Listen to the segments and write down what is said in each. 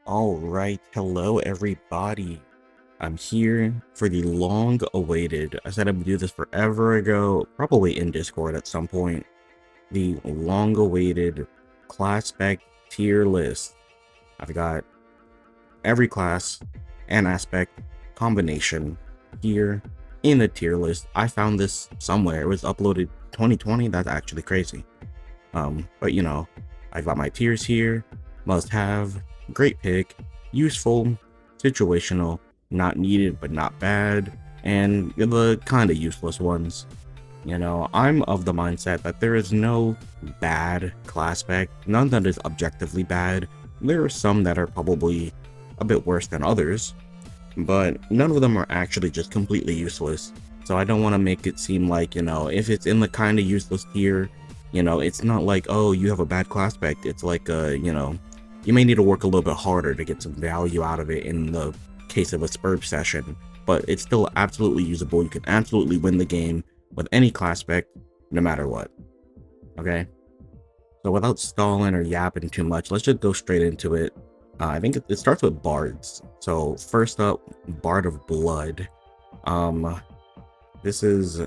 All right, hello everybody. I'm here for the long-awaited. I said I would do this forever ago, probably in Discord at some point. The long-awaited class spec tier list. I've got every class and aspect combination here in the tier list. I found this somewhere. It was uploaded 2020. That's actually crazy. But I've got my tiers here. Must have, great pick, useful, situational, not needed but not bad, and the kind of useless ones. I'm of the mindset that there is no bad class spec, none that is objectively bad. There are some that are probably a bit worse than others, but none of them are actually just completely useless. So I don't want to make it seem like, if it's in the kind of useless tier, it's not like, oh, you have a bad class spec. It's like, you may need to work a little bit harder to get some value out of it in the case of a Spurge session, but it's still absolutely usable. You can absolutely win the game with any class spec, no matter what. Okay? So without stalling or yapping too much, let's just go straight into it. I think it starts with bards. So first up, Bard of Blood. This is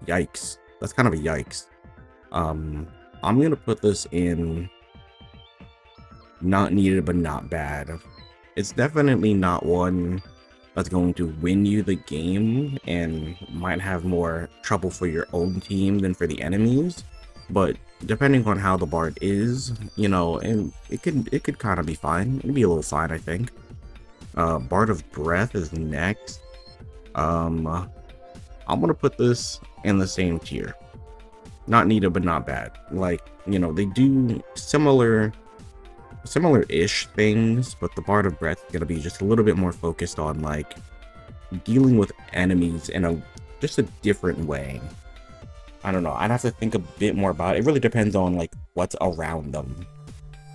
yikes. That's kind of a yikes. I'm gonna put this in not needed but not bad. It's definitely not one that's going to win you the game and might have more trouble for your own team than for the enemies, but depending on how the bard is, and it could kind of be fine. It'd be a little fine, I think. Bard of Breath is next. I'm gonna put this in the same tier. Not needed but not bad. Like, they do similar-ish things, but the Bard of Breath is gonna be just a little bit more focused on like dealing with enemies in just a different way. I don't know. I'd have to think a bit more about it. It really depends on like what's around them.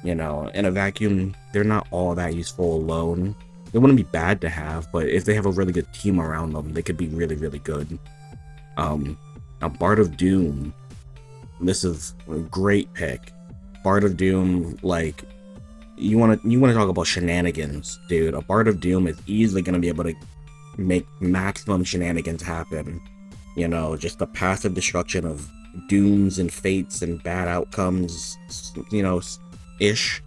In a vacuum, they're not all that useful alone. They wouldn't be bad to have, but if they have a really good team around them, they could be really, really good. Now Bard of Doom. This is a great pick. Bard of Doom, like you want to talk about shenanigans, dude. A Bard of Doom is easily going to be able to make maximum shenanigans happen. Just the passive destruction of dooms and fates and bad outcomes, ish.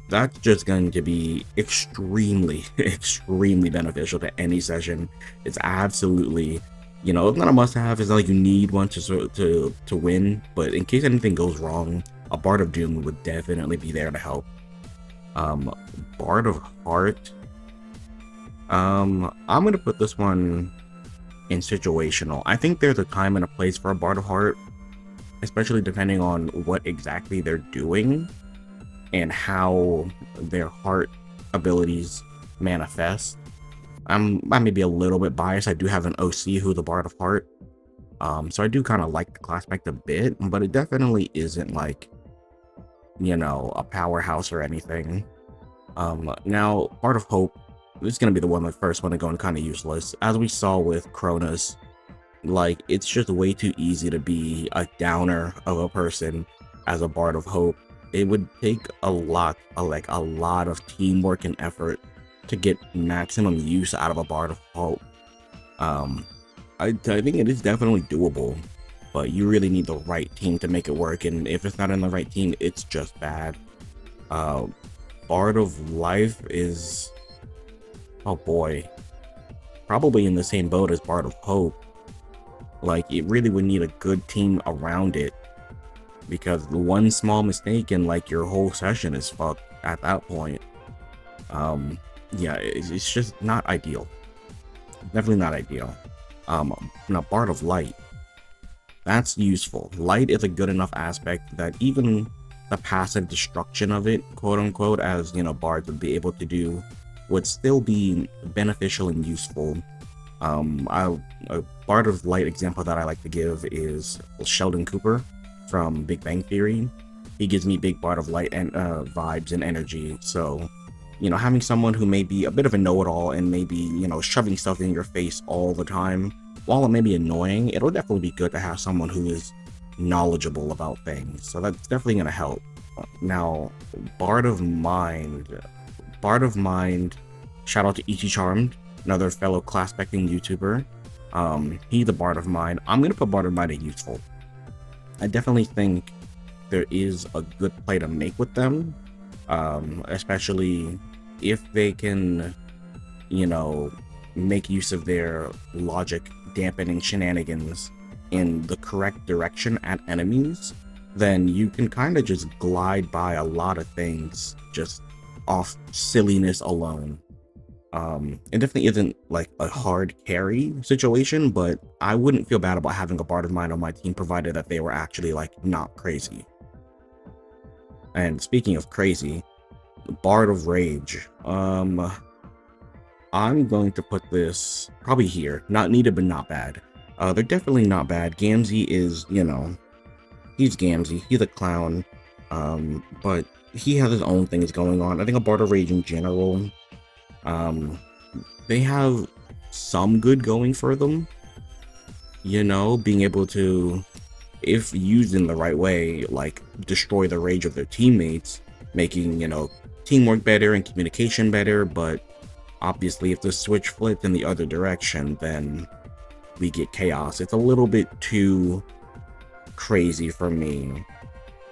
That's just going to be extremely, extremely beneficial to any session. It's absolutely, it's not a must-have. It's not like you need one to win, but in case anything goes wrong, a Bard of Doom would definitely be there to help. Bard of Heart. I'm gonna put this one in situational. I think there's a time and a place for a Bard of Heart, especially depending on what exactly they're doing and how their heart abilities manifest. I may be a little bit biased. I do have an OC who's the Bard of Heart, so I do kind of like the Classpect a bit, but it definitely isn't like, a powerhouse or anything. Now Bard of Hope, this is gonna be the first one to go in kind of useless, as we saw with Cronus. Like, it's just way too easy to be a downer of a person as a Bard of Hope. It would take a lot of teamwork and effort to get maximum use out of a Bard of Hope. I think it is definitely doable, but you really need the right team to make it work, and if it's not in the right team, it's just bad. Bard of Life is, oh boy, probably in the same boat as Bard of Hope. Like, it really would need a good team around it, because one small mistake and like your whole session is fucked at that point. Yeah, it's just not ideal. Definitely not ideal. Now Bard of Light, that's useful. Light is a good enough aspect that even the passive destruction of it, quote unquote, as bards would be able to do, would still be beneficial and useful. A Bard of Light example that I like to give is Sheldon Cooper from Big Bang Theory. He gives me big Bard of Light and vibes and energy. So, having someone who may be a bit of a know-it-all and maybe, shoving stuff in your face all the time, while it may be annoying, it'll definitely be good to have someone who is knowledgeable about things. So that's definitely going to help. Now, Bard of Mind. Bard of Mind, shout out to Ichi Charmed, another fellow class-specting YouTuber. He's the Bard of Mind. I'm going to put Bard of Mind at useful. I definitely think there is a good play to make with them, especially if they can, you know, make use of their logic dampening shenanigans in the correct direction at enemies. Then you can kind of just glide by a lot of things just off silliness alone. It definitely isn't like a hard carry situation, but I wouldn't feel bad about having a Bard of Mine on my team provided that they were actually like not crazy. And speaking of crazy, Bard of Rage. I'm going to put this probably here. Not needed, but not bad. They're definitely not bad. Gamzee is, you know, he's Gamzee. He's a clown. But he has his own things going on. I think a Bard of Rage in general, they have some good going for them. You know, being able to, if used in the right way, like destroy the rage of their teammates, making, you know, teamwork better and communication better. But obviously if the switch flipped in the other direction, then we get chaos. It's a little bit too crazy for me,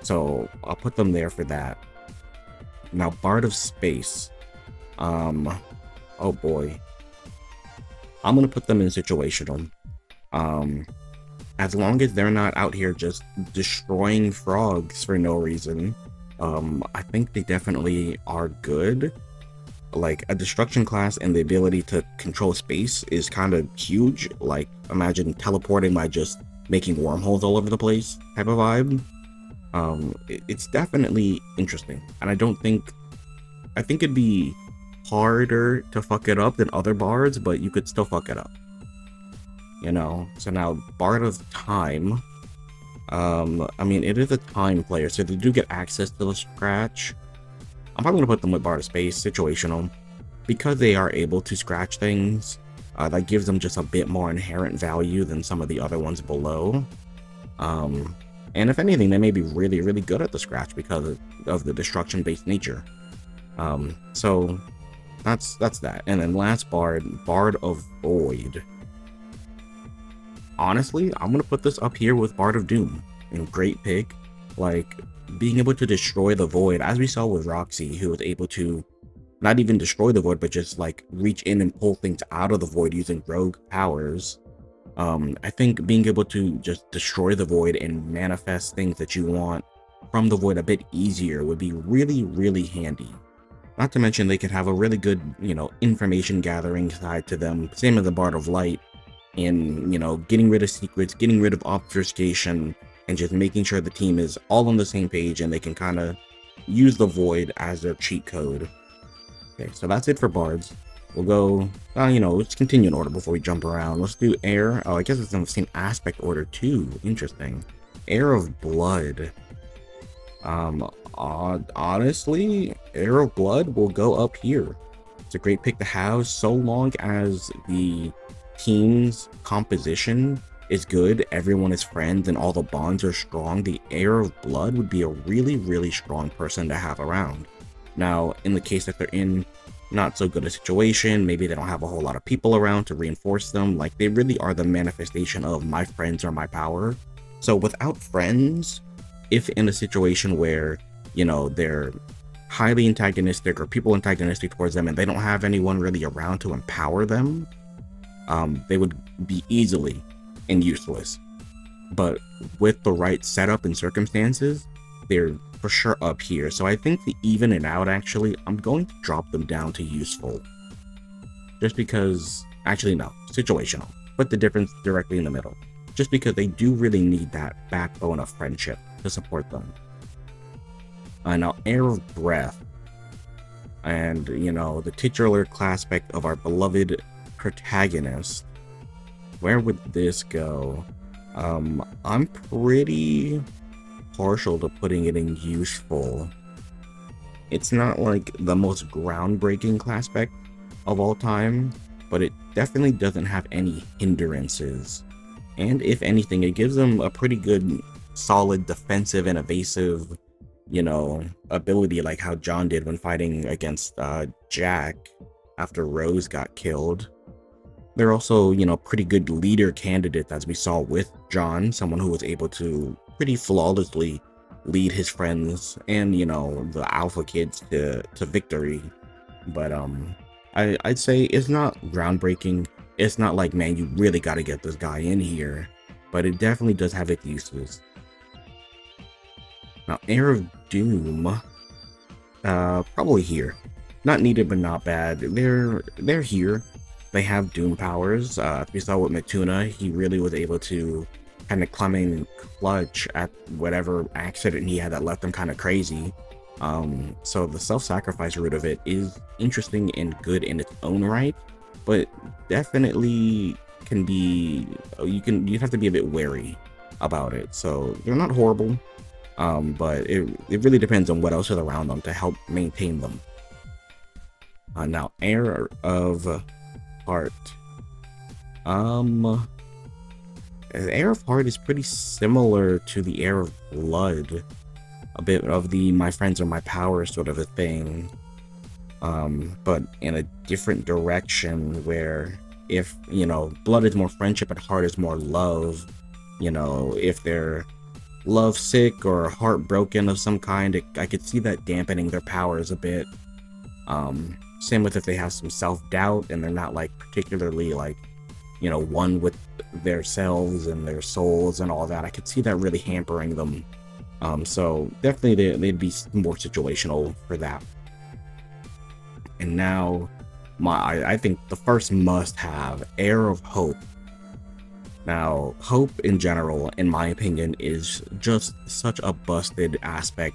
so I'll put them there for that. Now, Bard of Space. Oh boy. I'm gonna put them in situational. As long as they're not out here just destroying frogs for no reason, I think they definitely are good. Like, a destruction class and the ability to control space is kind of huge. Like, imagine teleporting by just making wormholes all over the place type of vibe. It's definitely interesting, and I think it'd be harder to fuck it up than other bards, but you could still fuck it up, you know. So now, Bard of Time. I mean, it is a time player, so they do get access to the scratch. I'm probably gonna put them with Bard of Space, situational, because they are able to scratch things. That gives them just a bit more inherent value than some of the other ones below. And if anything, they may be really, really good at the scratch because of the destruction-based nature. So that's that. And then last Bard, Bard of Void. Honestly, I'm gonna put this up here with Bard of Doom. And great pick. Like, being able to destroy the void, as we saw with Roxy, who was able to not even destroy the void, but just like reach in and pull things out of the void using rogue powers. I think being able to just destroy the void and manifest things that you want from the void a bit easier would be really, really handy. Not to mention they could have a really good, you know, information gathering side to them, same as the Bard of Light, in, you know, getting rid of secrets, getting rid of obfuscation, and just making sure the team is all on the same page and they can kind of use the void as their cheat code. Okay, so that's it for bards. We'll go, you know, let's continue in order before we jump around. Let's do air. Oh, I guess it's in the same aspect order too. Interesting. Air of Blood. Honestly, Air of Blood will go up here. It's a great pick to have so long as the team's composition is good, everyone is friends, and all the bonds are strong. The Air of Blood would be a really, really strong person to have around. Now, in the case that they're in not so good a situation, maybe they don't have a whole lot of people around to reinforce them, like, they really are the manifestation of my friends are my power. So without friends, if in a situation where, you know, they're highly antagonistic or people antagonistic towards them and they don't have anyone really around to empower them, they would be easily and useless. But with the right setup and circumstances, they're for sure up here. So I think to even it out, actually, I'm going to drop them down to useful. Just because, actually no, situational. Put the difference directly in the middle. Just because they do really need that backbone of friendship to support them. Now, Air of Breath. And, you know, the titular Classpect of our beloved protagonist. Where would this go? I'm pretty partial to putting it in useful. It's not like the most groundbreaking Classpect of all time, but it definitely doesn't have any hindrances. And if anything, it gives them a pretty good, solid defensive and evasive you know, ability like how John did when fighting against Jack after Rose got killed. They're also, you know, pretty good leader candidates, as we saw with John, someone who was able to pretty flawlessly lead his friends and, you know, the alpha kids to victory. But I'd say it's not groundbreaking. It's not like, man, you really got to get this guy in here, but it definitely does have its uses. Now, Air of Doom, probably here. Not needed, but not bad. They're here. They have Doom powers. We saw with Matuna, he really was able to kind of come in clutch at whatever accident he had that left him kind of crazy. So the self-sacrifice route of it is interesting and good in its own right, but definitely can be, you have to be a bit wary about it. So they're not horrible, but it really depends on what else is around them to help maintain them. Now, Air of Heart. Air of Heart is pretty similar to the Air of Blood. A bit of the my friends are my power sort of a thing. But in a different direction where if, you know, Blood is more friendship and Heart is more love, you know, if they're love sick or heartbroken of some kind, I could see that dampening their powers a bit. Same with if they have some self-doubt and they're not like particularly like, you know, one with their selves and their souls and all that. I could see that really hampering them. So definitely they'd be more situational for that. And now I think the first must-have, Air of Hope. Now, hope in general, in my opinion, is just such a busted aspect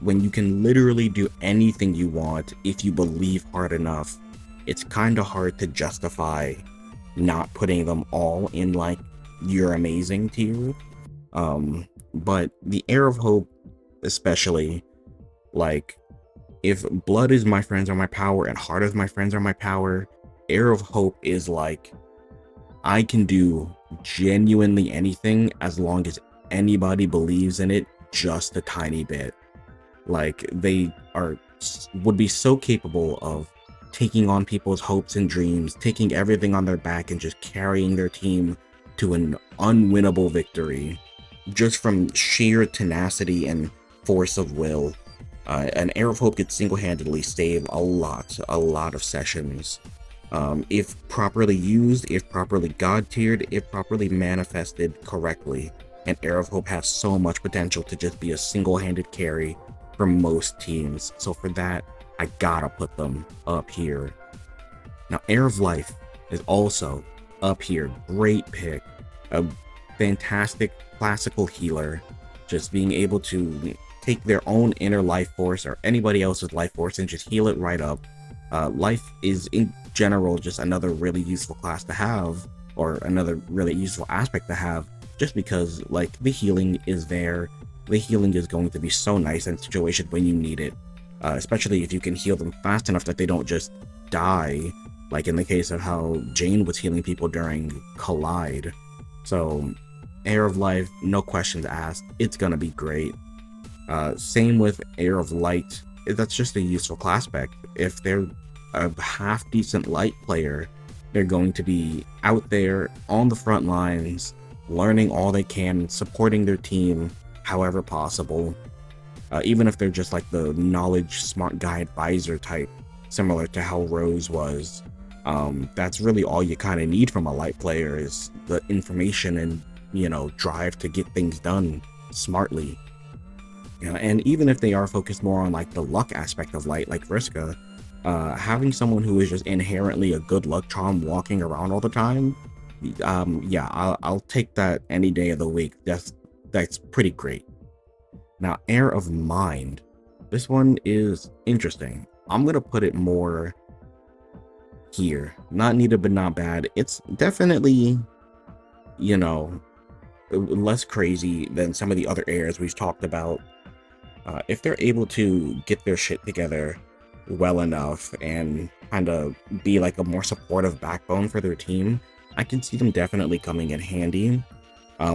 when you can literally do anything you want if you believe hard enough. It's kind of hard to justify not putting them all in like you're amazing tier. But the Air of Hope, especially, like if Blood is my friends are my power and Heart is my friends are my power, Air of Hope is like I can do genuinely anything as long as anybody believes in it just a tiny bit. Like they would be so capable of taking on people's hopes and dreams, taking everything on their back and just carrying their team to an unwinnable victory just from sheer tenacity and force of will. An Air of Hope could single-handedly save a lot of sessions. If properly used, if properly god-tiered, if properly manifested correctly, an Air of Hope has so much potential to just be a single-handed carry for most teams. So for that, I gotta put them up here. Now, Air of Life is also up here. Great pick. A fantastic classical healer. Just being able to take their own inner life force or anybody else's life force and just heal it right up. Life is in general just another really useful class to have, or another really useful aspect to have, just because like the healing is there. The healing is going to be so nice in situations when you need it, especially if you can heal them fast enough that they don't just die, like in the case of how Jane was healing people during Collide. So Air of Life, no questions asked, it's gonna be great. Same with Air of Light. That's just a useful Classpect. If they're a half decent light player, they're going to be out there on the front lines, learning all they can, supporting their team however possible. Even if they're just like the knowledge smart guy advisor type, similar to how Rose was. That's really all you kind of need from a light player is the information and, you know, drive to get things done smartly. And even if they are focused more on like the luck aspect of light, like Vriska, having someone who is just inherently a good luck charm walking around all the time, yeah, I'll take that any day of the week. That's pretty great. Now, Air of Mind. This one is interesting. I'm gonna put it more here. Not needed, but not bad. It's definitely, you know, less crazy than some of the other airs we've talked about. If they're able to get their shit together well enough and kind of be like a more supportive backbone for their team, I can see them definitely coming in handy.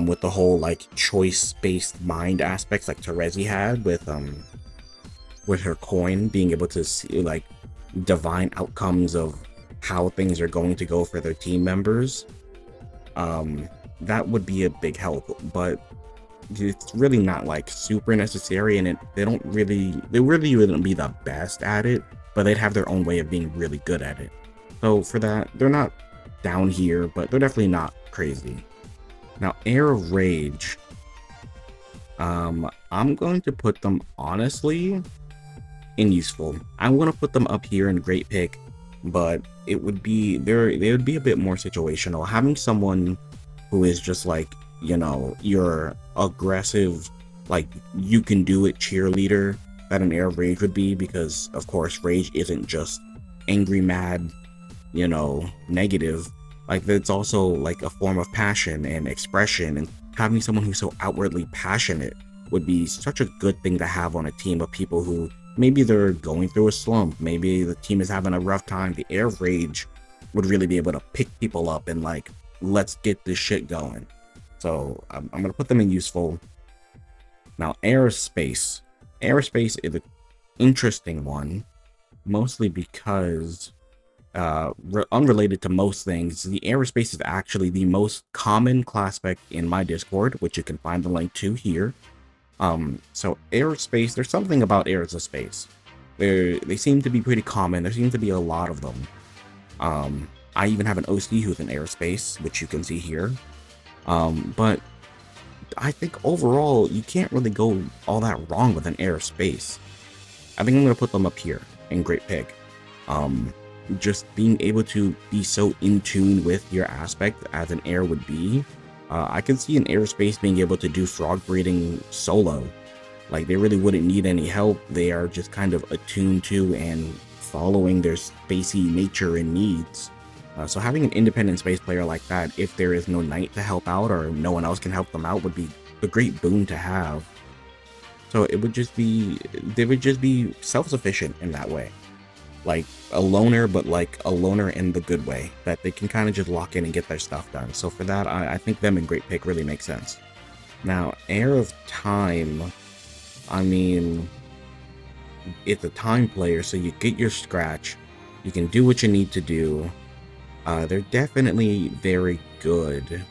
with the whole like choice-based mind aspects like Terezi had with her coin, being able to see like divine outcomes of how things are going to go for their team members. That would be a big help, but it's really not like super necessary, and they really wouldn't be the best at it, but they'd have their own way of being really good at it. So for that, they're not down here, but they're definitely not crazy. Now, Air of Rage, I'm going to put them honestly in useful. I want to put them up here in great pick, but they would be a bit more situational. Having someone who is just like, you know, your aggressive, like you can do it cheerleader that an Air of Rage would be, because of course Rage isn't just angry, mad, you know, negative. Like it's also like a form of passion and expression, and having someone who's so outwardly passionate would be such a good thing to have on a team of people who maybe they're going through a slump, maybe the team is having a rough time. The Air of Rage would really be able to pick people up and like, let's get this shit going. So I'm gonna put them in useful. Now, Aerospace. Aerospace is an interesting one, mostly because unrelated to most things, the Aerospace is actually the most common class spec in my Discord, which you can find the link to here. So Aerospace, there's something about Aerospace. They seem to be pretty common. There seem to be a lot of them. I even have an OC who's in Aerospace, which you can see here. But I think overall, you can't really go all that wrong with an Aerospace. I think I'm going to put them up here in great pick. Just being able to be so in tune with your aspect as an air would be. I can see an Aerospace being able to do frog breeding solo. Like, they really wouldn't need any help. They are just kind of attuned to and following their spacey nature and needs. So having an independent space player like that, if there is no knight to help out or no one else can help them out, would be a great boon to have. So it would just be, they would just be self-sufficient in that way. Like a loner, but like a loner in the good way, that they can kind of just lock in and get their stuff done. So for that, I think them in great pick really makes sense. Now, Air of Time, I mean, it's a time player, so you get your scratch, you can do what you need to do. They're definitely very good.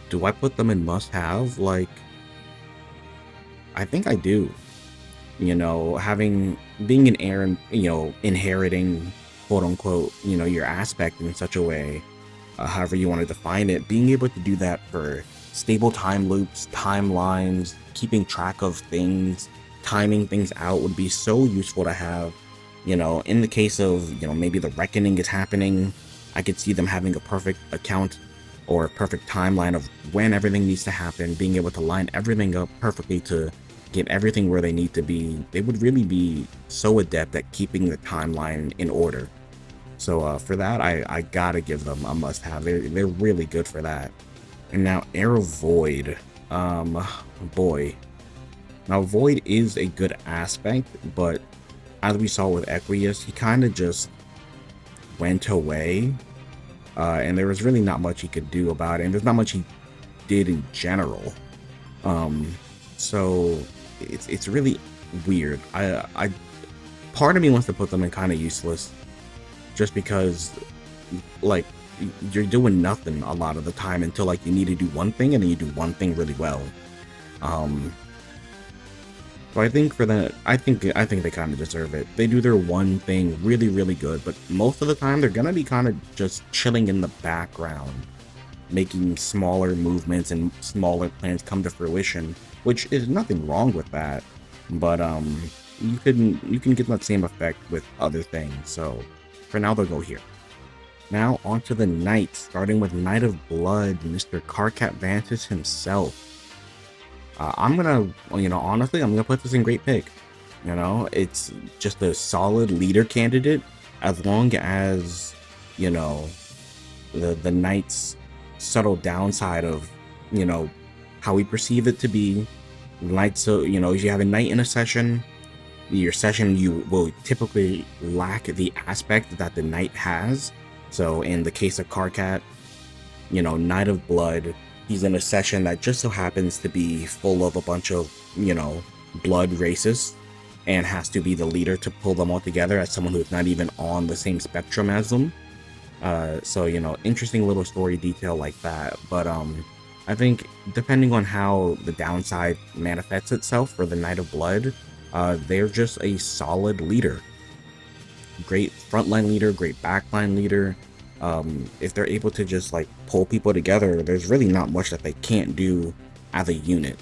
Do I put them in must-have? Like, I think I do. You know, being an heir and, you know, inheriting, quote unquote, you know, your aspect in such a way, however you want to define it, being able to do that for stable time loops, timelines, keeping track of things, timing things out would be so useful to have. You know, in the case of, you know, maybe the reckoning is happening, I could see them having a perfect account or a perfect timeline of when everything needs to happen, being able to line everything up perfectly to get everything where they need to be. They would really be so adept at keeping the timeline in order. So for that, I gotta give them a must-have. They're really good for that. And now Arrow Void, boy. Now Void is a good aspect, but as we saw with Equius, he kind of just went away, and there was really not much he could do about it, and there's not much he did in general. So it's really weird. I part of me wants to put them in kind of useless, just because like you're doing nothing a lot of the time until like you need to do one thing, and then you do one thing really well. So I think for that, I think they kind of deserve it. They do their one thing really, really good, but most of the time they're gonna be kind of just chilling in the background, making smaller movements and smaller plans come to fruition, which is nothing wrong with that. But you can get that same effect with other things. So for now, they'll go here. Now onto the Knight, starting with Knight of Blood, Mr. Carcat Vantis himself. I'm gonna, you know, honestly, I'm gonna put this in great pick. You know, it's just a solid leader candidate, as long as, you know, the Knight's subtle downside of, you know, how we perceive it to be. Knight, so, you know, if you have a Knight in a session, your session, you will typically lack the aspect that the Knight has. So in the case of Carcat, you know, Knight of Blood He's in a session that just so happens to be full of a bunch of, blood racists, and has to be the leader to pull them all together as someone who's not even on the same spectrum as them. So interesting little story detail like that. But I think depending on how the downside manifests itself for the Knight of Blood, they're just a solid leader. Great frontline leader, great backline leader. If they're able to just like pull people together, there's really not much that they can't do as a unit,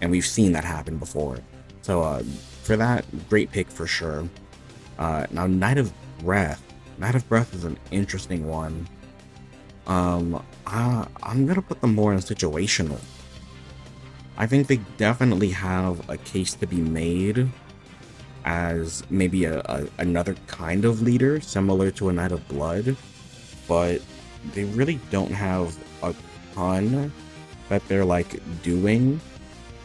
and we've seen that happen before. So for that, great pick for sure. Now Knight of Breath. Knight of Breath is an interesting one. I'm gonna put them more in situational. I think they definitely have a case to be made as maybe another kind of leader, similar to a Knight of Blood, but they really don't have a ton that they're like doing.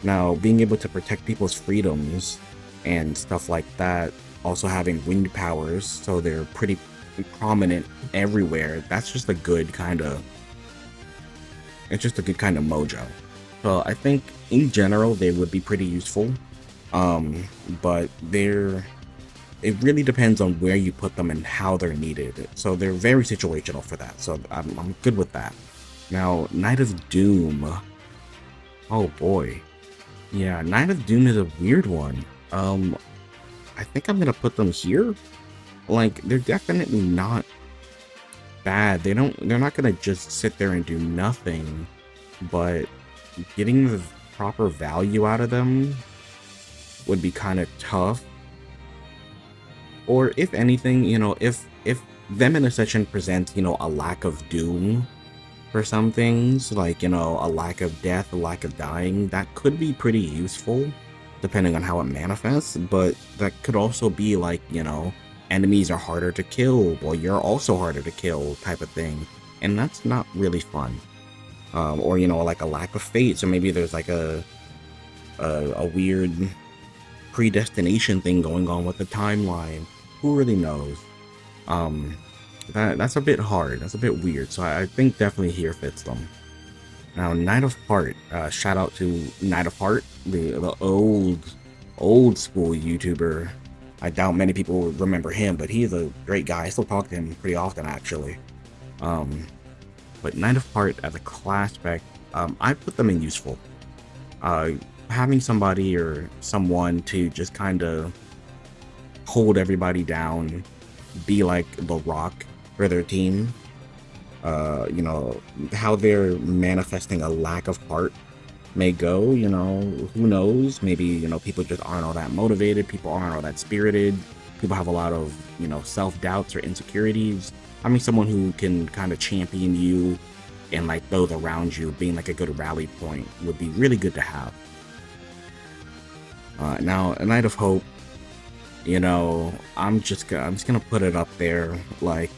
Now, being able to protect people's freedoms and stuff like that, also having wind powers, so they're pretty prominent everywhere. That's just a good kind of, it's just a good kind of mojo. So I think in general they would be pretty useful. But it really depends on where you put them and how they're needed. So they're very situational for that. So I'm good with that. Now, Knight of Doom. Oh boy. Yeah, Knight of Doom is a weird one. I think I'm gonna put them here. Like, they're definitely not bad. They're not gonna just sit there and do nothing, but getting the proper value out of them would be kind of tough. Or if anything, if them in a session presents, a lack of doom for some things, like, a lack of death, a lack of dying, that could be pretty useful depending on how it manifests. But that could also be like, enemies are harder to kill, well, you're also harder to kill type of thing, and that's not really fun. Or like a lack of fate, so maybe there's like a weird predestination thing going on with the timeline. Who really knows? That's a bit hard. That's a bit weird. So I think definitely here fits them. Now, Knight of Heart. Shout out to Knight of Heart, the old school YouTuber. I doubt many people remember him, but he's a great guy. I still talk to him pretty often, actually. But Knight of Heart as a Classpect, I put them in useful. Having somebody or someone to just kind of hold everybody down, be like the rock for their team. How they're manifesting a lack of heart may go, who knows? Maybe, people just aren't all that motivated, people aren't all that spirited, people have a lot of, self-doubts or insecurities. Having someone who can kind of champion you and like those around you, being like a good rally point, would be really good to have. Now, a Knight of Hope, I'm just gonna put it up there. Like,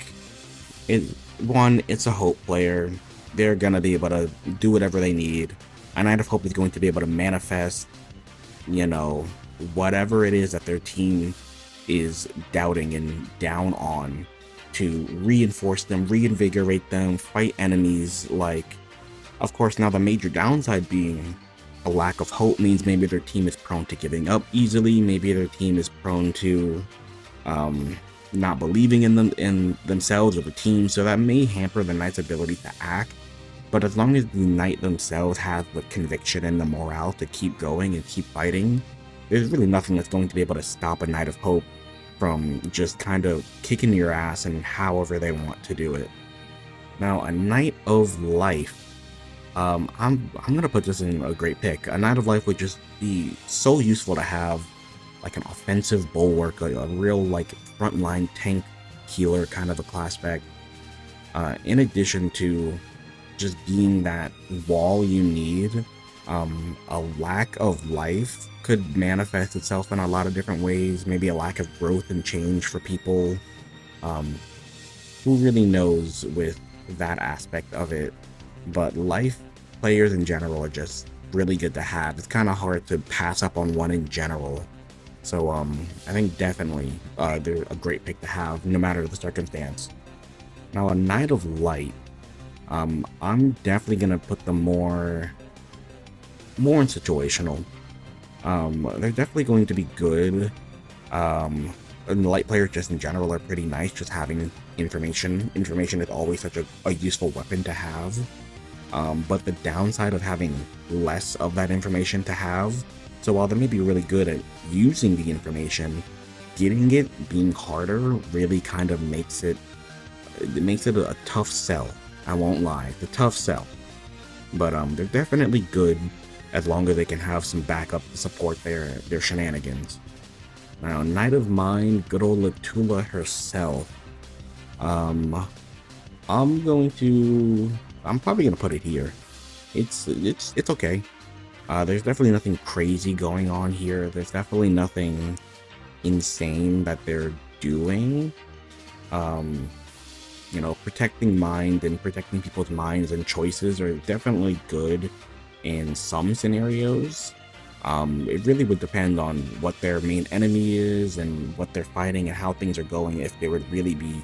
it's a hope player. They're gonna be able to do whatever they need. A Knight of Hope is going to be able to manifest, whatever it is that their team is doubting and down on, to reinforce them, reinvigorate them, fight enemies. Like, of course, now the major downside being a lack of hope means maybe their team is prone to giving up easily. Maybe their team is prone to not believing in themselves or the team. So that may hamper the Knight's ability to act. But as long as the Knight themselves have the conviction and the morale to keep going and keep fighting, there's really nothing that's going to be able to stop a Knight of Hope from just kind of kicking your ass and however they want to do it. Now, a Knight of Life. I'm gonna put this in a great pick. A Knight of Life would just be so useful to have, like an offensive bulwark, like a real like frontline tank healer kind of a Classpect. In addition to just being that wall you need, a lack of life could manifest itself in a lot of different ways. Maybe a lack of growth and change for people. Who really knows with that aspect of it? But life players in general are just really good to have. It's kind of hard to pass up on one in general. So I think definitely they're a great pick to have no matter the circumstance. Now, a Knight of Light. I'm definitely gonna put them more in situational. They're definitely going to be good. And light players just in general are pretty nice. Just having information. Information is always such a useful weapon to have. But the downside of having less of that information to have, so while they may be really good at using the information, getting it being harder really kind of makes it a tough sell. I won't lie, it's a tough sell. But they're definitely good as long as they can have some backup to support their shenanigans. Now, Knight of Mind, good old Latula herself. I'm probably gonna put it here. It's okay. There's definitely nothing crazy going on here. There's definitely nothing insane that they're doing. Protecting mind and protecting people's minds and choices are definitely good in some scenarios. It really would depend on what their main enemy is and what they're fighting and how things are going, if they would really be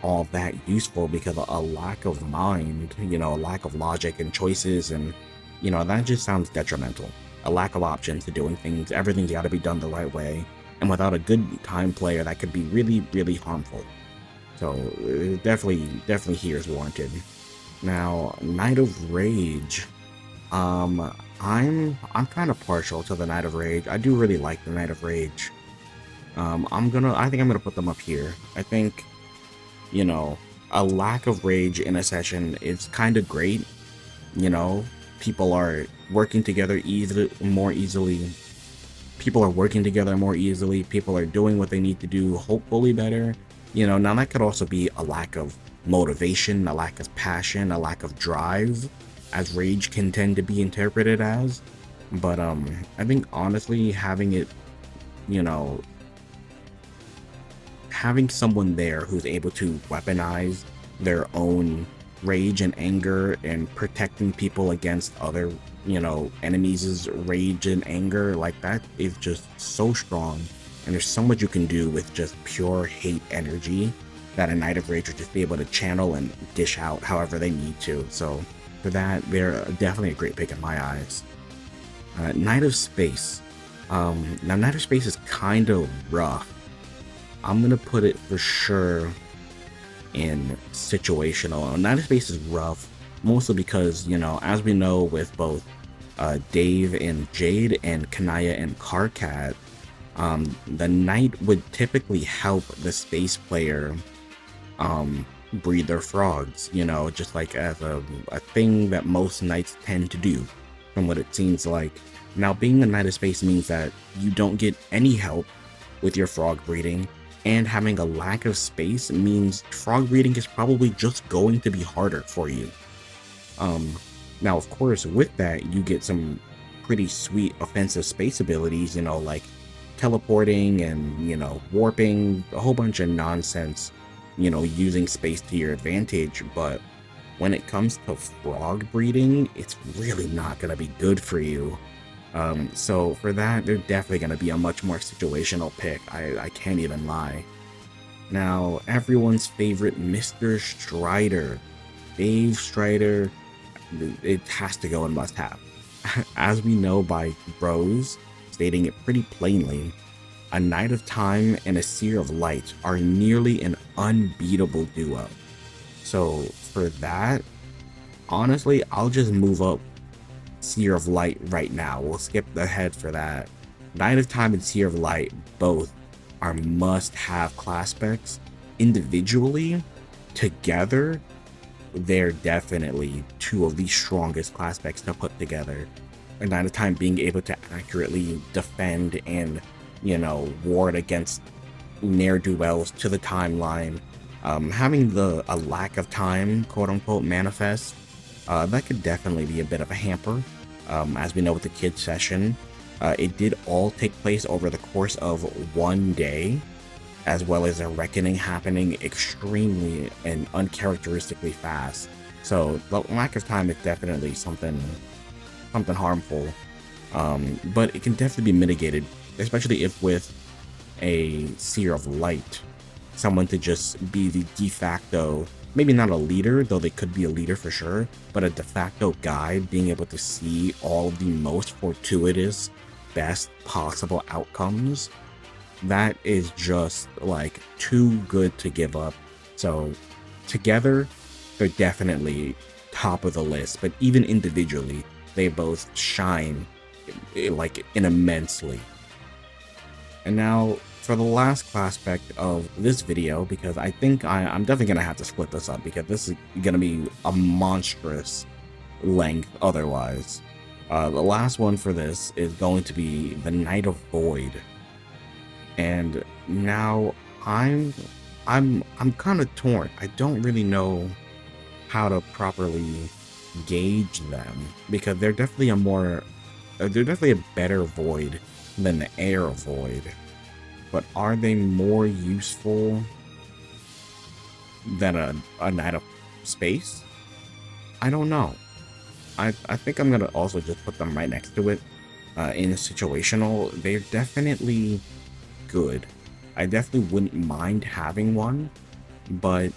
all that useful, because a lack of mind, a lack of logic and choices, and that just sounds detrimental. A lack of options to doing things, everything's got to be done the right way, and without a good time player, that could be really, really harmful. So definitely here is warranted. Now, Knight of Rage. I'm kind of partial to the Knight of Rage. I do really like the Knight of Rage. I think I'm gonna put them up here. I think, a lack of rage in a session is kind of great. People are working together more easily. People are working together more easily. People are doing what they need to do, hopefully better. Now that could also be a lack of motivation, a lack of passion, a lack of drive, as rage can tend to be interpreted as. But I think honestly, having it, having someone there who's able to weaponize their own rage and anger and protecting people against other, enemies' rage and anger, like that is just so strong. And there's so much you can do with just pure hate energy that a Knight of Rage would just be able to channel and dish out however they need to. So for that, they're definitely a great pick in my eyes. Knight of Space. Now, Knight of Space is kind of rough. I'm gonna put it for sure in situational. Knight of Space is rough, mostly because, as we know with both Dave and Jade and Kanaya and Karkat, the Knight would typically help the space player breed their frogs, just like as a thing that most Knights tend to do, from what it seems like. Now, being a Knight of Space means that you don't get any help with your frog breeding, and having a lack of space means frog breeding is probably just going to be harder for you. Now, of course, with that, you get some pretty sweet offensive space abilities, like teleporting and, warping, a whole bunch of nonsense, using space to your advantage. But when it comes to frog breeding, it's really not going to be good for you. So for that, they're definitely going to be a much more situational pick. I can't even lie. Now, everyone's favorite Mr. Strider. Dave Strider, it has to go in must-have. As we know by Bros, stating it pretty plainly, a Knight of Time and a Seer of Light are nearly an unbeatable duo. So for that, honestly, I'll just move up Seer of Light right now. We'll skip ahead for that. Knight of Time and Seer of Light both are must-have class specs. Individually, together, they're definitely two of the strongest class specs to put together. A Knight of Time being able to accurately defend and, ward against ne'er-do-wells to the timeline. Having a lack of time, quote-unquote, manifest, that could definitely be a bit of a hamper. As we know with the kids session, it did all take place over the course of one day, as well as a reckoning happening extremely and uncharacteristically fast. So the lack of time is definitely something harmful, but it can definitely be mitigated, especially if with a Seer of Light, someone to just be the de facto maybe not a leader, though they could be a leader for sure, but a de facto guide, being able to see all of the most fortuitous, best possible outcomes, that is just like too good to give up. So together, they're definitely top of the list, but even individually, they both shine like immensely. And now for the last Classpect of this video, because I think I'm definitely going to have to split this up because this is going to be a monstrous length otherwise. The last one for this is going to be the Knight of Void. And now I'm kind of torn. I don't really know how to properly gauge them because they're definitely a better void than the air void, but are they more useful than a Knight of Space? I don't know. I think I'm gonna also just put them right next to it. In situational, they're definitely good. I definitely wouldn't mind having one, but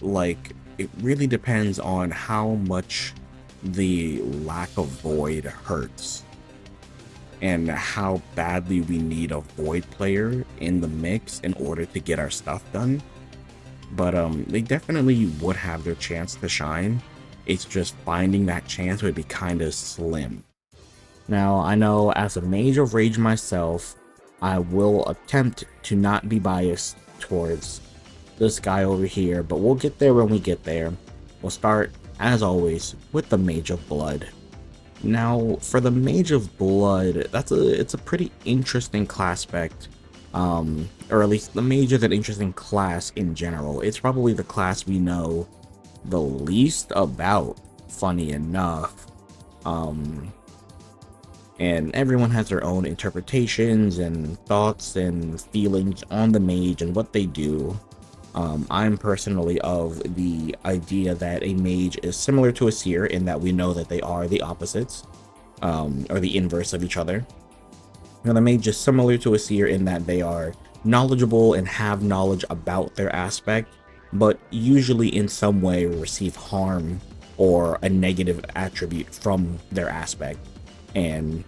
like it really depends on how much the lack of void hurts and how badly we need a void player in the mix in order to get our stuff done. But they definitely would have their chance to shine. It's just finding that chance would be kind of slim. Now, I know as a Mage of Rage myself, I will attempt to not be biased towards this guy over here, but we'll get there when we get there. We'll start, as always, with the Mage of Blood. Now, for the Mage of Blood, it's a pretty interesting Classpect, or at least the Mage is an interesting class in general. It's probably the class we know the least about, funny enough. And everyone has their own interpretations and thoughts and feelings on the mage and what they do. I'm personally of the idea that a mage is similar to a seer in that we know that they are the opposites, or the inverse of each other. Now, the mage is similar to a seer in that they are knowledgeable and have knowledge about their aspect, but usually in some way receive harm or a negative attribute from their aspect. And,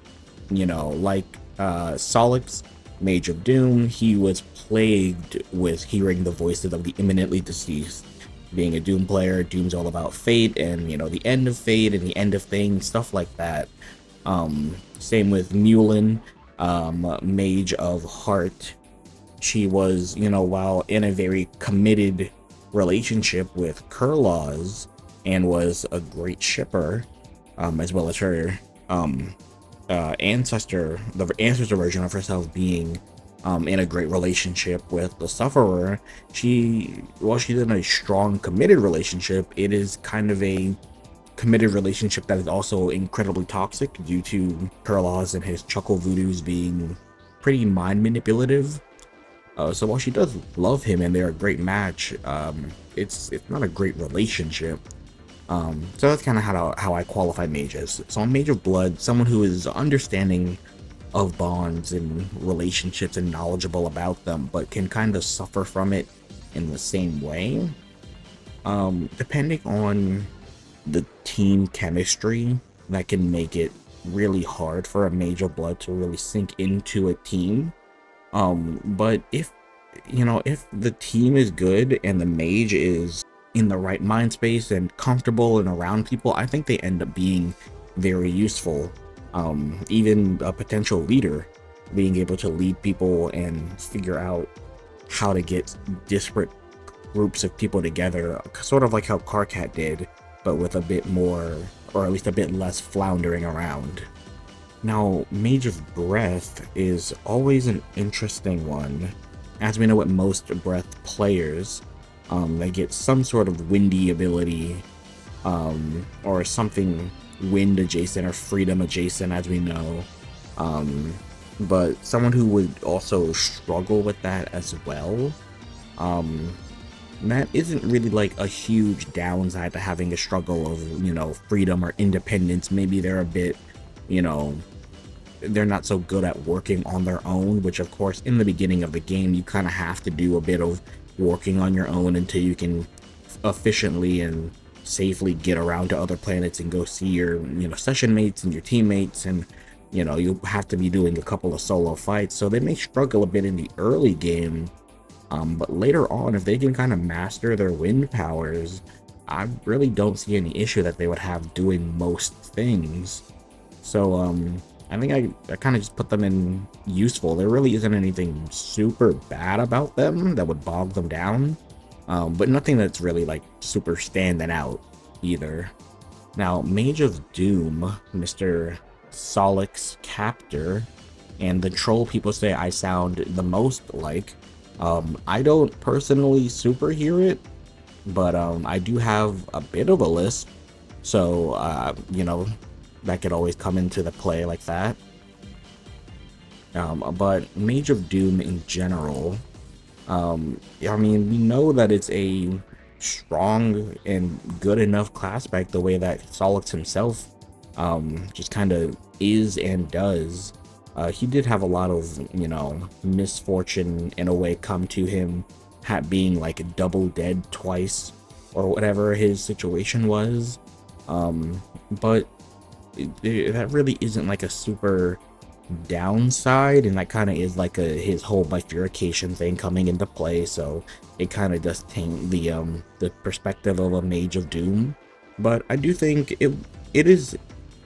you know, like Solix, Mage of Doom, he was plagued with hearing the voices of the imminently deceased. Being a Doom player, Doom's all about fate and, you know, the end of fate and the end of things, stuff like that. Same with Mulin, Mage of Heart. She was, you know, while in a very committed relationship with Kurlauz and was a great shipper, as well as her ancestor, the ancestor version of herself being in a great relationship with the Sufferer. While she's in a strong committed relationship, it is kind of a committed relationship that is also incredibly toxic due to Kurlauz and his chuckle voodoos being pretty mind manipulative. So while she does love him and they're a great match, it's not a great relationship. So that's kind of how I qualify mages. So I'm Mage of Blood, someone who is understanding of bonds and relationships and knowledgeable about them, but can kind of suffer from it in the same way. Depending on the team chemistry, that can make it really hard for a Mage of Blood to really sink into a team. But if the team is good and the mage is in the right mind space and comfortable and around people, I think they end up being very useful. Even a potential leader, being able to lead people and figure out how to get disparate groups of people together, sort of like how Karkat did, but with a bit more, or at least a bit less floundering around. Now, Mage of Breath is always an interesting one. As we know with most Breath players, they get some sort of windy ability, or something wind adjacent or freedom adjacent, as we know. But someone who would also struggle with that as well. That isn't really like a huge downside to having a struggle of, you know, freedom or independence. Maybe they're a bit, you know, they're not so good at working on their own, which of course in the beginning of the game you kind of have to do a bit of working on your own until you can efficiently and safely get around to other planets and go see your, session mates and your teammates, and you have to be doing a couple of solo fights, so they may struggle a bit in the early game. But later on, if they can kind of master their wind powers, I really don't see any issue that they would have doing most things. So I think I kind of just put them in useful. There really isn't anything super bad about them that would bog them down, but nothing that's really like super standing out either. Now, Mage of Doom, Mr. Solix Captor, and the troll people say I sound the most like. I don't personally super hear it, but I do have a bit of a lisp, so that could always come into the play like that. But Mage of Doom in general, I mean, we know that it's a strong and good enough class spec the way that Solix himself just kind of is and does. He did have a lot of, misfortune in a way come to him, being like double dead twice or whatever his situation was. But that really isn't like a super downside, and that kind of is like his whole bifurcation thing coming into play, so it kind of does taint the perspective of a Mage of Doom. But I do think it is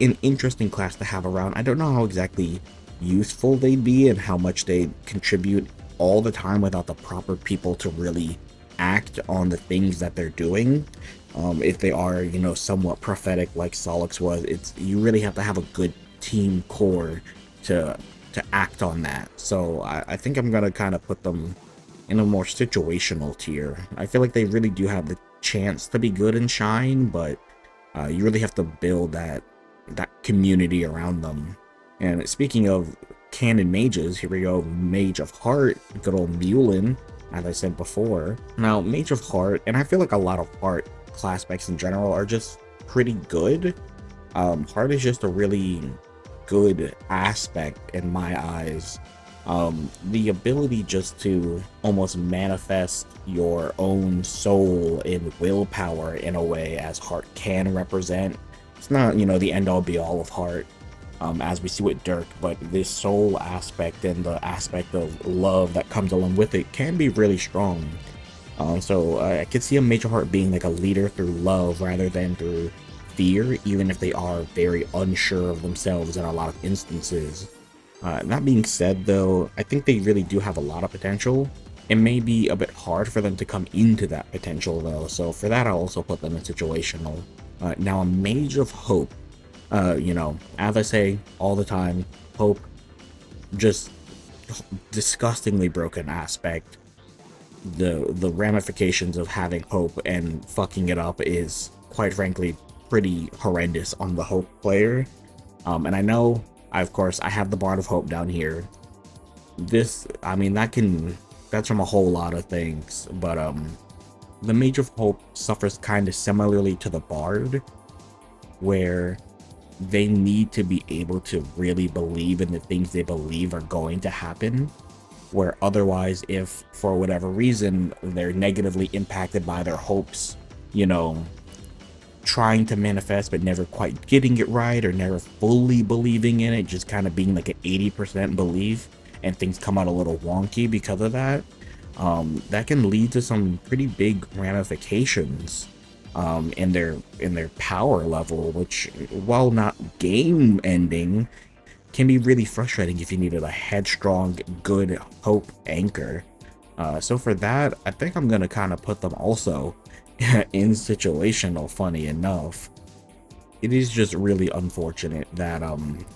an interesting class to have around. I don't know how exactly useful they'd be and how much they contribute all the time without the proper people to really act on the things that they're doing. If they are, somewhat prophetic like Solix was, you really have to have a good team core to act on that. So I think I'm gonna kind of put them in a more situational tier. I feel like they really do have the chance to be good and shine, but you really have to build that community around them. And speaking of canon mages, here we go, Mage of Heart, good old Mulin, as I said before. Now, Mage of Heart, and I feel like a lot of Heart class specs in general are just pretty good. Heart is just a really good aspect in my eyes. The ability just to almost manifest your own soul and willpower in a way as Heart can represent. It's not, the end-all be-all of Heart, as we see with Dirk, but this soul aspect and the aspect of love that comes along with it can be really strong. So I could see a Mage of Heart being like a leader through love rather than through fear, even if they are very unsure of themselves in a lot of instances. That being said, though, I think they really do have a lot of potential. It may be a bit hard for them to come into that potential, though, so for that I'll also put them in situational. Now, a Mage of Hope, as I say all the time, Hope, just disgustingly broken aspect. The ramifications of having Hope and fucking it up is, quite frankly, pretty horrendous on the Hope player. And I know, of course, I have the Bard of Hope down here. I mean, that's from a whole lot of things, but the Mage of Hope suffers kind of similarly to the Bard, where they need to be able to really believe in the things they believe are going to happen, where otherwise, if for whatever reason they're negatively impacted by their hopes, trying to manifest but never quite getting it right, or never fully believing in it, just kind of being like an 80% belief, and things come out a little wonky because of that, that can lead to some pretty big ramifications in their power level, which, while not game ending, can be really frustrating if you needed a headstrong, good Hope anchor. So for that, I think I'm gonna kind of put them also in situational, funny enough. It is just really unfortunate that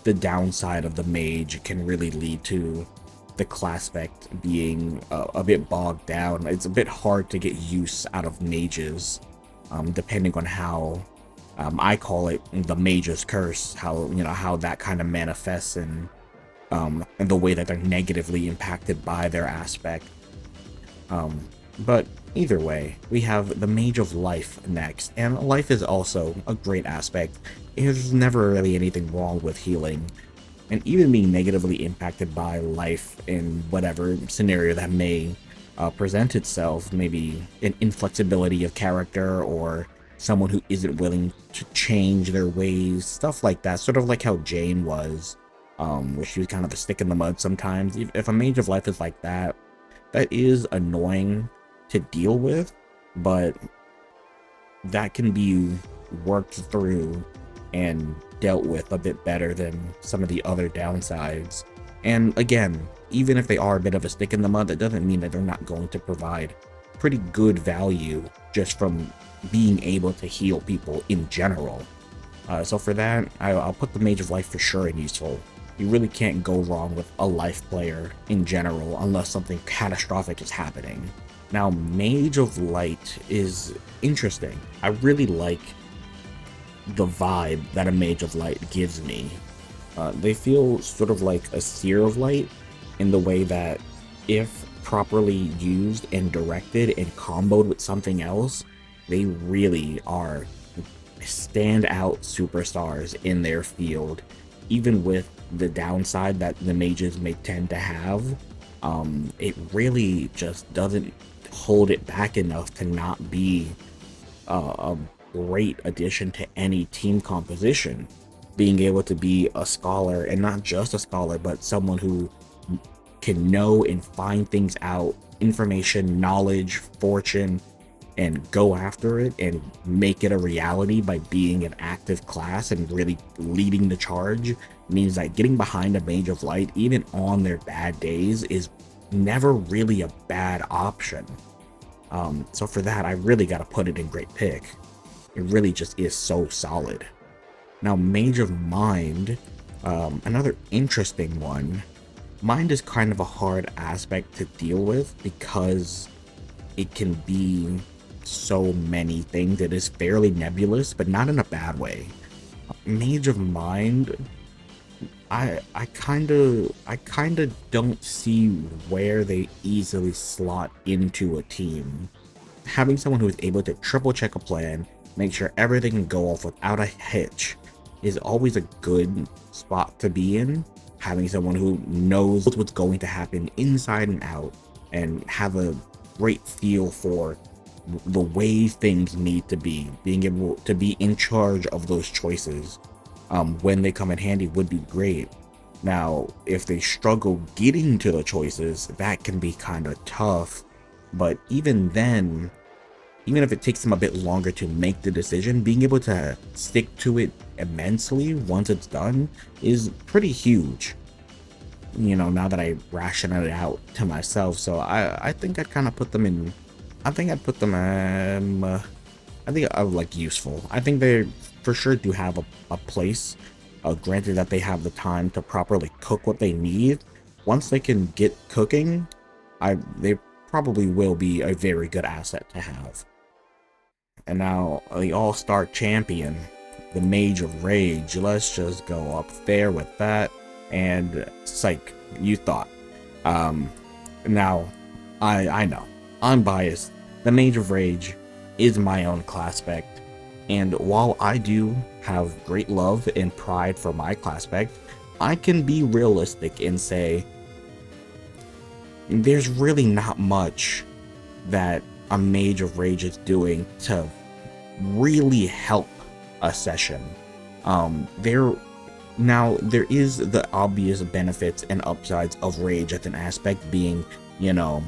the downside of the mage can really lead to the class spec being a bit bogged down. It's a bit hard to get use out of mages, depending on how I call it the mage's curse, how that kind of manifests in the way that they're negatively impacted by their aspect. But either way, we have the Mage of Life next, and life is also a great aspect. There's never really anything wrong with healing, and even being negatively impacted by life in whatever scenario that may presents itself, maybe an inflexibility of character or someone who isn't willing to change their ways, stuff like that, sort of like how Jane was, where she was kind of a stick in the mud sometimes. If a Mage of Life is like that, that is annoying to deal with, but that can be worked through and dealt with a bit better than some of the other downsides. And again, even if they are a bit of a stick in the mud, that doesn't mean that they're not going to provide pretty good value just from being able to heal people in general. So for that, I'll put the Mage of Life for sure in useful. You really can't go wrong with a life player in general unless something catastrophic is happening. Now, Mage of Light is interesting. I really like the vibe that a Mage of Light gives me. They feel sort of like a Seer of Light in the way that if properly used and directed and comboed with something else, they really are standout superstars in their field. Even with the downside that the mages may tend to have, it really just doesn't hold it back enough to not be a great addition to any team composition. Being able to be a scholar, and not just a scholar, but someone who can know and find things out, information, knowledge, fortune, and go after it and make it a reality by being an active class and really leading the charge, means that getting behind a Mage of Light, even on their bad days, is never really a bad option. So for that, I really got to put it in great pick. It really just is so solid. Now, Mage of Mind, another interesting one. Mind is kind of a hard aspect to deal with because it can be so many things. It is fairly nebulous, but not in a bad way. Mage of Mind, I kind of don't see where they easily slot into a team. Having someone who is able to triple check a plan, make sure everything can go off without a hitch, is always a good spot to be in. Having someone who knows what's going to happen inside and out and have a great feel for the way things need to be, being able to be in charge of those choices when they come in handy would be great. Now, if they struggle getting to the choices, that can be kind of tough. But even then, even if it takes them a bit longer to make the decision, being able to stick to it immensely once it's done is pretty huge. You know, now that I ration it out to myself, so I think I'd kind of put them in. I think I'd put them. I think I would like useful. I think they for sure do have a place. Granted that they have the time to properly cook what they need. Once they can get cooking, they probably will be a very good asset to have. And now the all-star champion, the Mage of Rage. Let's just go up there with that. And psych, you thought. Now, I know, I'm biased. The Mage of Rage is my own Classpect. And while I do have great love and pride for my Classpect, I can be realistic and say there's really not much that a Mage of Rage is doing to really help a session. There is the obvious benefits and upsides of Rage as an aspect, being, you know,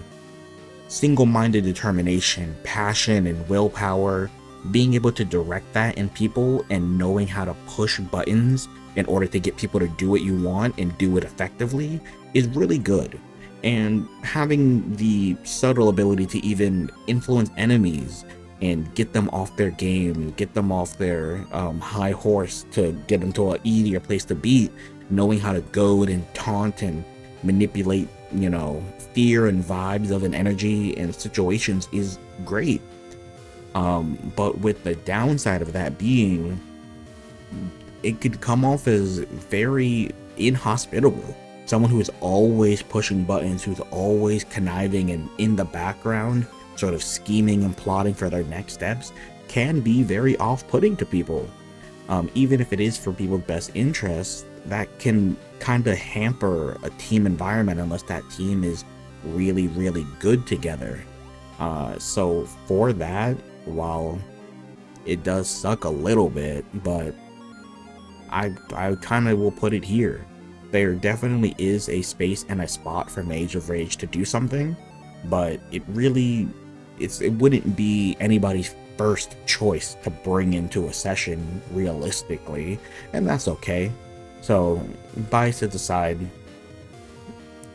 single-minded determination, passion, and willpower. Being able to direct that in people and knowing how to push buttons in order to get people to do what you want and do it effectively is really good. And having the subtle ability to even influence enemies and get them off their game, get them off their high horse to get them to an easier place to be, knowing how to goad and taunt and manipulate, you know, fear and vibes of an energy and situations is great. But with the downside of that being, it could come off as very inhospitable. Someone who is always pushing buttons, who's always conniving and in the background, sort of scheming and plotting for their next steps, can be very off-putting to people. Even if it is for people's best interests, that can kind of hamper a team environment unless that team is really, really good together. So for that, while it does suck a little bit, but I kind of will put it here. There definitely is a space and a spot for Mage of Rage to do something, but it wouldn't be anybody's first choice to bring into a session realistically, and that's okay. So biases aside,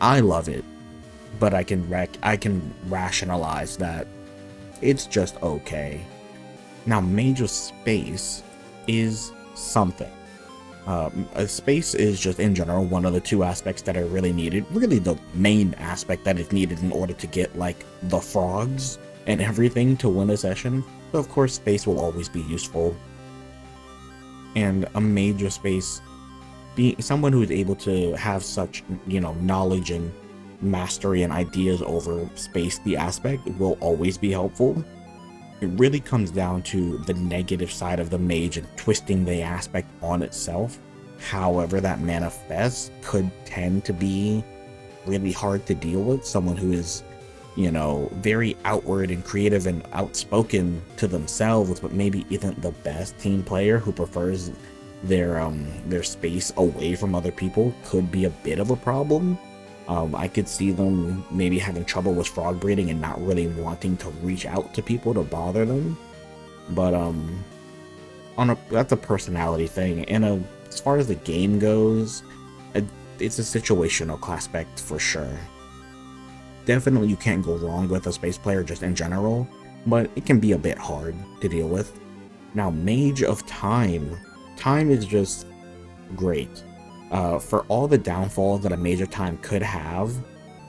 I love it, but I can rationalize that it's just okay. Now, Mage of Space is something. Space is just in general one of the two aspects that are really needed. Really the main aspect that is needed in order to get like the frogs and everything to win a session. So of course space will always be useful. And a Mage of Space, being someone who is able to have such, knowledge and mastery and ideas over space, the aspect, will always be helpful. It really comes down to the negative side of the mage and twisting the aspect on itself. However that manifests could tend to be really hard to deal with. Someone who is, very outward and creative and outspoken to themselves, but maybe isn't the best team player, who prefers their space away from other people, could be a bit of a problem. I could see them maybe having trouble with frog breeding and not really wanting to reach out to people to bother them. But that's a personality thing. And as far as the game goes, it's a situational Classpect for sure. Definitely you can't go wrong with a space player just in general, but it can be a bit hard to deal with. Now, Mage of Time. Time is just great. For all the downfalls that a Mage of Time could have,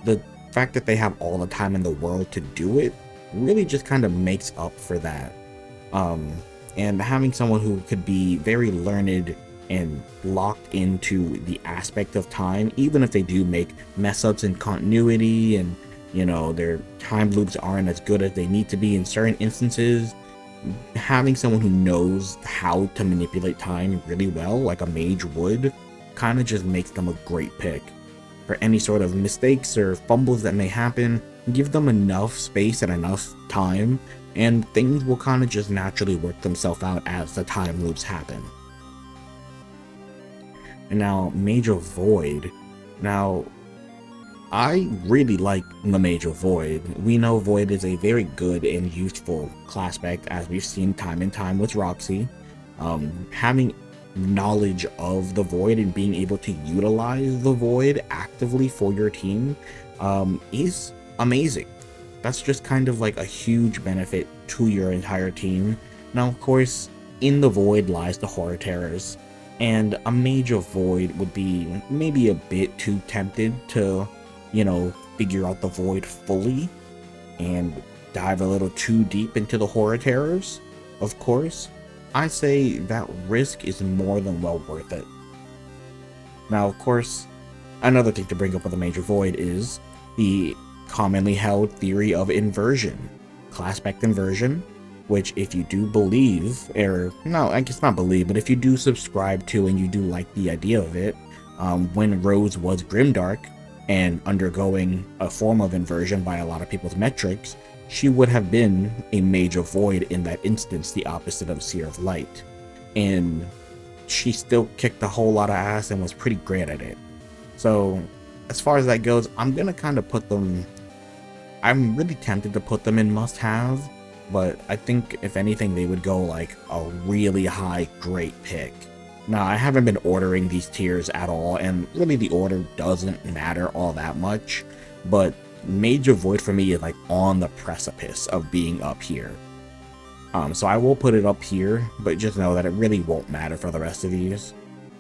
the fact that they have all the time in the world to do it really just kind of makes up for that. And having someone who could be very learned and locked into the aspect of time, even if they do make mess ups in continuity and, their time loops aren't as good as they need to be in certain instances, having someone who knows how to manipulate time really well, like a mage would, kind of just makes them a great pick. For any sort of mistakes or fumbles that may happen, give them enough space and enough time, and things will kind of just naturally work themselves out as the time loops happen. And now, Mage of Void. Now, I really like the Mage of Void. We know Void is a very good and useful Classpect, as we've seen time and time with Roxy. Having knowledge of the Void and being able to utilize the Void actively for your team is amazing. That's just kind of like a huge benefit to your entire team. Now, of course, in the Void lies the Horror Terrors, and a Mage of Void would be maybe a bit too tempted to, figure out the Void fully and dive a little too deep into the Horror Terrors. Of course, I say that risk is more than well worth it. Now, of course, another thing to bring up with a Mage of Void is the commonly held theory of inversion, Classpect inversion, which, if you do believe, or no, I guess not believe, but if you do subscribe to and you do like the idea of it, when Rose was grimdark and undergoing a form of inversion by a lot of people's metrics, she would have been a Mage of Void in that instance, the opposite of Seer of Light. And she still kicked a whole lot of ass and was pretty great at it. So, as far as that goes, I'm gonna kind of put them... I'm really tempted to put them in must-have, but I think, if anything, they would go like a really high, great pick. Now, I haven't been ordering these tiers at all, and really the order doesn't matter all that much, but Mage of Void for me is like on the precipice of being up here. So I will put it up here, but just know that it really won't matter for the rest of these.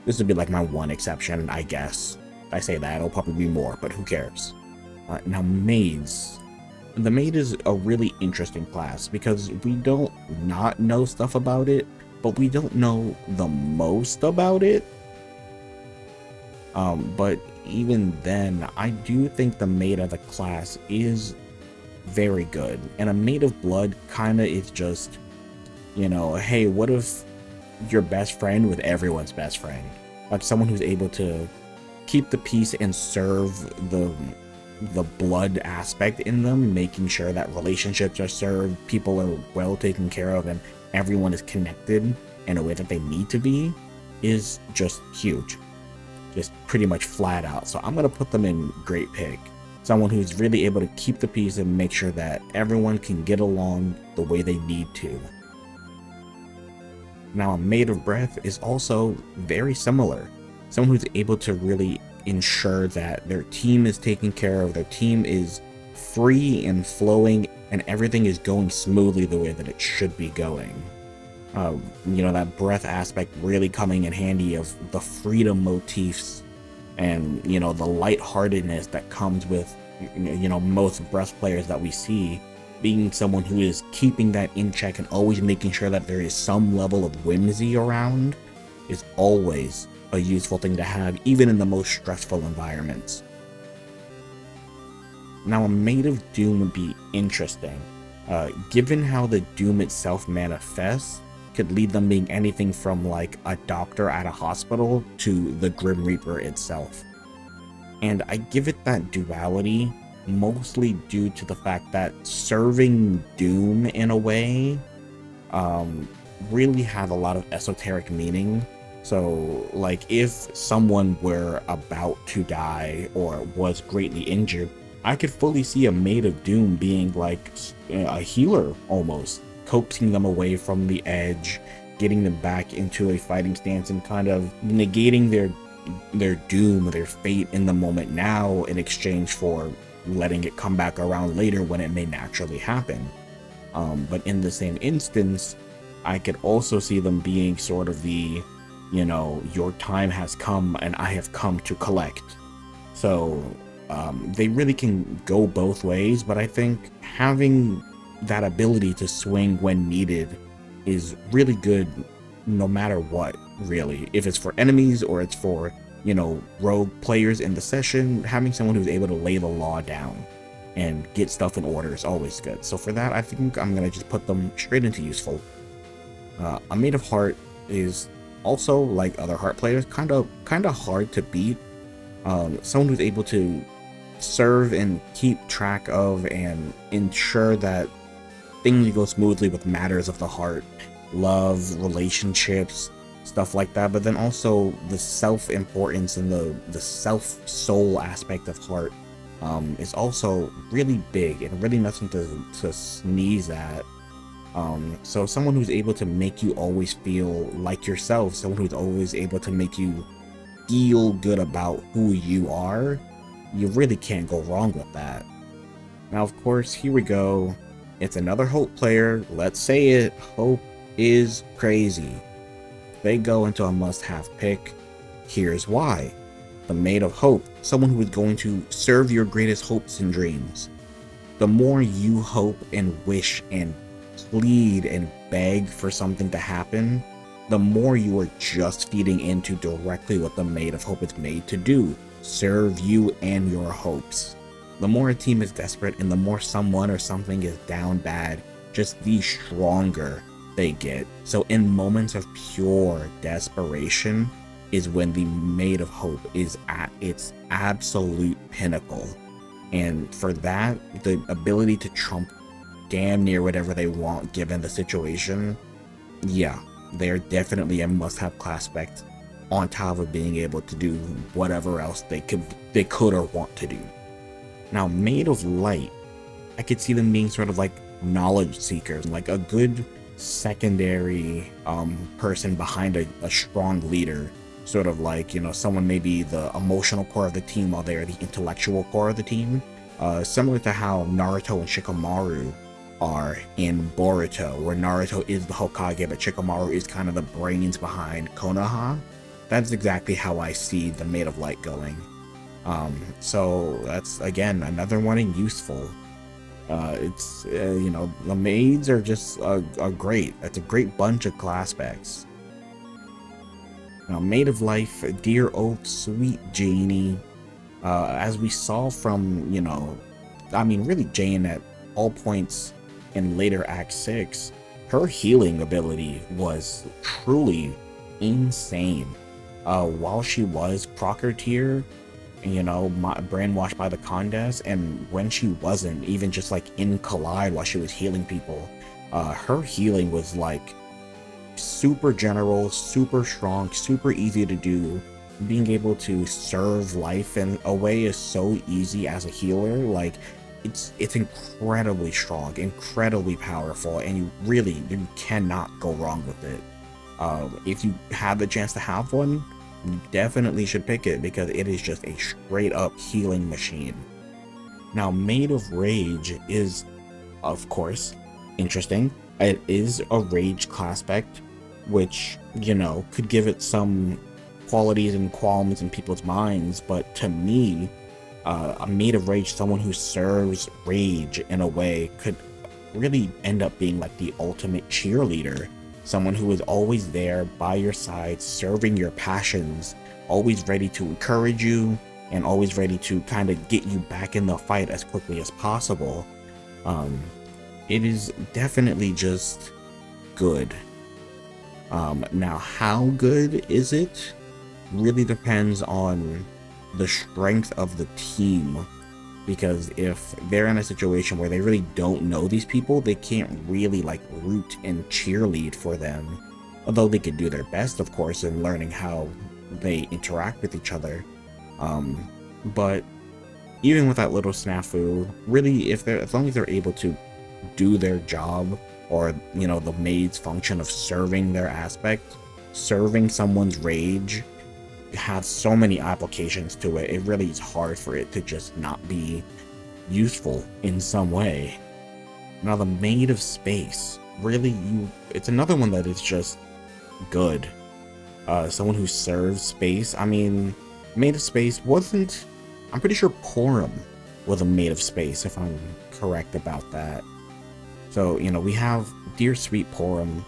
This would be like my one exception, I guess. If I say that, it'll probably be more, but who cares? Now, Maids. The Maid is a really interesting class because we don't not know stuff about it, but we don't know the most about it. But even then, I do think the Maid as a class is very good. And a Maid of Blood kind of is just, hey, what if your best friend with everyone's best friend? Like someone who's able to keep the peace and serve the blood aspect in them, making sure that relationships are served, people are well taken care of, and everyone is connected in a way that they need to be, is just huge. Just pretty much flat out. So I'm going to put them in great pick. Someone who's really able to keep the peace and make sure that everyone can get along the way they need to. Now, a Maid of Breath is also very similar. Someone who's able to really ensure that their team is taken care of, their team is free and flowing, and everything is going smoothly the way that it should be going. That breath aspect really coming in handy of the freedom motifs and, the lightheartedness that comes with, most breath players that we see. Being someone who is keeping that in check and always making sure that there is some level of whimsy around is always a useful thing to have, even in the most stressful environments. Now, a Maid of Doom would be interesting. Given how the Doom itself manifests, could lead them being anything from like a doctor at a hospital to the Grim Reaper itself. And I give it that duality mostly due to the fact that serving Doom in a way really had a lot of esoteric meaning. So like if someone were about to die or was greatly injured, I could fully see a Maid of Doom being like a healer almost, coaxing them away from the edge, getting them back into a fighting stance and kind of negating their doom, their fate in the moment now in exchange for letting it come back around later when it may naturally happen. But in the same instance, I could also see them being sort of the, your time has come and I have come to collect. So they really can go both ways, but I think having that ability to swing when needed is really good no matter what, really. If it's for enemies or it's for, rogue players in the session, having someone who's able to lay the law down and get stuff in order is always good. So for that, I think I'm going to just put them straight into useful. A Maid of Heart is also, like other Heart players, kind of hard to beat. Someone who's able to serve and keep track of and ensure that things go smoothly with matters of the heart, love, relationships, stuff like that, but then also the self-importance and the self-soul aspect of Heart is also really big and really nothing to sneeze at. So someone who's able to make you always feel like yourself, someone who's always able to make you feel good about who you are, you really can't go wrong with that. Now, of course, here we go. It's another Hope player. Let's say it. Hope is crazy. They go into a must-have pick. Here's why. The Maid of Hope, someone who is going to serve your greatest hopes and dreams. The more you hope and wish and plead and beg for something to happen, the more you are just feeding into directly what the Maid of Hope is made to do. Serve you and your hopes. The more a team is desperate and the more someone or something is down bad, just the stronger they get. So in moments of pure desperation is when the Maid of Hope is at its absolute pinnacle. And for that, the ability to trump damn near whatever they want given the situation, yeah, they're definitely a must-have Classpect on top of being able to do whatever else they could or want to do. Now, Maid of Light, I could see them being sort of like knowledge seekers, like a good secondary person behind a strong leader, sort of like, someone maybe the emotional core of the team while they are the intellectual core of the team, similar to how Naruto and Shikamaru are in Boruto, where Naruto is the Hokage but Shikamaru is kind of the brains behind Konoha. That's exactly how I see the Maid of Light going. So that's, again, another one in useful. It's, the maids are just are great. It's a great bunch of Classpects. Now, Maid of Life, dear old sweet Janie, as we saw from, really Jane at all points in later Act 6, her healing ability was truly insane. While she was Procker tier, you know, brainwashed by the Condes, and when she wasn't, even just like in Collide while she was healing people, her healing was like super general, super strong, super easy to do. Being able to serve life in a way is so easy as a healer. Like it's incredibly strong, incredibly powerful, and you cannot go wrong with it. If you have the chance to have one, you definitely should pick it because it is just a straight up healing machine. Now, Maid of Rage is, of course, interesting. It is a rage class spec, which, you know, could give it some qualities and qualms in people's minds, but to me, a Maid of Rage, someone who serves rage in a way, could really end up being like the ultimate cheerleader. Someone who is always there by your side, serving your passions, always ready to encourage you, and always ready to kind of get you back in the fight as quickly as possible. It is definitely just good. Now, how good is it? Really depends on the strength of the team, because if they're in a situation where they really don't know these people, they can't really like root and cheerlead for them, although they could do their best, of course, in learning how they interact with each other. But even with that little snafu, really, as long as they're able to do their job, or, you know, the maid's function of serving their aspect, serving someone's rage, have so many applications to it. It really is hard for it to just not be useful in some way. Now, the Maid of Space, really, it's another one that is just good. Someone who serves space. I mean, Maid of Space wasn't, I'm pretty sure Porum was a Maid of Space, if I'm correct about that. So, you know, we have Dear Sweet Porum,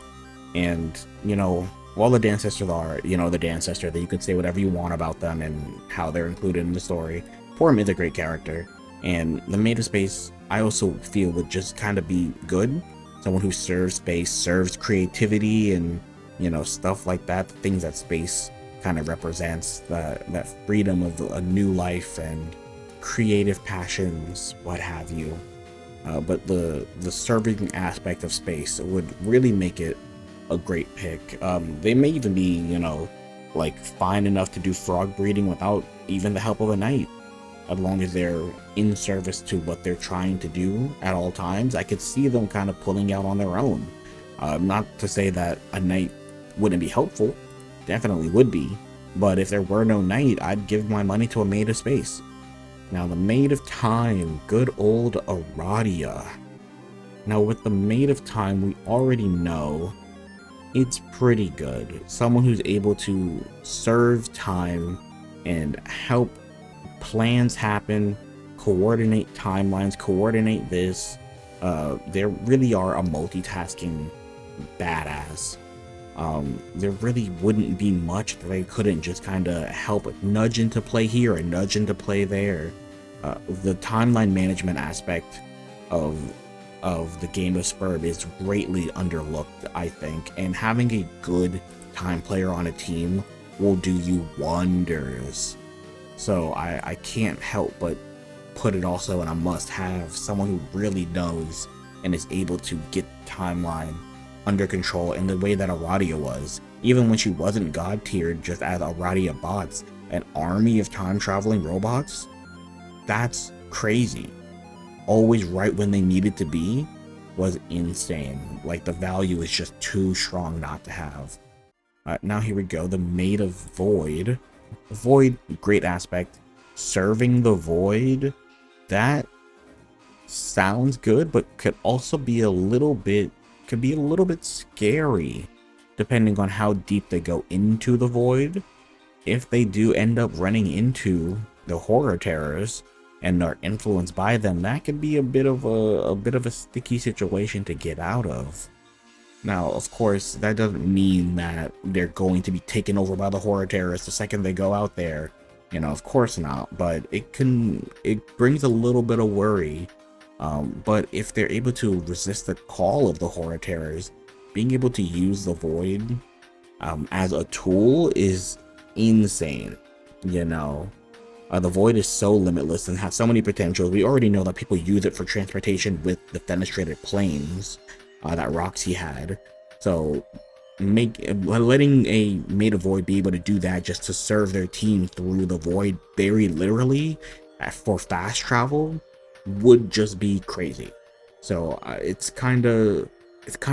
and, you know, while the Dancestors are, you know, the Dancestor, that you can say whatever you want about them and how they're included in the story, Porum is a great character. And the Maid of Space, I also feel, would just kind of be good. Someone who serves space, serves creativity, and, you know, stuff like that. The things that space kind of represents, that freedom of a new life and creative passions, what have you. But the serving aspect of space would really make it a great pick. They may even be, you know, like fine enough to do frog breeding without even the help of a knight, as long as they're in service to what they're trying to do at all times. I could see them kind of pulling out on their own. Not to say that a knight wouldn't be helpful, definitely would be, but if there were no knight, I'd give my money to a Maid of Space. Now, the Maid of Time, good old Aradia. Now, with the Maid of Time, we already know it's pretty good. Someone who's able to serve time and help plans happen, coordinate timelines, coordinate this. They really are a multitasking badass. There really wouldn't be much that they couldn't just kind of help nudge into play here and nudge into play there. The timeline management aspect of the game of Spurb is greatly underlooked, I think, and having a good time player on a team will do you wonders. So I can't help but put it also in a must-have, someone who really knows and is able to get the timeline under control in the way that Aradia was. Even when she wasn't god tiered, just as Aradia bots, an army of time traveling robots, that's crazy. Always right when they needed to be was insane. Like, the value is just too strong not to have. Now here we go, the Maid of Void. Void, great aspect. Serving the Void, that sounds good, but could also be a little bit scary, depending on how deep they go into the Void. If they do end up running into the horror terrors and are influenced by them, that could be a bit of a sticky situation to get out of. Now, of course, that doesn't mean that they're going to be taken over by the horror terrorists the second they go out there. You know, of course not, but it brings a little bit of worry. But if they're able to resist the call of the horror terrors, being able to use the Void as a tool is insane, you know. The void is so limitless and has so many potentials. We already know that people use it for transportation with the fenestrated planes that Roxy had. So letting a made of void be able to do that just to serve their team through the void very literally for fast travel would just be crazy. So it's kind of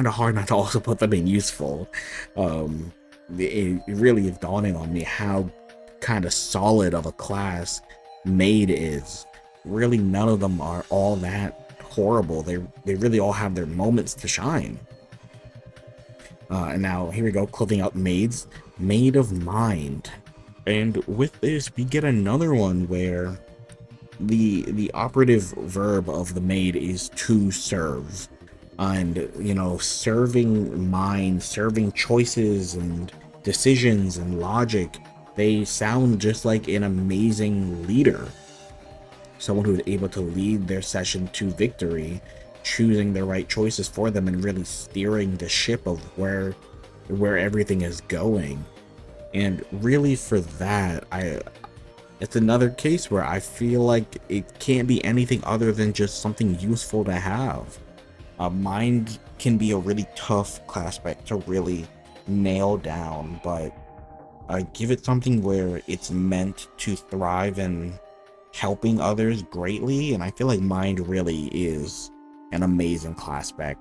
hard not to also put them in useful. It really is dawning on me how kind of solid of a class Maid is. Really, none of them are all that horrible. They really all have their moments to shine. And now here we go, closing out Maids. Maid of Mind. And with this, we get another one where the operative verb of the maid is to serve. And, you know, serving mind, serving choices and decisions and logic, they sound just like an amazing leader. Someone who is able to lead their session to victory, choosing the right choices for them and really steering the ship of where everything is going. And really for that, it's another case where I feel like it can't be anything other than just something useful to have. Mind can be a really tough class spec to really nail down, but give it something where it's meant to thrive in helping others greatly, and I feel like Mind really is an amazing class spec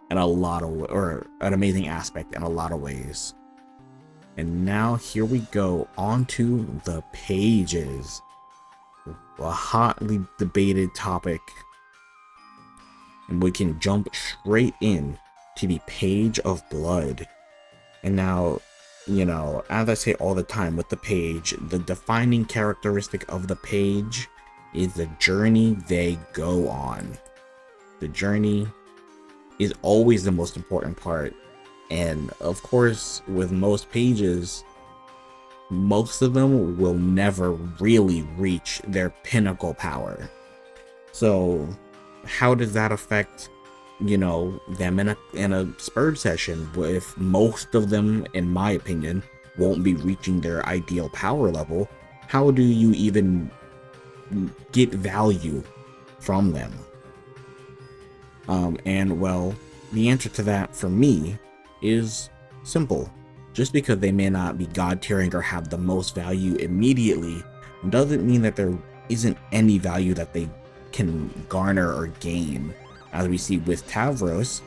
in a lot of, or an amazing aspect in a lot of ways. And now here we go onto the pages, a hotly debated topic, and we can jump straight in to the Page of Blood. And now, you know, as I say all the time with the page, the defining characteristic of the page is the journey they go on. The journey is always the most important part. And of course, with most pages, most of them will never really reach their pinnacle power. So how does that affect, you know, them in a spurred session if most of them, in my opinion, won't be reaching their ideal power level? How do you even get value from them? And well, the answer to that for me is simple. Just because they may not be god tiering or have the most value immediately doesn't mean that there isn't any value that they can garner or gain, as we see with Tavros,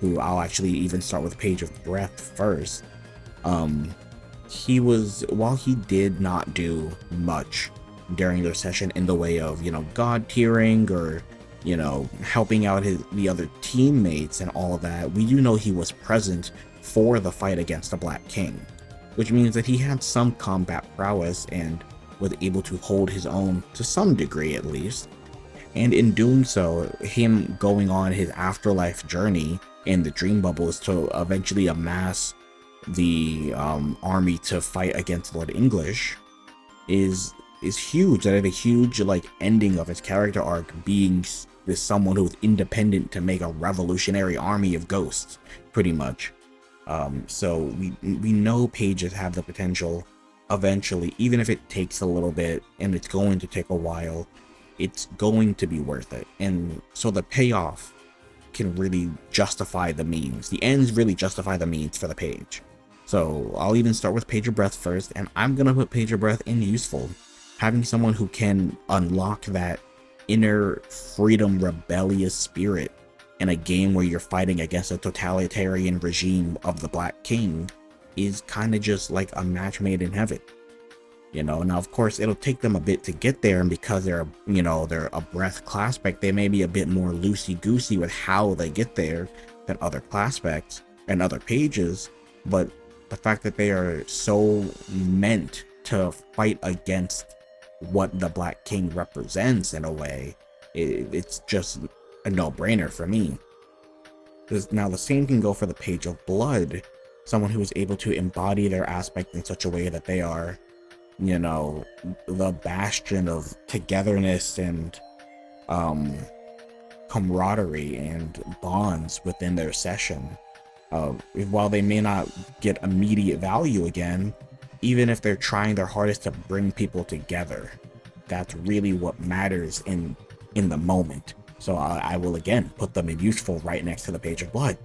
who I'll actually even start with Page of Breath first. While he did not do much during their session in the way of, you know, god tiering or, you know, helping out the other teammates and all that, we do know he was present for the fight against the Black King, which means that he had some combat prowess and was able to hold his own to some degree at least. And in doing so, him going on his afterlife journey in the dream bubbles to eventually amass the army to fight against Lord English is huge. That is a huge like ending of his character arc, being this someone who's independent to make a revolutionary army of ghosts, pretty much. So we know pages have the potential eventually, even if it takes a little bit and it's going to take a while, it's going to be worth it. And so the payoff can really justify the means. The ends really justify the means for the page. So I'll even start with Page of Breath first, and I'm gonna put Page of Breath in useful. Having someone who can unlock that inner freedom, rebellious spirit in a game where you're fighting against a totalitarian regime of the Black King is kind of just like a match made in heaven. You know, now of course it'll take them a bit to get there, and because they're, you know, they're a breath class spec, they may be a bit more loosey-goosey with how they get there than other class specs and other pages, but the fact that they are so meant to fight against what the Black King represents in a way, it's just a no-brainer for me. Now the same can go for the Page of Blood, someone who is able to embody their aspect in such a way that they are, you know, the bastion of togetherness and camaraderie and bonds within their session. While they may not get immediate value again, even if they're trying their hardest to bring people together, that's really what matters in the moment. So I will again put them in useful right next to the Page of Blood.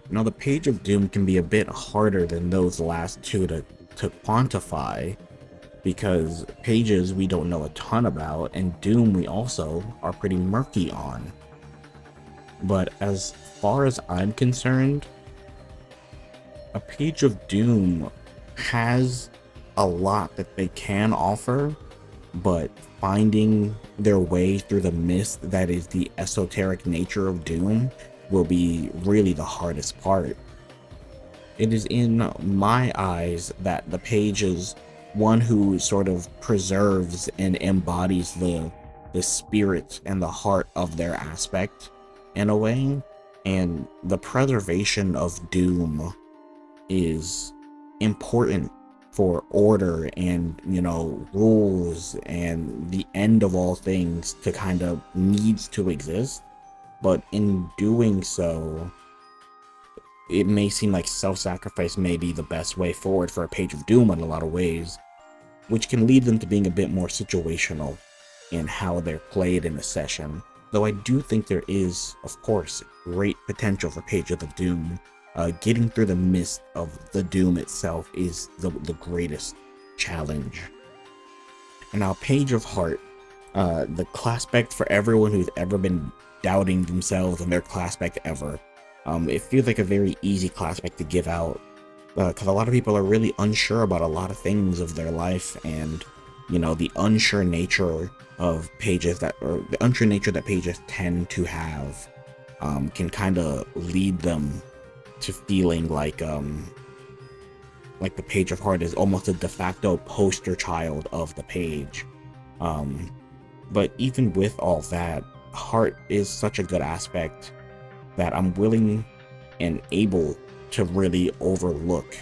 Now the Page of Doom can be a bit harder than those last two to quantify, because Pages we don't know a ton about, and Doom we also are pretty murky on. But as far as I'm concerned, a Page of Doom has a lot that they can offer, but finding their way through the mist that is the esoteric nature of Doom will be really the hardest part. It is in my eyes that the Page is one who sort of preserves and embodies the spirit and the heart of their aspect in a way, and the preservation of Doom is important for order and, you know, rules and the end of all things to kind of needs to exist. But in doing so, it may seem like self-sacrifice may be the best way forward for a Page of Doom in a lot of ways, which can lead them to being a bit more situational in how they're played in a session. Though I do think there is, of course, great potential for Pages of Doom. Getting through the mist of the Doom itself is the greatest challenge. And now Page of Heart, the Classpect for everyone who's ever been doubting themselves and their Classpect ever. It feels like a very easy Classpect to give out, because a lot of people are really unsure about a lot of things of their life, and, you know, the unsure nature of pages that, or the unsure nature that pages tend to have, can kind of lead them to feeling like the Page of Heart is almost a de facto poster child of the page. But even with all that, Heart is such a good aspect that I'm willing and able to really overlook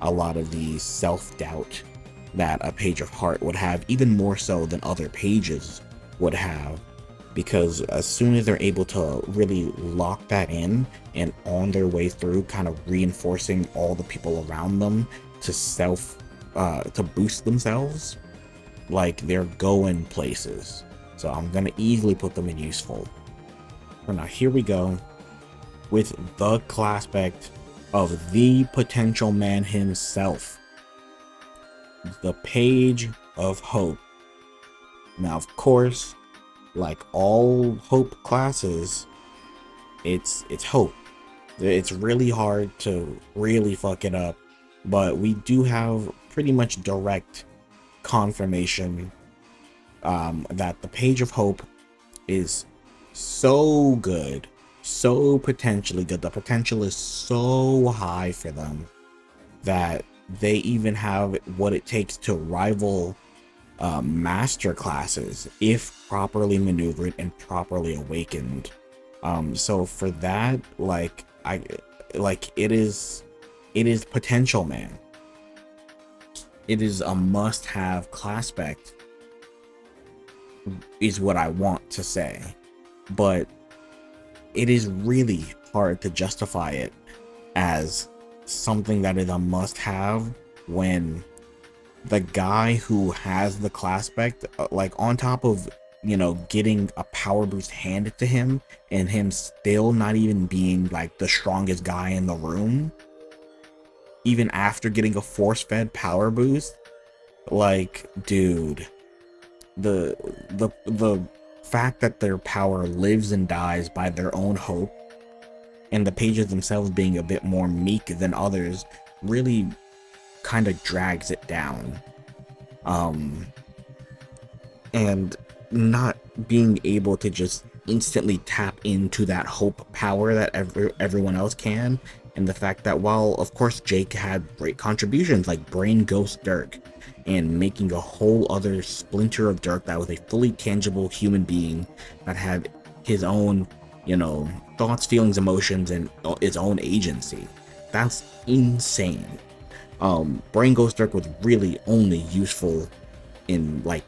a lot of the self-doubt that a Page of Heart would have, even more so than other pages would have, because as soon as they're able to really lock that in and on their way through, kind of reinforcing all the people around them to to boost themselves, like, they're going places. So I'm gonna easily put them in useful. So now here we go with the Classpect of the potential man himself, the Page of Hope. Now, of course, like all Hope classes, it's Hope. It's really hard to really fuck it up, but we do have pretty much direct confirmation that the Page of Hope is so good, so potentially good. The potential is so high for them that they even have what it takes to rival master classes if properly maneuvered and properly awakened. So for that, it is potential, man. It is a must-have Classpect, is what I want to say, but it is really hard to justify it as something that is a must-have when the guy who has the Classpect, like, on top of, you know, getting a power boost handed to him and him still not even being like the strongest guy in the room, even after getting a force-fed power boost, like, dude, the fact that their power lives and dies by their own hope, and the pages themselves being a bit more meek than others, really kind of drags it down. And not being able to just instantly tap into that hope power that everyone else can, and the fact that while of course Jake had great contributions like Brain Ghost Dirk and making a whole other splinter of Dirk that was a fully tangible human being that had his own, you know, thoughts, feelings, emotions, and its own agency, that's insane. Brain Ghost Dirk was really only useful in like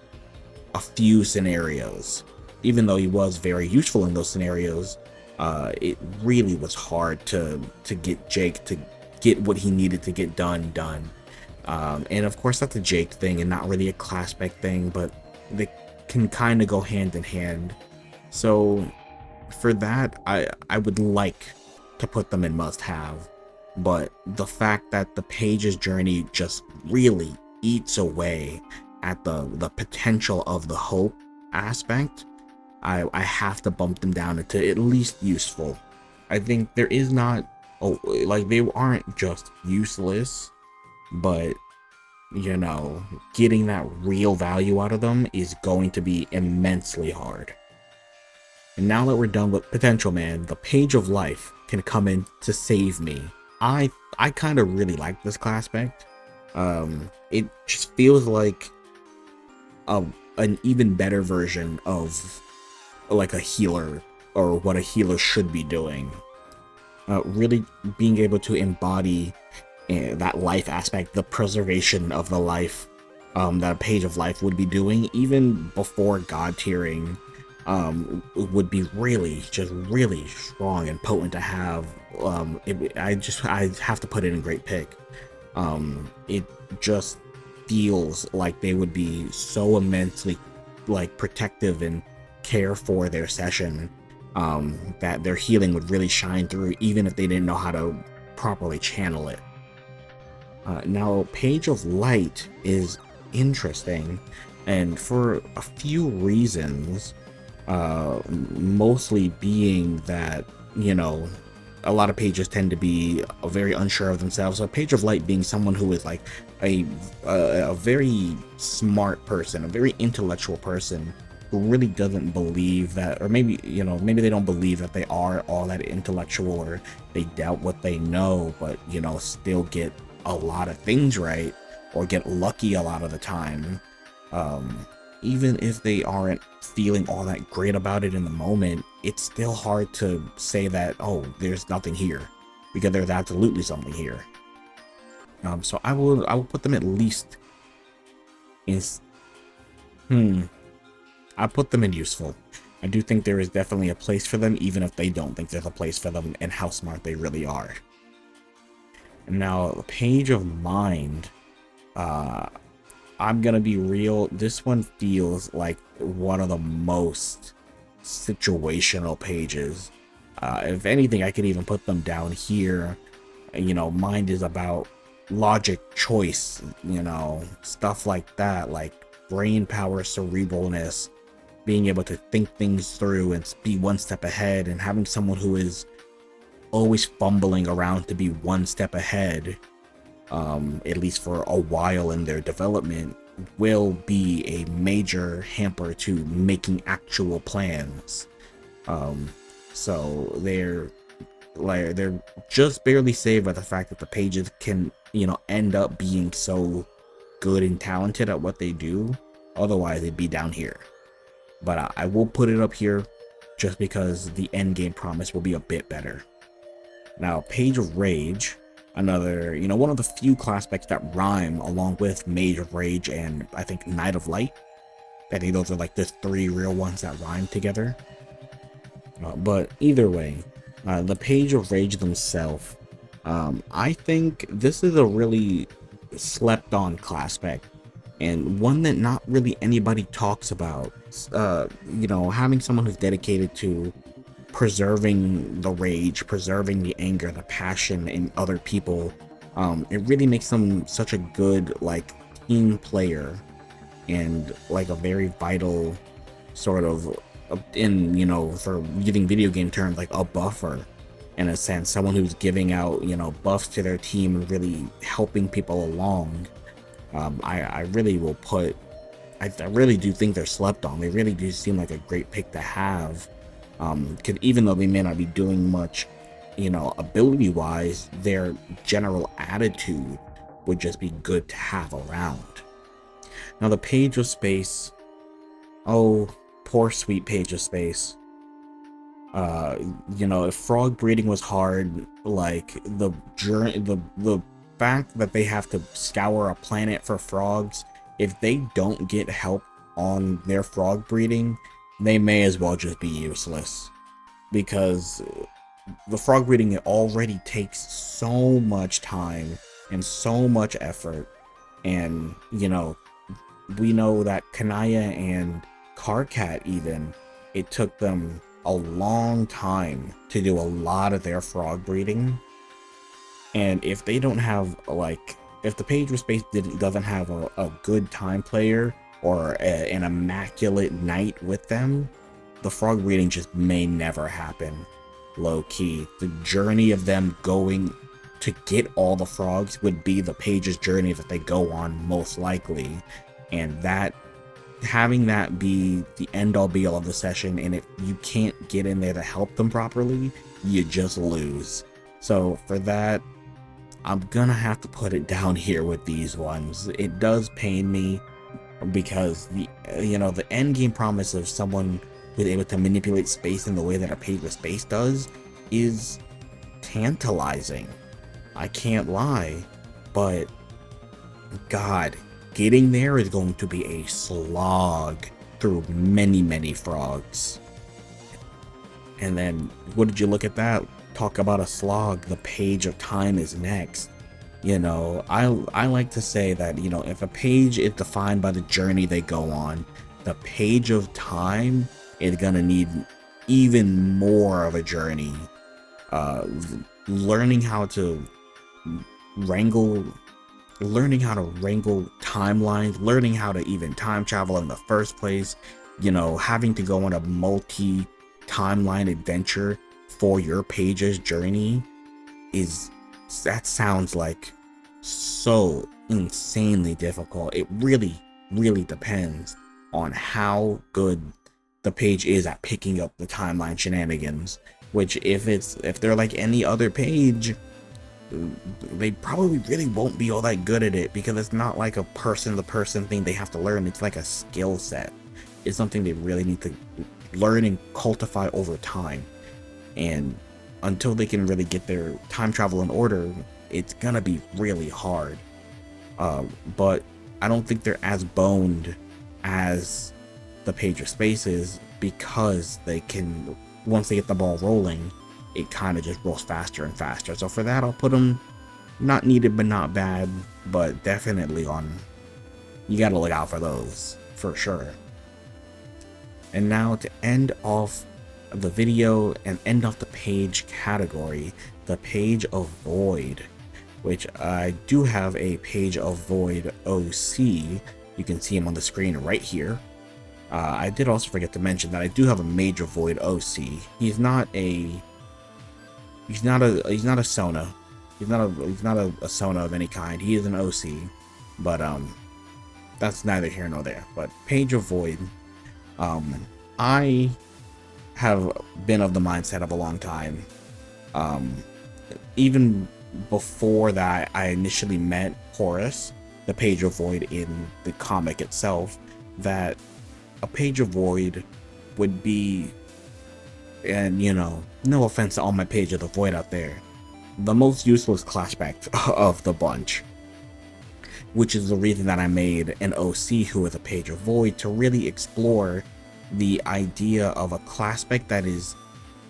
a few scenarios. Even though he was very useful in those scenarios, it really was hard to get Jake to get what he needed to get done. And of course that's a Jake thing and not really a Classpect thing, but they can kind of go hand in hand. So for that, I would like to put them in must-have, but the fact that the page's journey just really eats away at the potential of the hope aspect, I have to bump them down into at least useful. I think there is not, oh, like they aren't just useless, but you know, getting that real value out of them is going to be immensely hard. And now that we're done with Potential Man, the Page of Life can come in to save me. I kind of really like this Classpect. It just feels like an even better version of like a healer, or what a healer should be doing. Really being able to embody that life aspect, the preservation of the life that a Page of Life would be doing, even before God tiering, would be really, just really strong and potent to have. I have to put it in great pick. It just feels like they would be so immensely like protective and care for their session, that their healing would really shine through, even if they didn't know how to properly channel it. Now, Page of Light is interesting, and for a few reasons, mostly being that, you know, a lot of pages tend to be very unsure of themselves. So Page of Light being someone who is like a very smart person, a very intellectual person, who really doesn't believe that, or maybe, you know, maybe they don't believe that they are all that intellectual, or they doubt what they know, but, you know, still get a lot of things right, or get lucky a lot of the time. Even if they aren't feeling all that great about it in the moment, it's still hard to say that, oh, there's nothing here, because there's absolutely something here. So I will put them at least in, I put them in useful. I do think there is definitely a place for them, even if they don't think there's a place for them, and how smart they really are. And now, the Page of Mind, I'm gonna be real, this one feels like one of the most situational pages. If anything, I could even put them down here. You know, Mind is about logic, choice, you know, stuff like that, like brain power, cerebralness, being able to think things through and be one step ahead, and having someone who is always fumbling around to be one step ahead, at least for a while in their development, will be a major hamper to making actual plans. So they're just barely saved by the fact that the pages can, you know, end up being so good and talented at what they do. Otherwise, they'd be down here. But I will put it up here just because the end game promise will be a bit better. Now, Page of Rage, another, you know, one of the few class specs that rhyme along with Mage of Rage and I think Knight of Light. I think those are like the three real ones that rhyme together. But either way, the Page of Rage themselves, I think this is a really slept on class spec, and one that not really anybody talks about. You know, having someone who's dedicated to preserving the rage, preserving the anger, the passion in other people, it really makes them such a good like team player, and like a very vital sort of, in, you know, for using video game terms, like a buffer in a sense, someone who's giving out, you know, buffs to their team and really helping people along. I really will put, I really do think they're slept on. They really do seem like a great pick to have. Because even though they may not be doing much, you know, ability wise, their general attitude would just be good to have around. Now, the Page of Space, oh, poor sweet Page of Space. You know, if frog breeding was hard, like the journey, the fact that they have to scour a planet for frogs, if they don't get help on their frog breeding, they may as well just be useless, because the frog breeding already takes so much time and so much effort, and, you know, we know that Kanaya and Karkat even, it took them a long time to do a lot of their frog breeding. And if they don't have, like, if the page of space doesn't have a good time player or an immaculate knight with them, the frog breeding just may never happen. Low key, the journey of them going to get all the frogs would be the page's journey that they go on, most likely. And that, having that be the end all be all of the session, and if you can't get in there to help them properly, you just lose. So for that, I'm gonna have to put it down here with these ones. It does pain me because the end game promise of someone who's able to manipulate space in the way that a page with space does is tantalizing. I can't lie, but God, getting there is going to be a slog through many frogs. And then, what did you look at that? Talk about a slog, the page of time is next. You know, I like to say that, you know, if a page is defined by the journey they go on, the page of time is gonna need even more of a journey. Learning how to wrangle timelines, learning how to even time travel in the first place, you know, having to go on a multi-timeline adventure for your page's journey that sounds like so insanely difficult. It really depends on how good the page is at picking up the timeline shenanigans, which if they're like any other page, they probably really won't be all that good at it, because it's not like a person-to-person thing they have to learn. It's like a skill set. It's something they really need to learn and cultivate over time. And until they can really get their time travel in order, it's gonna be really hard. But I don't think they're as boned as the page of space is, because they can, once they get the ball rolling, it kind of just rolls faster and faster. So for that, I'll put them not needed but not bad, but definitely on, you gotta look out for those for sure. And now to end off the video and end off the page category, the page of void, which I do have a page of void OC. You can see him on the screen right here. I did also forget to mention that I do have a major void OC. He's not a Sona. He's not a Sona of any kind. He is an OC, but that's neither here nor there. But page of void, I have been of the mindset of a long time, even before that I initially met Horus, the page of void in the comic itself, that a page of void would be, and you know, no offense to all my page of the void out there, the most useless Classpect of the bunch, which is the reason that I made an OC who is a page of void, to really explore the idea of a Classpect that is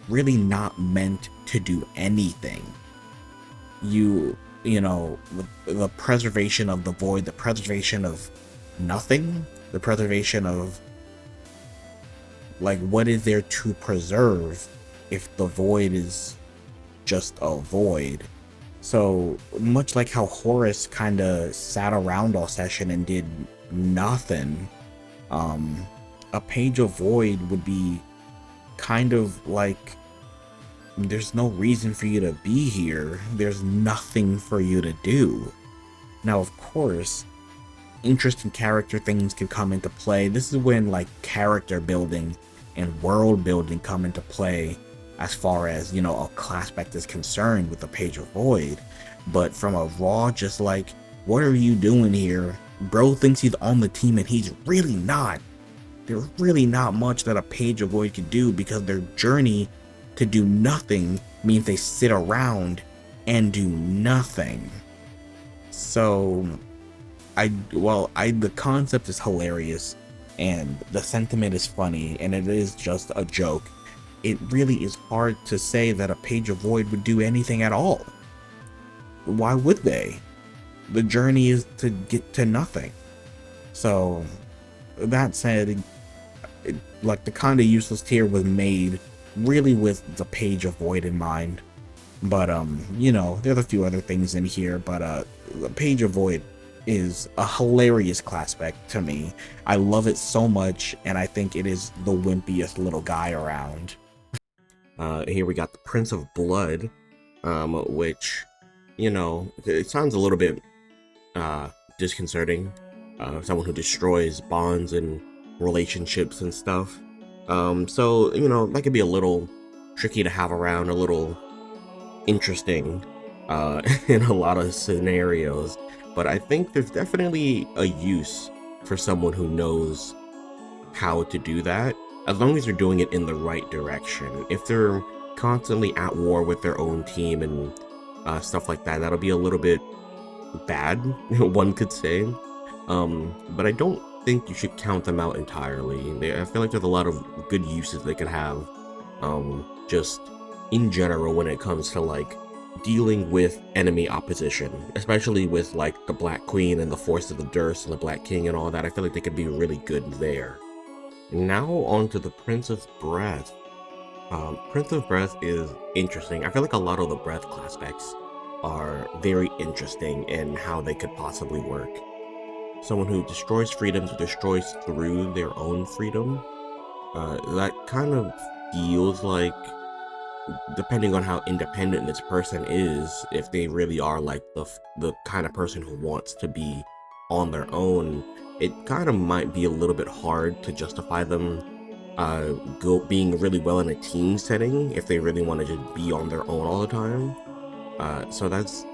really not meant to do anything. You know, the preservation of the void, the preservation of nothing, the preservation of, like, what is there to preserve if the void is just a void? So much like how Horus kind of sat around all session and did nothing, a page of void would be kind of like, there's no reason for you to be here. There's nothing for you to do. Now, of course, interesting character things can come into play. This is when, like, character building and world building come into play as far as, you know, a Classpect is concerned with the page of void. But from a raw, just like, what are you doing here? Bro thinks he's on the team and he's really not. There's really not much that a page of void can do, because their journey to do nothing means they sit around and do nothing. So the concept is hilarious and the sentiment is funny and it is just a joke. It really is hard to say that a page of void would do anything at all. Why would they? The journey is to get to nothing. So that said, like the kind of useless tier was made really with the Page of Void in mind. But you know, there's a few other things in here, but the Page of Void is a hilarious class spec to me. I love it so much, and I think it is the wimpiest little guy around. Here we got the Prince of Blood, which, you know, it sounds a little bit disconcerting. Someone who destroys bonds and relationships and stuff. So, you know, that could be a little tricky to have around, a little interesting in a lot of scenarios. But I think there's definitely a use for someone who knows how to do that, as long as they're doing it in the right direction. If they're constantly at war with their own team and stuff like that, that'll be a little bit bad, one could say. But I don't think you should count them out entirely. I feel like there's a lot of good uses they could have, just in general when it comes to like dealing with enemy opposition, especially with like the Black Queen and the Force of the Durst and the Black King and all that. I feel like they could be really good there. Now on to the Prince of Breath. Prince of Breath is interesting. I feel like a lot of the Breath class specs are very interesting in how they could possibly work. Someone who destroys freedoms, who destroys through their own freedom. That kind of feels like, depending on how independent this person is, if they really are like the kind of person who wants to be on their own, it kind of might be a little bit hard to justify them being really well in a team setting if they really want to just be on their own all the time. So that's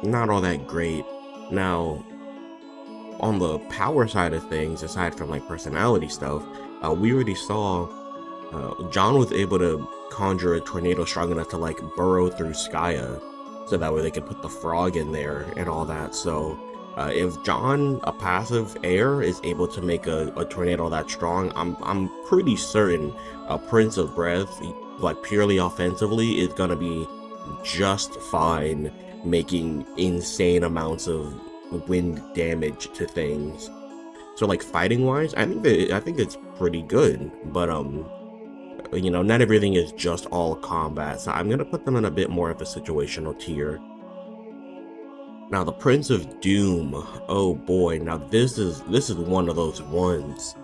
not all that great. Now, on the power side of things, aside from like personality stuff, we already saw John was able to conjure a tornado strong enough to like burrow through Skya, so that way they could put the frog in there and all that. So if John, a passive air, is able to make a tornado that strong, I'm pretty certain a Prince of Breath, like purely offensively, is gonna be just fine, making insane amounts of wind damage to things. So like fighting wise, I think it's pretty good, but you know, not everything is just all combat, so I'm gonna put them in a bit more of a situational tier. Now the Prince of Doom, oh boy, now this is one of those ones.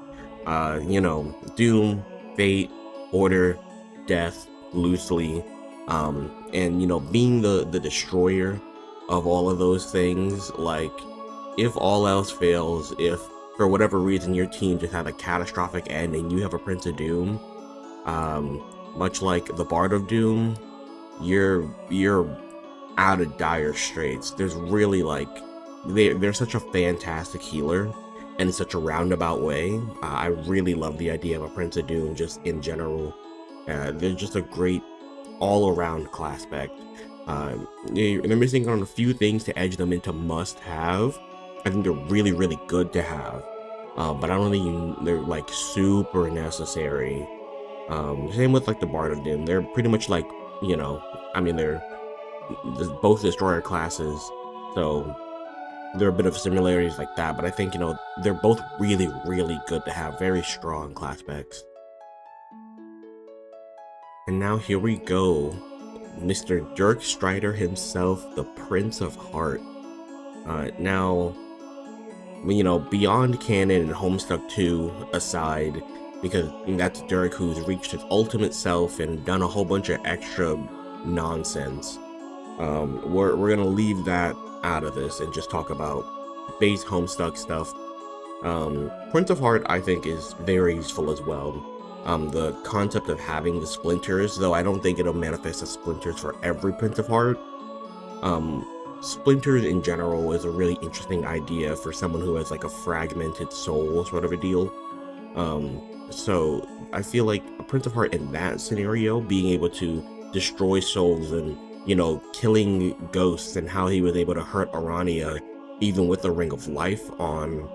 You know, Doom, Fate, Order, Death, loosely, and you know, being the destroyer of all of those things. Like, if all else fails, if for whatever reason your team just had a catastrophic end and you have a Prince of Doom, much like the Bard of Doom, you're out of dire straits. There's really like, they're such a fantastic healer in such a roundabout way. I really love the idea of a Prince of Doom just in general. They're just a great all-around class spec. They're missing on a few things to edge them into must-have. I think they're really, really good to have, but I don't think they're like super necessary. Same with like the Bard of Doom. They're pretty much like, you know, I mean, they're both destroyer classes, so there are a bit of similarities like that, but I think, you know, they're both really, really good to have, very strong class specs. And now here we go, Mr. Dirk Strider himself, the Prince of Heart. Now, you know, beyond canon and Homestuck 2 aside, because that's Dirk who's reached his ultimate self and done a whole bunch of extra nonsense. We're gonna leave that out of this and just talk about base Homestuck stuff. Prince of Heart, I think, is very useful as well. The concept of having the splinters, though I don't think it'll manifest as splinters for every Prince of Heart. Splinters in general is a really interesting idea for someone who has like a fragmented soul sort of a deal. So I feel like a Prince of Heart in that scenario, being able to destroy souls and, you know, killing ghosts, and how he was able to hurt Arania even with the Ring of Life on,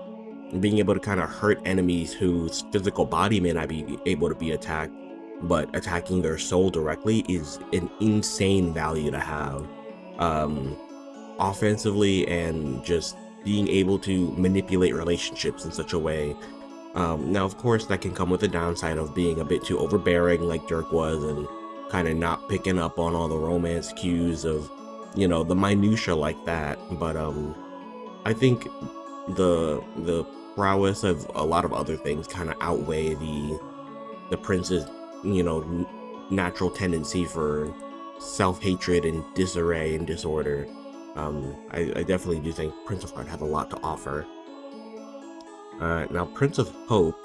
being able to kind of hurt enemies whose physical body may not be able to be attacked, but attacking their soul directly is an insane value to have. Offensively and just being able to manipulate relationships in such a way. Now, of course, that can come with the downside of being a bit too overbearing, like Dirk was, and kind of not picking up on all the romance cues of, the minutia like that. But I think the prowess of a lot of other things kind of outweigh the prince's, natural tendency for self-hatred and disarray and disorder. I definitely do think Prince of Heart has a lot to offer. Now, Prince of Hope,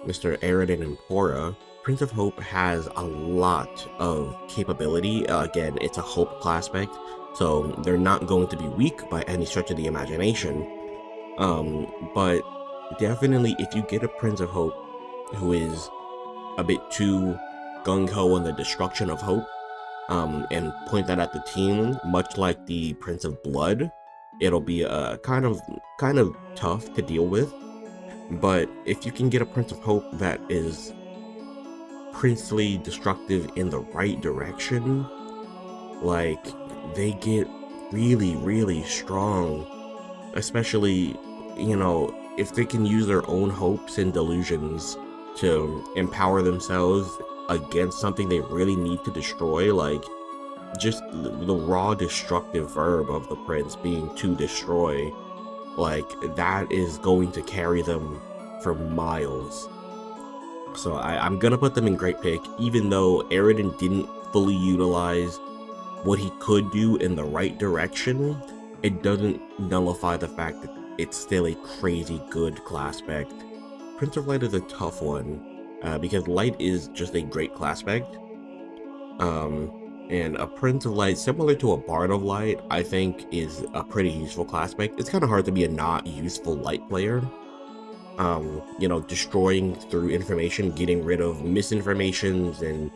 Mr. Aridin Empora, Prince of Hope has a lot of capability. Again, it's a Hope Classpect, so they're not going to be weak by any stretch of the imagination. But definitely, if you get a Prince of Hope who is a bit too gung-ho on the destruction of hope, and point that at the team, much like the Prince of Blood, it'll be kind of tough to deal with. But if you can get a Prince of Hope that is princely destructive in the right direction, like, they get really, really strong. Especially, if they can use their own hopes and delusions to empower themselves against something they really need to destroy, like, just the raw destructive verb of the prince being to destroy, like, that is going to carry them for miles. So I'm gonna put them in great pick, even though Aridin didn't fully utilize what he could do in the right direction. It doesn't nullify the fact that it's still a crazy good Classpect. Prince of Light is a tough one, because Light is just a great Classpect. And a Prince of Light, similar to a Bard of Light, I think is a pretty useful Classpect. It's kind of hard to be a not useful Light player. Destroying through information, getting rid of misinformations and,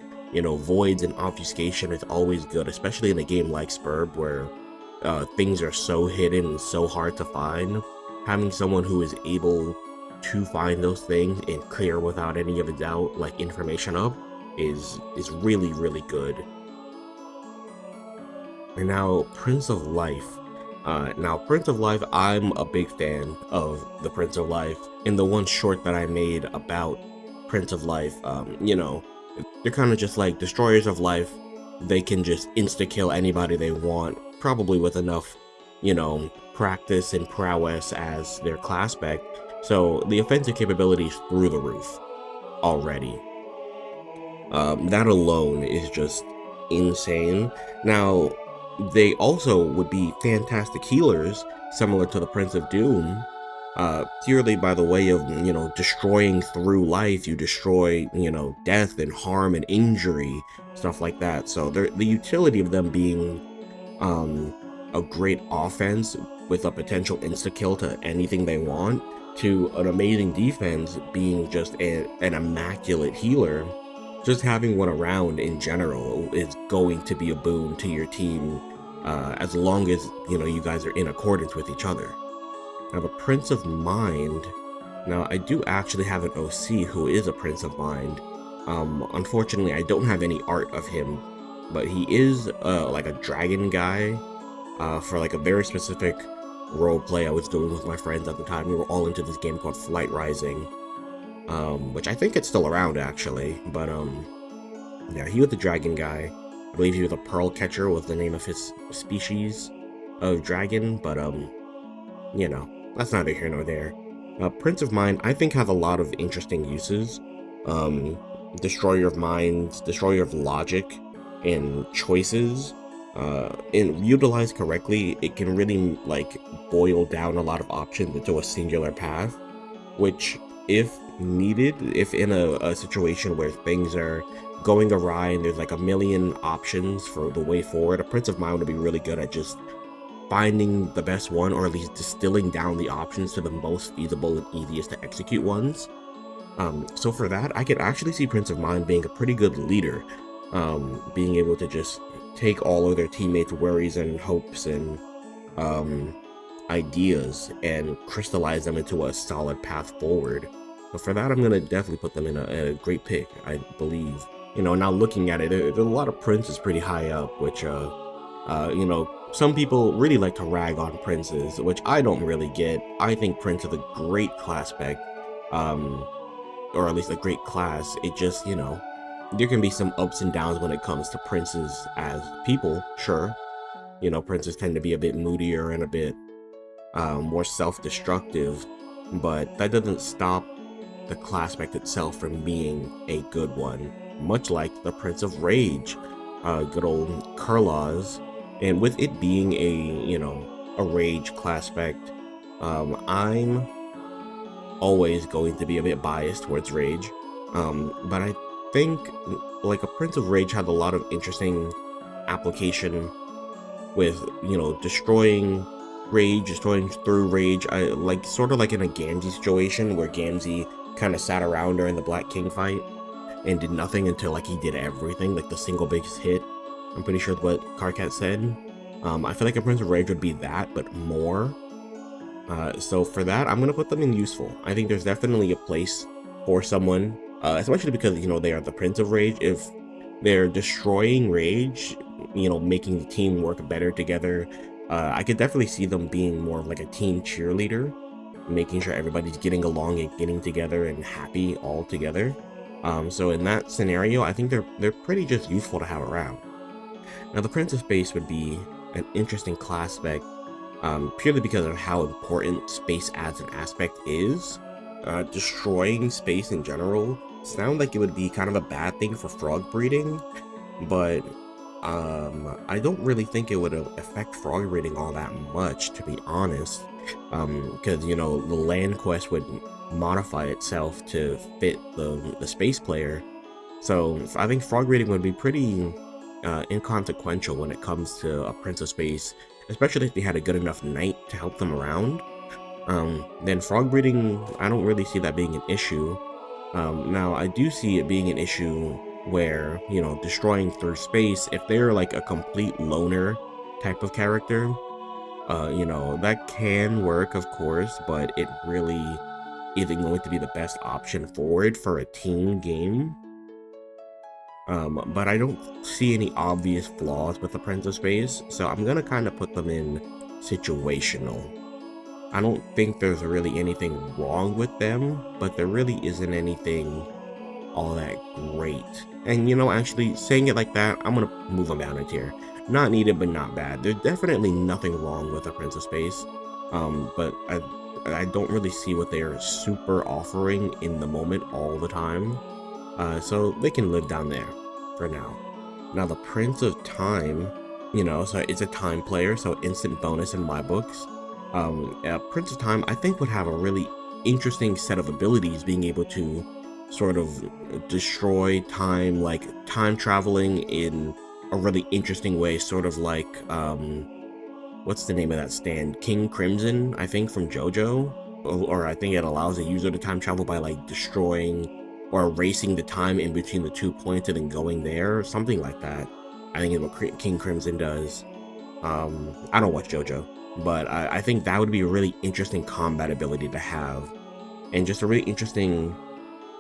voids and obfuscation is always good, especially in a game like Spurb where things are so hidden and so hard to find. Having someone who is able to find those things and clear without any of a doubt, like, information up is really, really good. And now, Prince of Life. Prince of Life, I'm a big fan of the Prince of Life. In the one short that I made about Prince of Life, they're kind of just like Destroyers of Life. They can just insta-kill anybody they want, probably with enough, practice and prowess as their Classpect. So the offensive capability is through the roof already. That alone is just insane. Now, they also would be fantastic healers, similar to the Prince of Doom, purely by the way of, destroying through life. You destroy, death and harm and injury, stuff like that. So the utility of them being a great offense with a potential insta-kill to anything they want, to an amazing defense being just an immaculate healer. Just having one around in general is going to be a boon to your team, as long as, you guys are in accordance with each other. Now, the Prince of Mind. Now, I do actually have an OC who is a Prince of Mind. Unfortunately, I don't have any art of him, but he is like a dragon guy, for like a very specific roleplay I was doing with my friends at the time. We were all into this game called Flight Rising, which I think it's still around actually. But yeah, he was the dragon guy. I believe he was a pearl catcher was the name of his species of dragon, but that's neither here nor there. Prince of Mind, I think, has a lot of interesting uses. Destroyer of minds, destroyer of logic and choices. And utilized correctly, it can really like boil down a lot of options into a singular path, which, if needed, if in a situation where things are going awry and there's like a million options for the way forward, a Prince of Mind would be really good at just finding the best one, or at least distilling down the options to the most feasible and easiest to execute ones. So for that, I could actually see Prince of Mind being a pretty good leader, being able to just take all of their teammates' worries and hopes and ideas and crystallize them into a solid path forward. So for that, I'm going to definitely put them in a great pick, I believe. Now looking at it, there's a lot of princes pretty high up, which, some people really like to rag on princes, which I don't really get. I think Prince is a great class spec, or at least a great class. It just, you know, there can be some ups and downs when it comes to princes as people, sure. You know, princes tend to be a bit moodier and a bit more self-destructive, but that doesn't stop the class spec itself from being a good one, much like the Prince of Rage, good old Kurlaz. And with it being a, you know, a Rage class spec, I'm always going to be a bit biased towards Rage, but I think like a Prince of Rage had a lot of interesting application with, you know, destroying Rage, destroying through Rage. I like sort of like in a Gamzee situation where Gamzee kind of sat around during the Black King fight and did nothing until like he did everything, like the single biggest hit. I'm pretty sure what Karkat said. I feel like a Prince of Rage would be that, but more. So for that, I'm gonna put them in useful. I think there's definitely a place for someone, especially because, you know, they are the Prince of Rage. If they're destroying Rage, you know, making the team work better together, I could definitely see them being more of like a team cheerleader, making sure everybody's getting along and getting together and happy all together. So in that scenario, I think they're pretty just useful to have around. Now the Prince of Space would be an interesting class spec, purely because of how important space as an aspect is. Destroying space in general sounds like it would be kind of a bad thing for frog breeding, but I don't really think it would affect frog breeding all that much, to be honest, because, you know, the land quest would modify itself to fit the space player. So I think frog breeding would be pretty inconsequential when it comes to a Prince of Space, especially if they had a good enough knight to help them around. Then frog breeding, I don't really see that being an issue. Now I do see it being an issue where, you know, destroying through space, if they're like a complete loner type of character, you know, that can work, of course, but it really isn't going to be the best option forward for a team game. But I don't see any obvious flaws with the Prince of Space, so I'm gonna kind of put them in situational. I don't think there's really anything wrong with them, but there really isn't anything all that great. And, you know, actually saying it like that, I'm gonna move them down a tier. Not needed, but not bad. There's definitely nothing wrong with a Prince of Space, but I don't really see what they are super offering in the moment all the time. So they can live down there for now. Now the Prince of Time, you know, so it's a time player, so instant bonus in my books. Prince of Time, I think, would have a really interesting set of abilities, being able to sort of destroy time, like time traveling in a really interesting way, sort of like, what's the name of that stand? King Crimson, I think, from JoJo? Or I think it allows a user to time travel by like destroying or erasing the time in between the 2 points and then going there, or something like that. I think it's what King Crimson does. I don't watch JoJo, but I think that would be a really interesting combat ability to have, and just a really interesting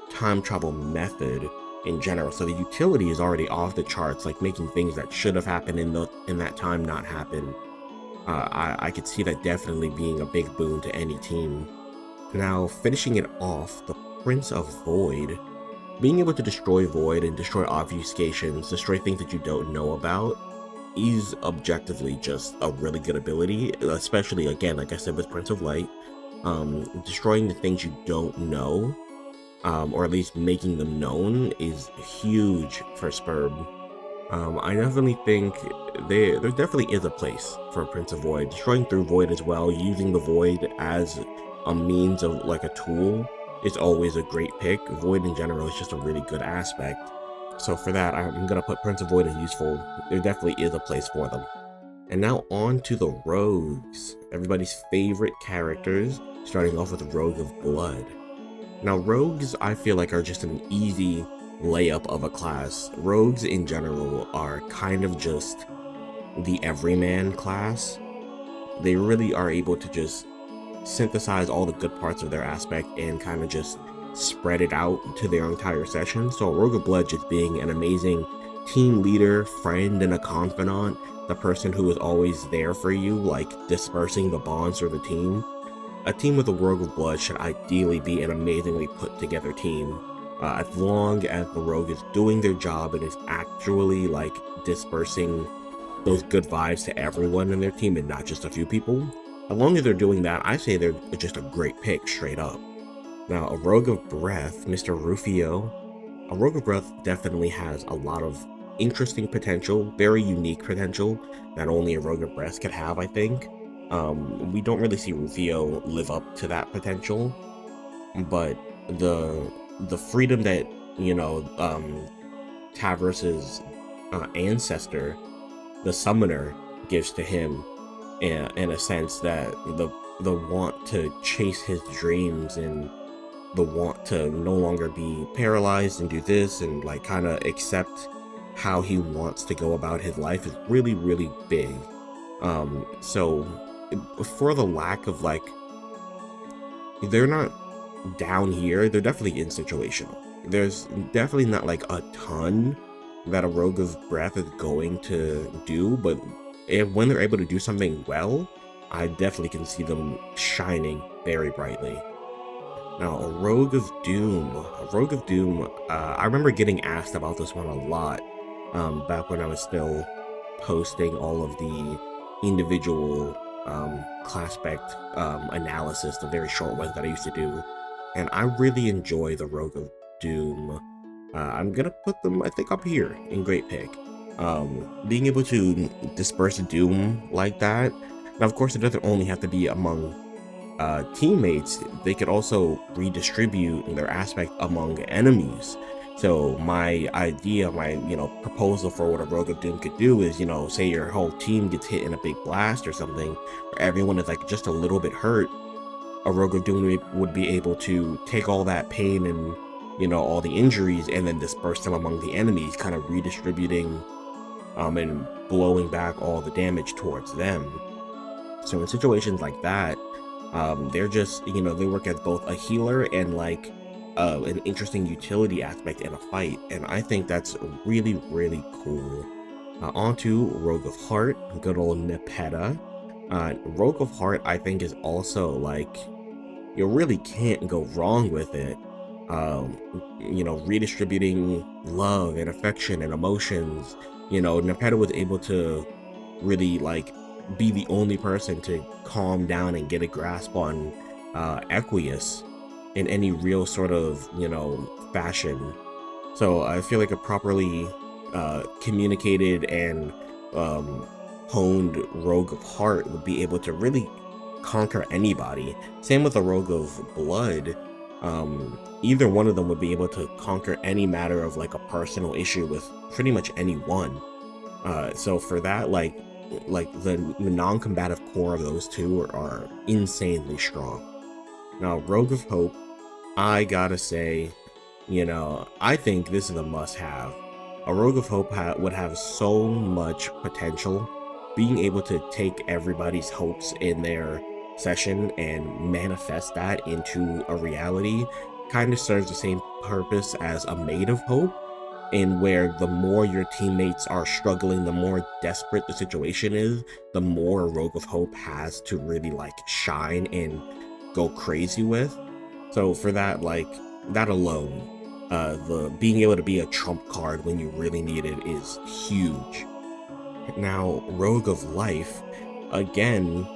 time travel method in general. So the utility is already off the charts, like making things that should have happened in that time not happen. I could see that definitely being a big boon to any team. Now, finishing it off, the Prince of Void. Being able to destroy Void and destroy obfuscations, destroy things that you don't know about, is objectively just a really good ability, especially, again, like I said, with Prince of Light. Destroying the things you don't know, or at least making them known, is huge for Spurb. I definitely think there definitely is a place for Prince of Void. Destroying through Void as well, using the Void as a means of like a tool, is always a great pick. Void in general is just a really good aspect. So for that, I'm gonna put Prince of Void as useful. There definitely is a place for them. And now on to the rogues. Everybody's favorite characters, starting off with Rogue of Blood. Now rogues, I feel like, are just an easy layup of a class. Rogues in general are kind of just the everyman class. They really are able to just synthesize all the good parts of their aspect and kind of just spread it out to their entire session. So Rogue of Blood just being an amazing team leader, friend, and a confidant, the person who is always there for you, like dispersing the bonds for the team. A team with a Rogue of Blood should ideally be an amazingly put together team. As long as the Rogue is doing their job and is actually like dispersing those good vibes to everyone in their team and not just a few people. As long as they're doing that, I say they're just a great pick straight up. Now, a Rogue of Breath, Mr. Rufio. A Rogue of Breath definitely has a lot of interesting potential, very unique potential that only a Rogue of Breath could have, I think. We don't really see Rufio live up to that potential, but the freedom that, you know, Tavros' ancestor, the summoner, gives to him, in a sense that the want to chase his dreams and the want to no longer be paralyzed and do this and like kind of accept how he wants to go about his life is really, really big. So for the lack of like, they're not down here, they're definitely in situational. There's definitely not like a ton that a Rogue of Breath is going to do, but when they're able to do something well, I definitely can see them shining very brightly. Now, a Rogue of Doom. A Rogue of Doom, I remember getting asked about this one a lot back when I was still posting all of the individual Classpect analysis, the very short ones that I used to do. And I really enjoy the Rogue of Doom. I'm gonna put them, I think, up here in great pick. Being able to disperse Doom like that. Now, of course, it doesn't only have to be among teammates. They could also redistribute their aspect among enemies. So my idea, my proposal for what a Rogue of Doom could do is, say your whole team gets hit in a big blast or something, or everyone is like just a little bit hurt. A Rogue of Doom would be able to take all that pain and all the injuries and then disperse them among the enemies, kind of redistributing and blowing back all the damage towards them. So in situations like that, they're just, they work as both a healer and like an interesting utility aspect in a fight, and I think that's really, really cool. Onto Rogue of Heart, good old Nepeta. Rogue of Heart, I think, is also like, you really can't go wrong with it. Redistributing love and affection and emotions. Nepeta was able to really like be the only person to calm down and get a grasp on Equius in any real sort of fashion. So I feel like a properly communicated and honed Rogue of Heart would be able to really conquer anybody. Same with a Rogue of Blood. Either one of them would be able to conquer any matter of like a personal issue with pretty much anyone. So for that, like the non-combative core of those two are insanely strong. Now, Rogue of Hope, I gotta say, I think this is a must-have. A Rogue of Hope would have so much potential. Being able to take everybody's hopes in their session and manifest that into a reality kind of serves the same purpose as a Maid of Hope, in where the more your teammates are struggling, the more desperate the situation is, the more Rogue of Hope has to really like shine and go crazy with. So for that, like that alone, the being able to be a trump card when you really need it is huge. Now, Rogue of Life, again,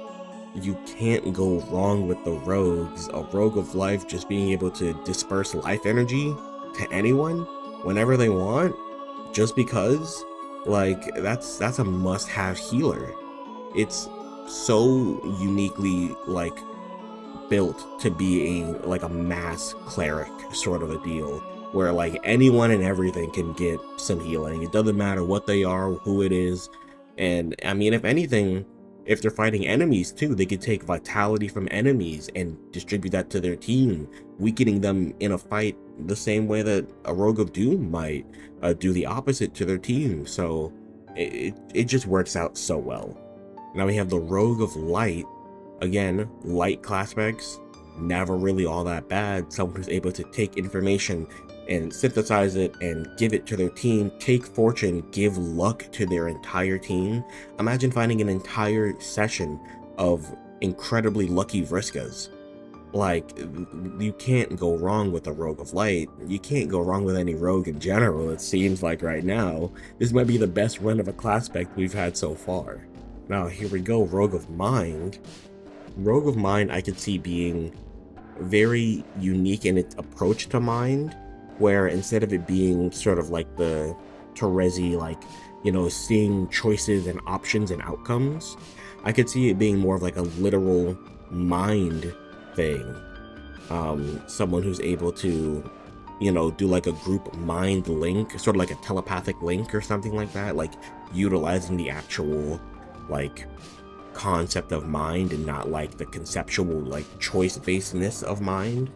you can't go wrong with the rogues. A Rogue of Life just being able to disperse life energy to anyone whenever they want, just because, like, that's a must-have healer. It's so uniquely like built to be a mass cleric sort of a deal, where like anyone and everything can get some healing. It doesn't matter what they are, who it is. And I mean, if anything, if they're fighting enemies too, they could take vitality from enemies and distribute that to their team, weakening them in a fight the same way that a Rogue of Doom might do the opposite to their team. So it just works out so well. Now we have the Rogue of Light. Again, light class specs, never really all that bad. Someone who's able to take information and synthesize it and give it to their team, take fortune, give luck to their entire team. Imagine finding an entire session of incredibly lucky Vriskas. Like, you can't go wrong with a Rogue of Light. You can't go wrong with any rogue in general, it seems like right now. This might be the best run of a Classpect we've had so far. Now, here we go, Rogue of Mind. Rogue of Mind I could see being very unique in its approach to Mind, where instead of it being sort of like the Terezi, like, you know, seeing choices and options and outcomes, I could see it being more of like a literal mind thing. Someone who's able to, you know, do like a group mind link, sort of like a telepathic link or something like that, like utilizing the actual like concept of mind and not like the conceptual like choice-basedness of mind.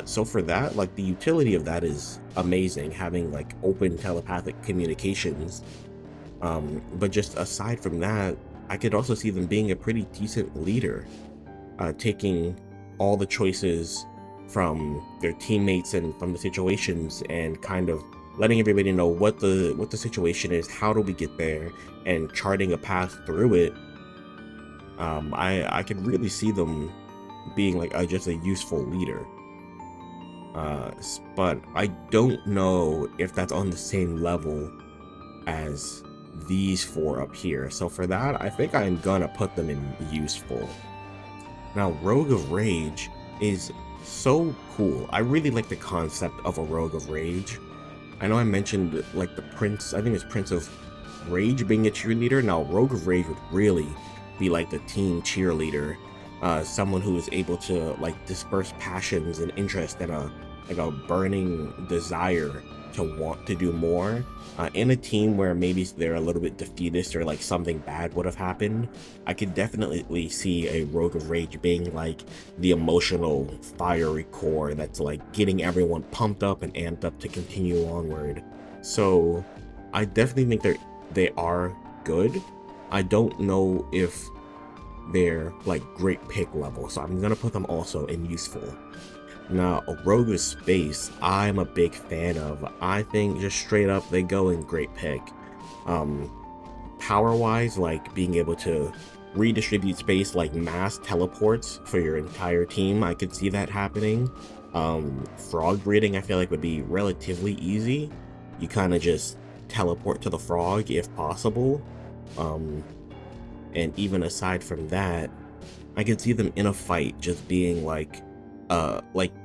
So for that, like the utility of that is amazing, having like open telepathic communications. But just aside from that, I could also see them being a pretty decent leader, taking all the choices from their teammates and from the situations and kind of letting everybody know what the situation is, how do we get there, and charting a path through it. I could really see them being like just a useful leader. But I don't know if that's on the same level as these four up here. So for that, I think I'm gonna put them in useful. Now, Rogue of Rage is so cool. I really like the concept of a Rogue of Rage. I know I mentioned like the Prince, I think it's Prince of Rage being a cheerleader. Now, Rogue of Rage would really be like the team cheerleader, someone who is able to like disperse passions and interest and a burning desire to want to do more, in a team where maybe they're a little bit defeatist or like something bad would have happened. I could definitely see a Rogue of Rage being like the emotional fiery core that's like getting everyone pumped up and amped up to continue onward. So I definitely think they are good. I don't know if they're like great pick level, so I'm gonna put them also in useful. Now, a Rogue of Space, I'm a big fan of. I think just straight up, they go in great pick. Power-wise, like being able to redistribute space like mass teleports for your entire team, I could see that happening. Frog breeding, I feel like would be relatively easy. You kind of just teleport to the frog if possible. And even aside from that, I could see them in a fight just being like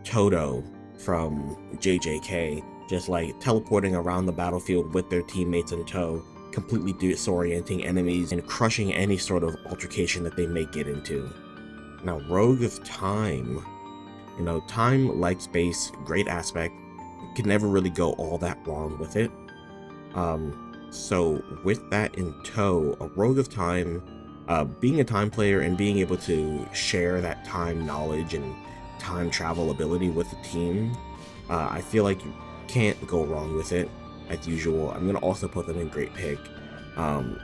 Toto from JJK, just like teleporting around the battlefield with their teammates in tow, completely disorienting enemies and crushing any sort of altercation that they may get into. Now, Rogue of Time, you know, time like space, great aspect, can never really go all that wrong with it. So with that in tow, a Rogue of Time, being a time player and being able to share that time knowledge and time travel ability with the team, I feel like you can't go wrong with it as usual. I'm gonna also put them in great pick.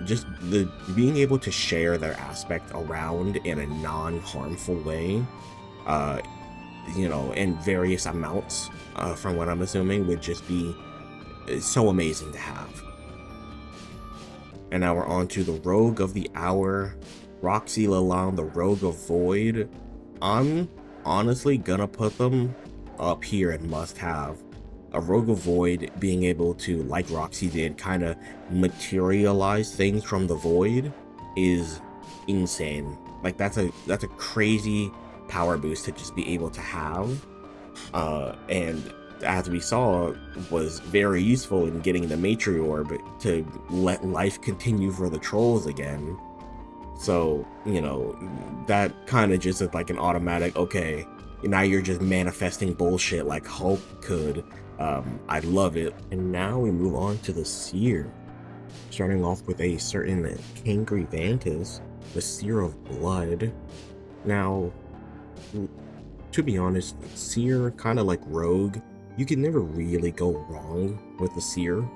Just the being able to share their aspect around in a non-harmful way, you know, in various amounts, from what I'm assuming, would just be so amazing to have. And now we're on to the Rogue of the Hour, Roxy Lalonde, the Rogue of Void. I'm honestly gonna put them up here and must have. A Rogue of Void being able to, like Roxy did, kind of materialize things from the void is insane. Like that's a crazy power boost to just be able to have. And as we saw, was very useful in getting the Matriorb to let life continue for the trolls again. So, you know, that kind of just is like an automatic, okay, now you're just manifesting bullshit like Hulk could. I love it. And now we move on to the Seer. Starting off with a certain Kangry Vantis, the Seer of Blood. Now, to be honest, Seer, kind of like Rogue, you can never really go wrong with the Seer.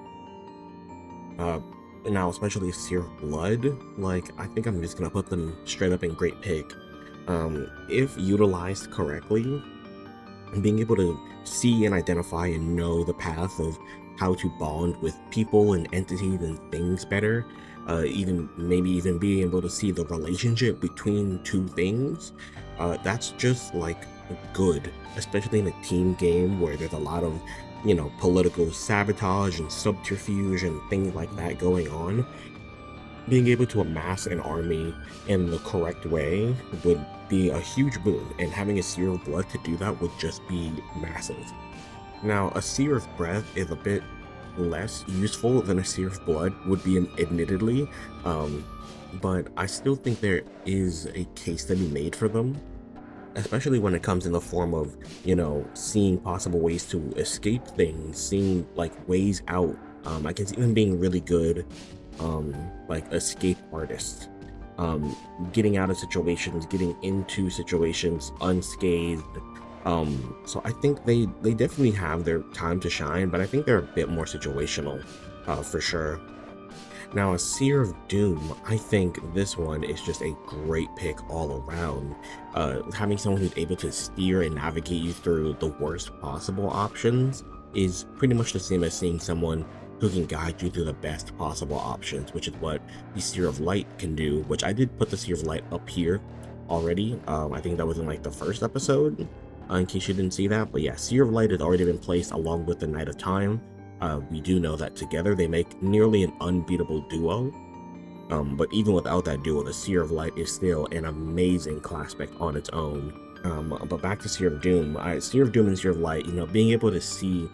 Now, especially Seer of Blood, like, I think I'm just gonna put them straight up in great pick. If utilized correctly, and being able to see and identify and know the path of how to bond with people and entities and things better, even maybe even being able to see the relationship between two things, that's just like good, especially in a team game where there's a lot of, political sabotage and subterfuge and things like that going on. Being able to amass an army in the correct way would be a huge boon, and having a Seer of Blood to do that would just be massive. Now, a Seer of Breath is a bit less useful than a Seer of Blood would be, admittedly, um, but I still think there is a case to be made for them, especially when it comes in the form of, seeing possible ways to escape things, seeing like ways out. I can see them being really good, like escape artists, getting out of situations, getting into situations unscathed. So I think they definitely have their time to shine, but I think they're a bit more situational, for sure. Now, a Seer of Doom, I think this one is just a great pick all around. Having someone who's able to steer and navigate you through the worst possible options is pretty much the same as seeing someone who can guide you through the best possible options, which is what the Seer of Light can do, which I did put the Seer of Light up here already. I think that was in like the first episode, in case you didn't see that. But yeah, Seer of Light has already been placed along with the Knight of Time. We do know that together they make nearly an unbeatable duo. But even without that duo, the Seer of Light is still an amazing Classpect on its own. But back to Seer of Doom. Seer of Doom and Seer of Light, being able to see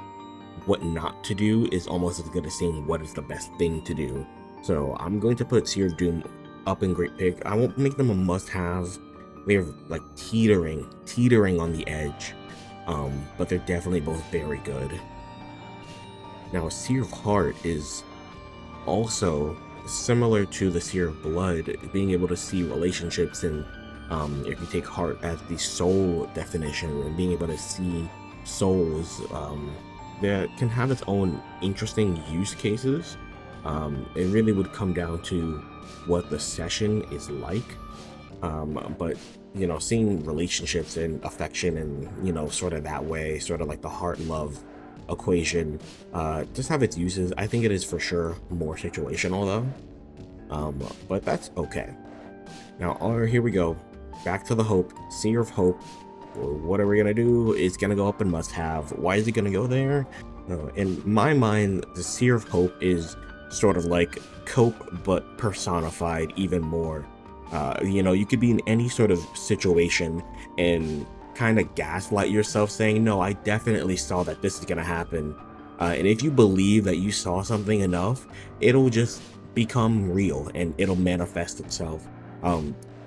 what not to do is almost as good as saying what is the best thing to do. So I'm going to put Seer of Doom up in great pick. I won't make them a must-have. They're like teetering on the edge. But they're definitely both very good. Now, a Seer of Heart is also similar to the Seer of Blood, being able to see relationships, and if you take Heart as the soul definition, and being able to see souls, that can have its own interesting use cases. It really would come down to what the session is like. But seeing relationships and affection and sort of that way, sort of like the heart love equation, just have its uses. I think it is for sure more situational though, but that's okay. Now, here we go, back to the Hope, Seer of Hope. What are we gonna do? It's gonna go up in must have. Why is it gonna go there? In my mind, the Seer of Hope is sort of like Cope but personified even more. You could be in any sort of situation and kind of gaslight yourself saying, no, I definitely saw that this is gonna happen, and if you believe that you saw something enough, it'll just become real and it'll manifest itself,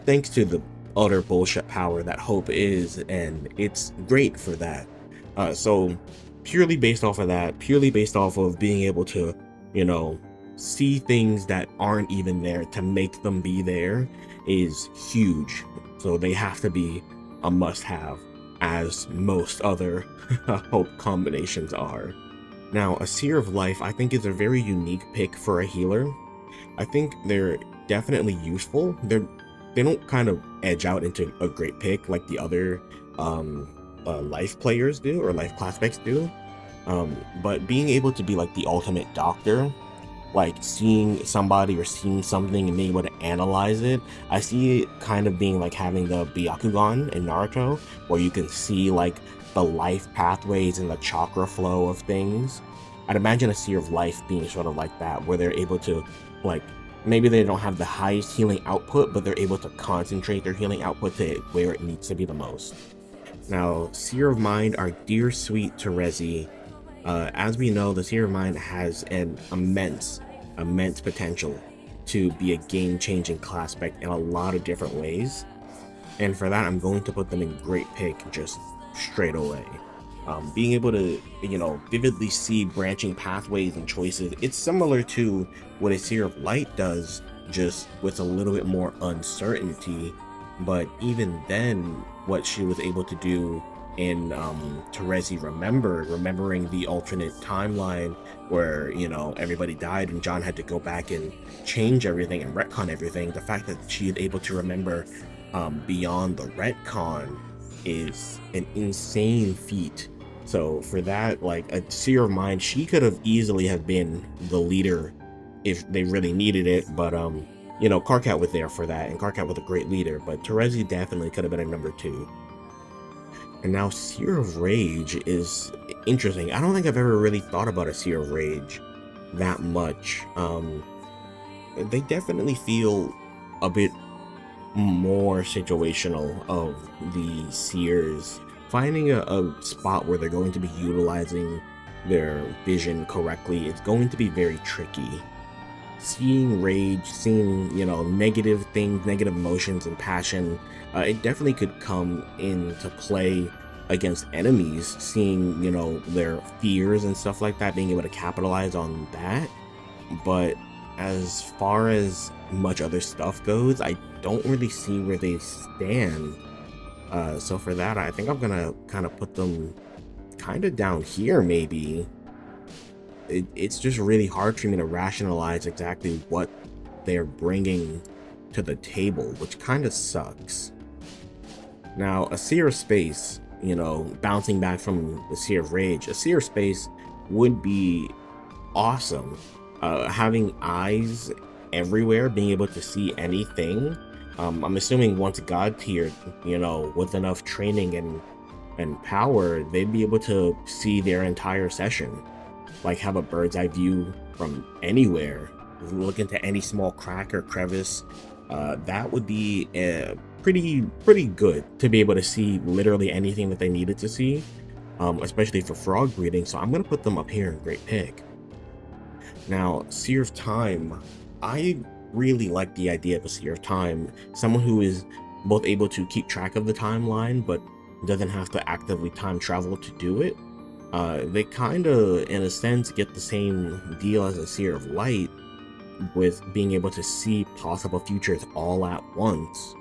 thanks to the utter bullshit power that Hope is, and it's great for that. So purely based off of that, purely based off of being able to see things that aren't even there to make them be there is huge. So they have to be a must-have, as most other Hope combinations are. Now, a Seer of Life I think is a very unique pick for a healer. I think they're definitely useful. They don't kind of edge out into a great pick like the other life players do, or life Classpects do. But being able to be like the ultimate doctor, like seeing somebody or seeing something and being able to analyze it, I see it kind of being like having the Byakugan in Naruto, where you can see like the life pathways and the chakra flow of things. I'd imagine a Seer of Life being sort of like that, where they're able to, like, maybe they don't have the highest healing output, but they're able to concentrate their healing output to where it needs to be the most. Now, Seer of Mind, our dear sweet Terezi. As we know, the Seer of Mind has an immense potential to be a game-changing Classpect in a lot of different ways. And for that, I'm going to put them in great pick just straight away. Being able to, vividly see branching pathways and choices, it's similar to what a Seer of Light does, just with a little bit more uncertainty. But even then, what she was able to do in Terezi remembering the alternate timeline where, everybody died and John had to go back and change everything and retcon everything, the fact that she is able to remember beyond the retcon is an insane feat. So for that, like a Seer of Mine, she could have easily have been the leader if they really needed it, but you know, Karkat was there for that, and Karkat was a great leader, but Terezi definitely could have been a number 2. And now Seer of Rage is interesting. I don't think I've ever really thought about a Seer of Rage that much. They definitely feel a bit more situational of the Seers. Finding a spot where they're going to be utilizing their vision correctly, it's going to be very tricky. Seeing rage, seeing, you know, negative things, negative emotions and passion, it definitely could come into play against enemies, seeing, you know, their fears and stuff like that, being able to capitalize on that. But as far as much other stuff goes, I don't really see where they stand. So for that, I think I'm gonna kind of put them kind of down here, maybe. It's just really hard for me to rationalize exactly what they're bringing to the table, which kind of sucks. Now, a Seer of Space, you know, bouncing back from the Seer of Rage, a Seer of Space would be awesome. Having eyes everywhere, being able to see anything. I'm assuming once God tiered, you know, with enough training and power, they'd be able to see their entire session. Like have a bird's eye view from anywhere, look into any small crack or crevice. That would be pretty good to be able to see literally anything that they needed to see, especially for frog breeding. So I'm gonna put them up here in great pick. Now, Seer of Time, I really like the idea of a Seer of Time, someone who is both able to keep track of the timeline but doesn't have to actively time travel to do it. They kind of, in a sense, get the same deal as a Seer of Light, with being able to see possible futures all at once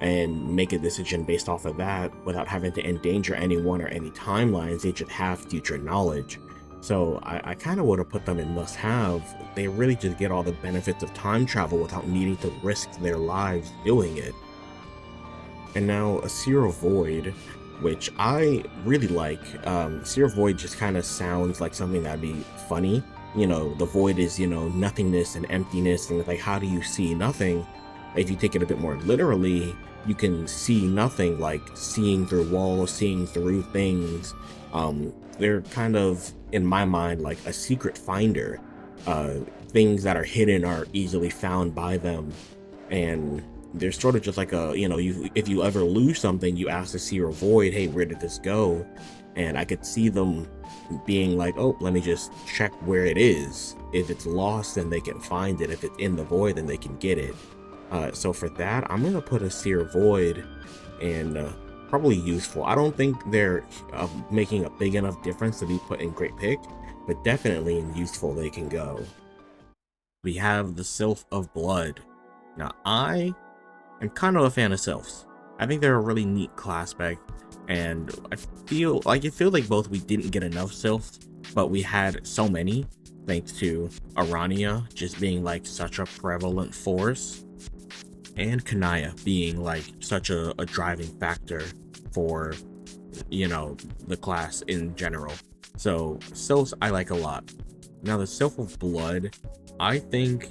and make a decision based off of that without having to endanger anyone or any timelines. They just have future knowledge. So I kind of would have put them in must-have. They really just get all the benefits of time travel without needing to risk their lives doing it. And now a Seer of Void, which I really like. Seer of Void just kind of sounds like something that'd be funny. You know, the void is, you know, nothingness and emptiness, and like, how do you see nothing? If you take it a bit more literally, you can see nothing, like seeing through walls, seeing through things. They're kind of, in my mind, like a secret finder. Things that are hidden are easily found by them, and they're sort of just like a, you know, if you ever lose something, you ask the Seer of Void, hey, where did this go? And I could see them being like, oh, let me just check where it is. If it's lost, then they can find it. If it's in the void, then they can get it. So for that, I'm gonna put a Seer of Void, and probably useful. I don't think they're making a big enough difference to be put in great pick, but definitely in useful they can go. We have the Sylph of Blood. Now, I am kind of a fan of Sylphs. I think they're a really neat Classpect, and I feel like both we didn't get enough Sylphs, but we had so many, thanks to Arania just being like such a prevalent force, and Kanaya being like such a driving factor for, you know, the class in general. So Sylphs I like a lot. Now the Sylph of Blood, I think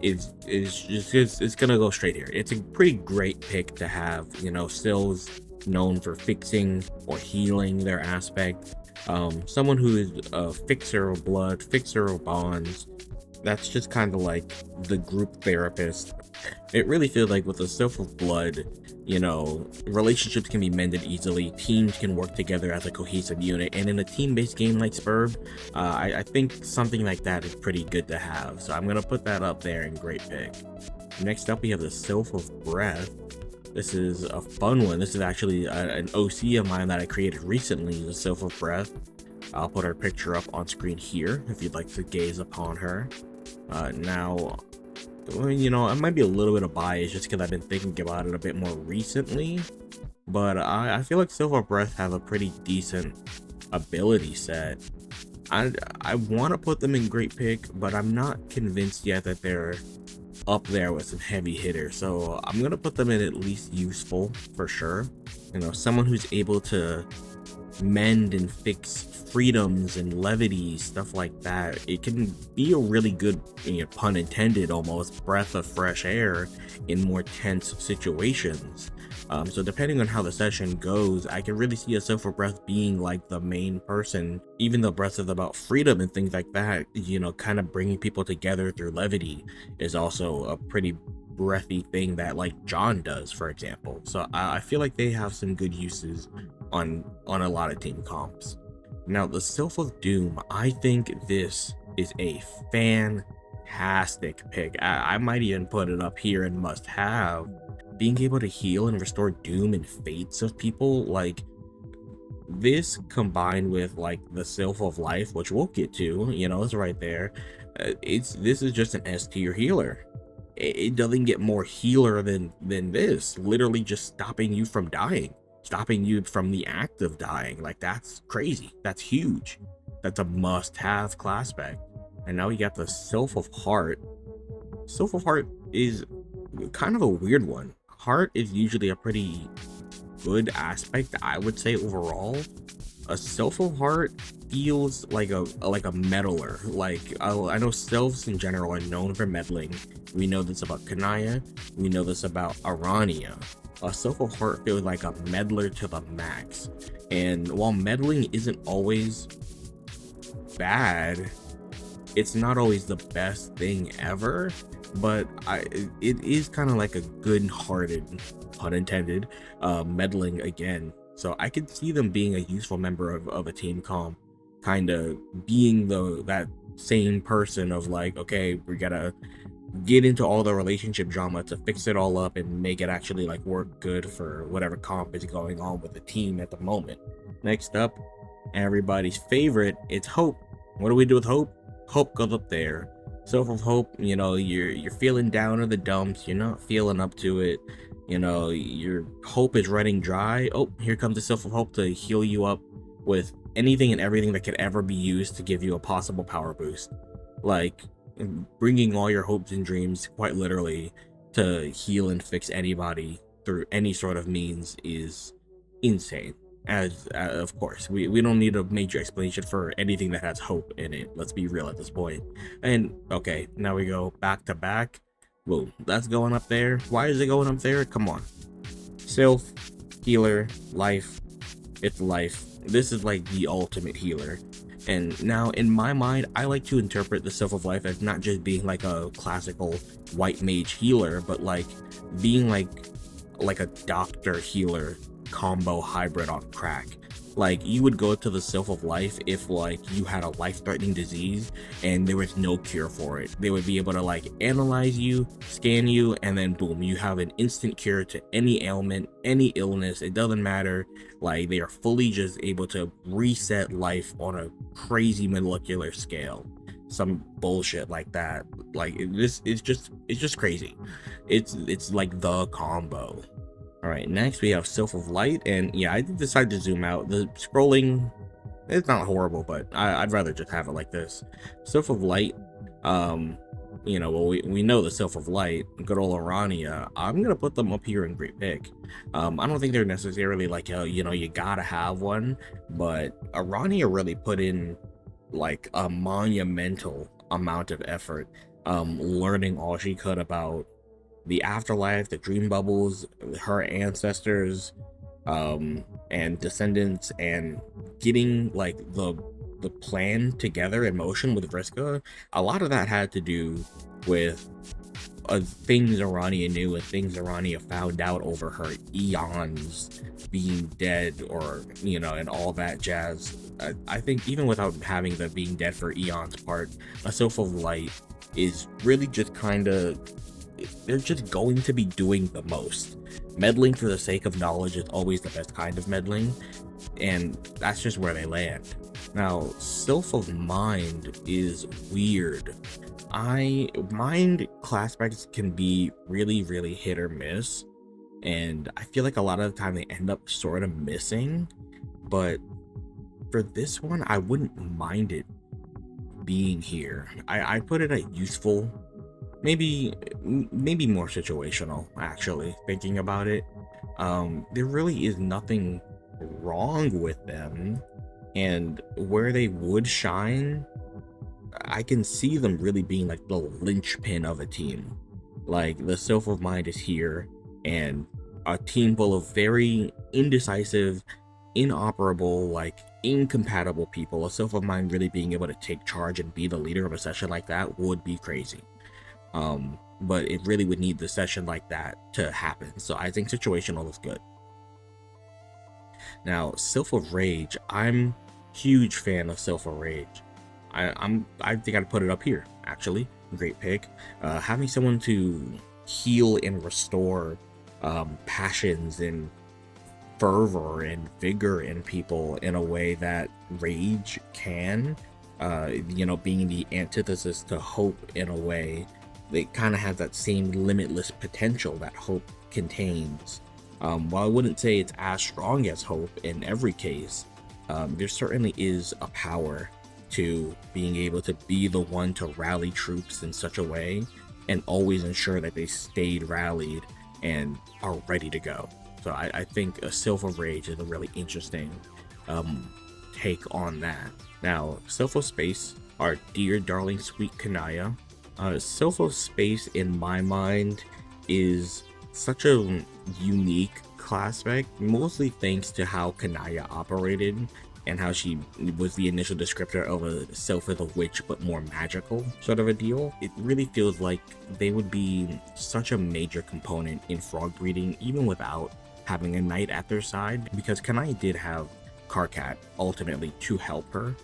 is it's gonna go straight here. It's a pretty great pick to have. You know, Sylphs known for fixing or healing their aspect. Someone who is a fixer of blood, fixer of bonds. That's just kind of like the group therapist. It really feels like with the Sylph of Blood, you know, relationships can be mended easily, teams can work together as a cohesive unit, and in a team-based game like Spurb, I think something like that is pretty good to have. So I'm going to put that up there in great pick. Next up, we have the Sylph of Breath. This is a fun one. This is actually an OC of mine that I created recently, the Sylph of Breath. I'll put her picture up on screen here if you'd like to gaze upon her. Now, you know, I might be a little bit of bias just because I've been thinking about it a bit more recently, but I feel like Sylph of Breath have a pretty decent ability set. I want to put them in great pick, but I'm not convinced yet that they're up there with some heavy hitters. So I'm gonna put them in at least useful for sure. You know, someone who's able to mend and fix freedoms and levity, stuff like that. It can be a really good, you know, pun intended, almost breath of fresh air in more tense situations. So depending on how the session goes, I can really see a Silver Breath being like the main person, even though Breath is about freedom and things like that, you know, kind of bringing people together through levity is also a pretty breathy thing that like John does, for example. So I feel like they have some good uses on a lot of team comps. Now the Sylph of Doom, I think this is a fantastic pick. I might even put it up here in must have. Being able to heal and restore doom and fates of people, like this combined with like the Sylph of Life, which we'll get to, you know, it's right there. This is just an S tier healer. It doesn't get more healer than this. Literally just stopping you from dying, stopping you from the act of dying. Like that's crazy. That's huge. That's a must-have class spec. And now we got the Sylph of Heart. Sylph of Heart is kind of a weird one. Heart is usually a pretty good aspect, I would say, overall. A Sylph of Heart feels like a meddler. Like I know sylphs in general are known for meddling. We know this about Kanaya. We know this about Arania. A Sylph of Heart feels like a meddler to the max. And while meddling isn't always bad, it's not always the best thing ever. But it is kind of like a good-hearted, pun intended, meddling again. So I could see them being a useful member of a team comp, kind of being that same person of like, okay, we gotta get into all the relationship drama to fix it all up and make it actually like work good for whatever comp is going on with the team at the moment. Next up, everybody's favorite, it's Hope. What do we do with Hope? Hope goes up there. Sylph of Hope, you know, you're feeling down in the dumps, you're not feeling up to it, you know, your hope is running dry. Oh, here comes the Sylph of Hope to heal you up with anything and everything that could ever be used to give you a possible power boost. Like bringing all your hopes and dreams, quite literally, to heal and fix anybody through any sort of means is insane. As of course, we don't need a major explanation for anything that has hope in it. Let's be real at this point. And okay, now we go back to back. Whoa, that's going up there. Why is it going up there? Come on. Sylph, healer, life. It's life. This is like the ultimate healer. And now in my mind, I like to interpret the Sylph of Life as not just being like a classical white mage healer, but like being like a doctor healer combo hybrid on crack. Like you would go to the Sylph of Life if like you had a life-threatening disease and there was no cure for it. They would be able to like analyze you, scan you, and then boom, you have an instant cure to any ailment, any illness. It doesn't matter. Like they are fully just able to reset life on a crazy molecular scale. Some bullshit like that. Like this is just, it's just crazy. It's like the combo. All right, next we have Sylph of Light, and yeah, I did decide to zoom out. The scrolling, it's not horrible, but I'd rather just have it like this. Sylph of Light, you know, well, we know the Sylph of Light, good old Arania. I'm gonna put them up here in great pick. I don't think they're necessarily like, you know, you gotta have one, but Arania really put in like a monumental amount of effort, learning all she could about the afterlife, the dream bubbles, her ancestors, and descendants, and getting like the plan together in motion with Vriska. A lot of that had to do with things Arania knew and things Arania found out over her eons being dead, or you know, and all that jazz. I think even without having the being dead for eons part, a Sylph of Light is really just kind of, they're just going to be doing the most. Meddling for the sake of knowledge is always the best kind of meddling, and that's just where they land. Now, Sylph of Mind is weird. Mind class specs can be really, really hit or miss, and I feel like a lot of the time they end up sort of missing, but for this one, I wouldn't mind it being here. I put it at useful. maybe more situational, actually, thinking about it. There really is nothing wrong with them, and where they would shine, I can see them really being like the linchpin of a team. Like the Self of Mind is here, and a team full of very indecisive, inoperable, like incompatible people. A Self of Mind really being able to take charge and be the leader of a session like that would be crazy. But it really would need the session like that to happen. So I think situational is good. Now, Self of Rage, I'm huge fan of Self of Rage. I think I'd put it up here, actually. Great pick. Having someone to heal and restore passions and fervor and vigor in people in a way that rage can, being the antithesis to hope in a way. They kind of have that same limitless potential that hope contains. While I wouldn't say it's as strong as hope in every case, there certainly is a power to being able to be the one to rally troops in such a way and always ensure that they stayed rallied and are ready to go. So I think a Self of Rage is a really interesting take on that. Now, Self of Space, our dear darling sweet Kanaya. Self of Space in my mind is such a unique Classpect, mostly thanks to how Kanaya operated and how she was the initial descriptor of a Self of the Witch but more magical sort of a deal. It really feels like they would be such a major component in frog breeding even without having a knight at their side, because Kanaya did have Karkat ultimately to help her.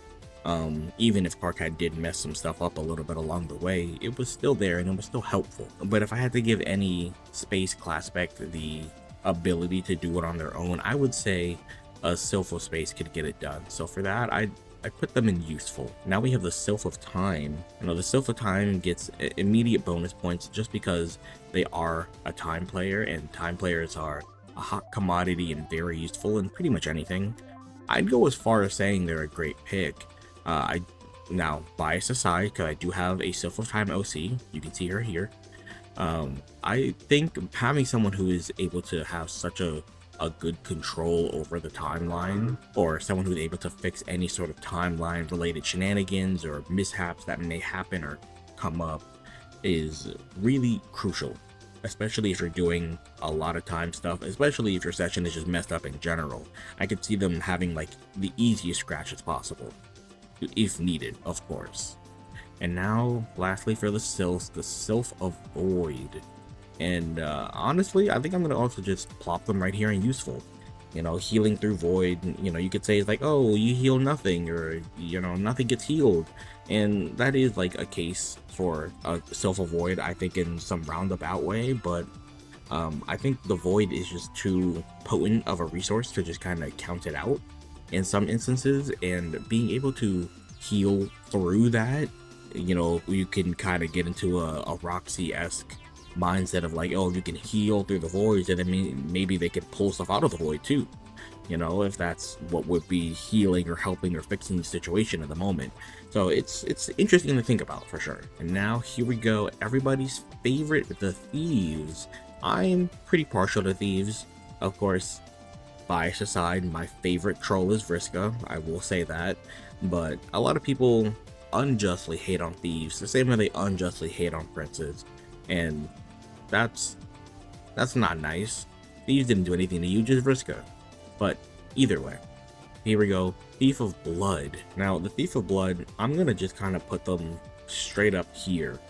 Even if Karkat did mess some stuff up a little bit along the way, it was still there and it was still helpful. But if I had to give any space Classpect the ability to do it on their own, I would say a Self of Space could get it done. So for that, I put them in useful. Now we have the Self of Time. The Self of Time gets immediate bonus points just because they are a time player, and time players are a hot commodity and very useful in pretty much anything. I'd go as far as saying they're a great pick. Now, bias aside, because I do have a Self of Time OC, you can see her here. I think having someone who is able to have such a good control over the timeline, or someone who's able to fix any sort of timeline related shenanigans or mishaps that may happen or come up, is really crucial, especially if you're doing a lot of time stuff, especially if your session is just messed up in general. I could see them having like the easiest scratches possible, if needed, of course. And now, lastly, for the Self of Void. And honestly, I think I'm gonna also just plop them right here in useful. Healing through Void, you could say it's like, oh, you heal nothing, or nothing gets healed. And that is like a case for a Self of Void, I think, in some roundabout way, but I think the Void is just too potent of a resource to just kind of count it out in some instances, and being able to heal through that, you can kind of get into a Roxy-esque mindset of like, oh, you can heal through the voids, and then maybe they could pull stuff out of the void too, if that's what would be healing or helping or fixing the situation at the moment. So it's interesting to think about for sure. And now here we go, everybody's favorite, the Thieves. I'm pretty partial to Thieves, of course. Bias aside, my favorite troll is Vriska, I will say that, but a lot of people unjustly hate on Thieves the same way they unjustly hate on Princes, and that's not nice. Thieves didn't do anything to you, just Vriska. But either way, here we go, Thief of Blood. Now the Thief of Blood, I'm gonna just kind of put them straight up here.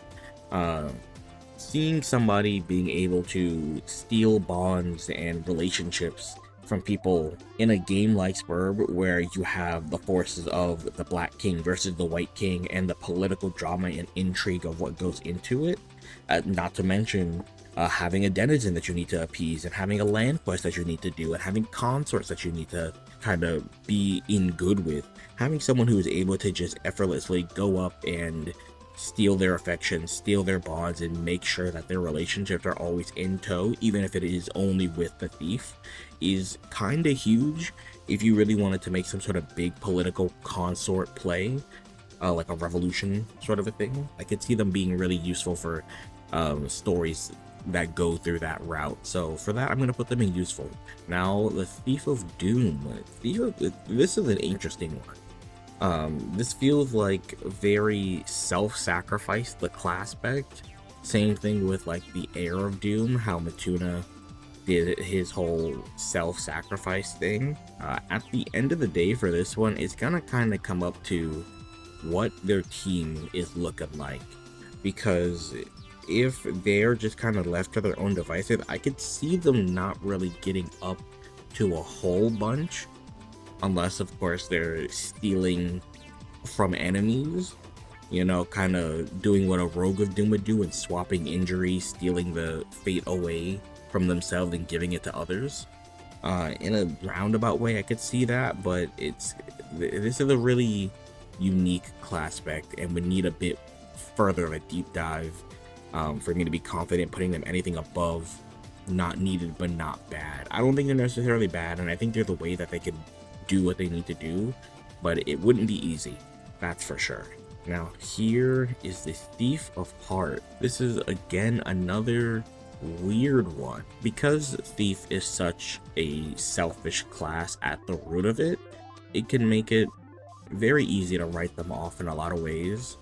Seeing somebody being able to steal bonds and relationships from people in a game like Spurb, where you have the forces of the Black King versus the White King and the political drama and intrigue of what goes into it, not to mention having a denizen that you need to appease, and having a land quest that you need to do, and having consorts that you need to kind of be in good with. Having someone who is able to just effortlessly go up and steal their affection, steal their bonds, and make sure that their relationships are always in tow, even if it is only with the thief, is kind of huge if you really wanted to make some sort of big political consort play, like a revolution sort of a thing. I could see them being really useful for stories that go through that route. So for that, I'm going to put them in useful. Now, the Thief of Doom. This is an interesting one. This feels like very self-sacrifice, the Classpect. Same thing with like the Heir of Doom, how Matuna did his whole self-sacrifice thing. At the end of the day for this one, it's gonna kind of come up to what their team is looking like. Because if they're just kind of left to their own devices, I could see them not really getting up to a whole bunch. Unless, of course, they're stealing from enemies, you know, kind of doing what a Rogue of Doom would do and swapping injury, stealing the fate away from themselves and giving it to others. In a roundabout way, I could see that, but this is a really unique Classpect and would need a bit further of a deep dive for me to be confident putting them anything above not needed but not bad. I don't think they're necessarily bad, and I think they're the way that they could do what they need to do, but it wouldn't be easy, that's for sure. Now here is the Thief of Heart. This is again another weird one. Because Thief is such a selfish class at the root of it, it can make it very easy to write them off in a lot of ways.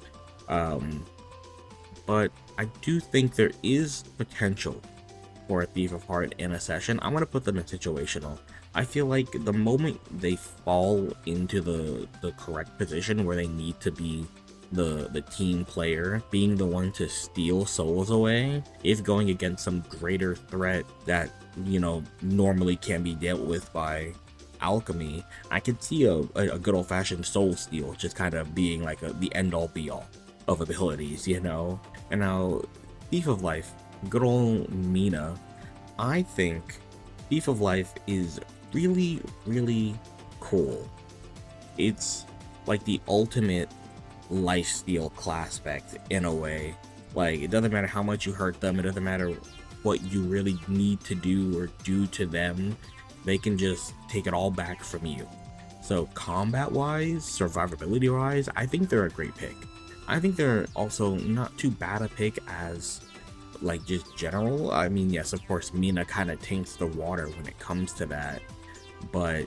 But I do think there is potential for a Thief of Heart in a session. I'm going to put them in situational. I feel like the moment they fall into the correct position where they need to be the team player, being the one to steal souls away, is going against some greater threat that, you know, normally can be dealt with by alchemy. I could see a good old-fashioned soul steal just kind of being like the end-all be-all of abilities, you know? And now, Thief of Life, good old Mina. I think Thief of Life is really, really cool. It's like the ultimate lifesteal Classpect in a way. Like, it doesn't matter how much you hurt them, it doesn't matter what you really need to do or do to them, they can just take it all back from you. So combat wise, survivability wise, I think they're a great pick. I think they're also not too bad a pick as like just general. I mean, yes, of course Mina kind of taints the water when it comes to that, but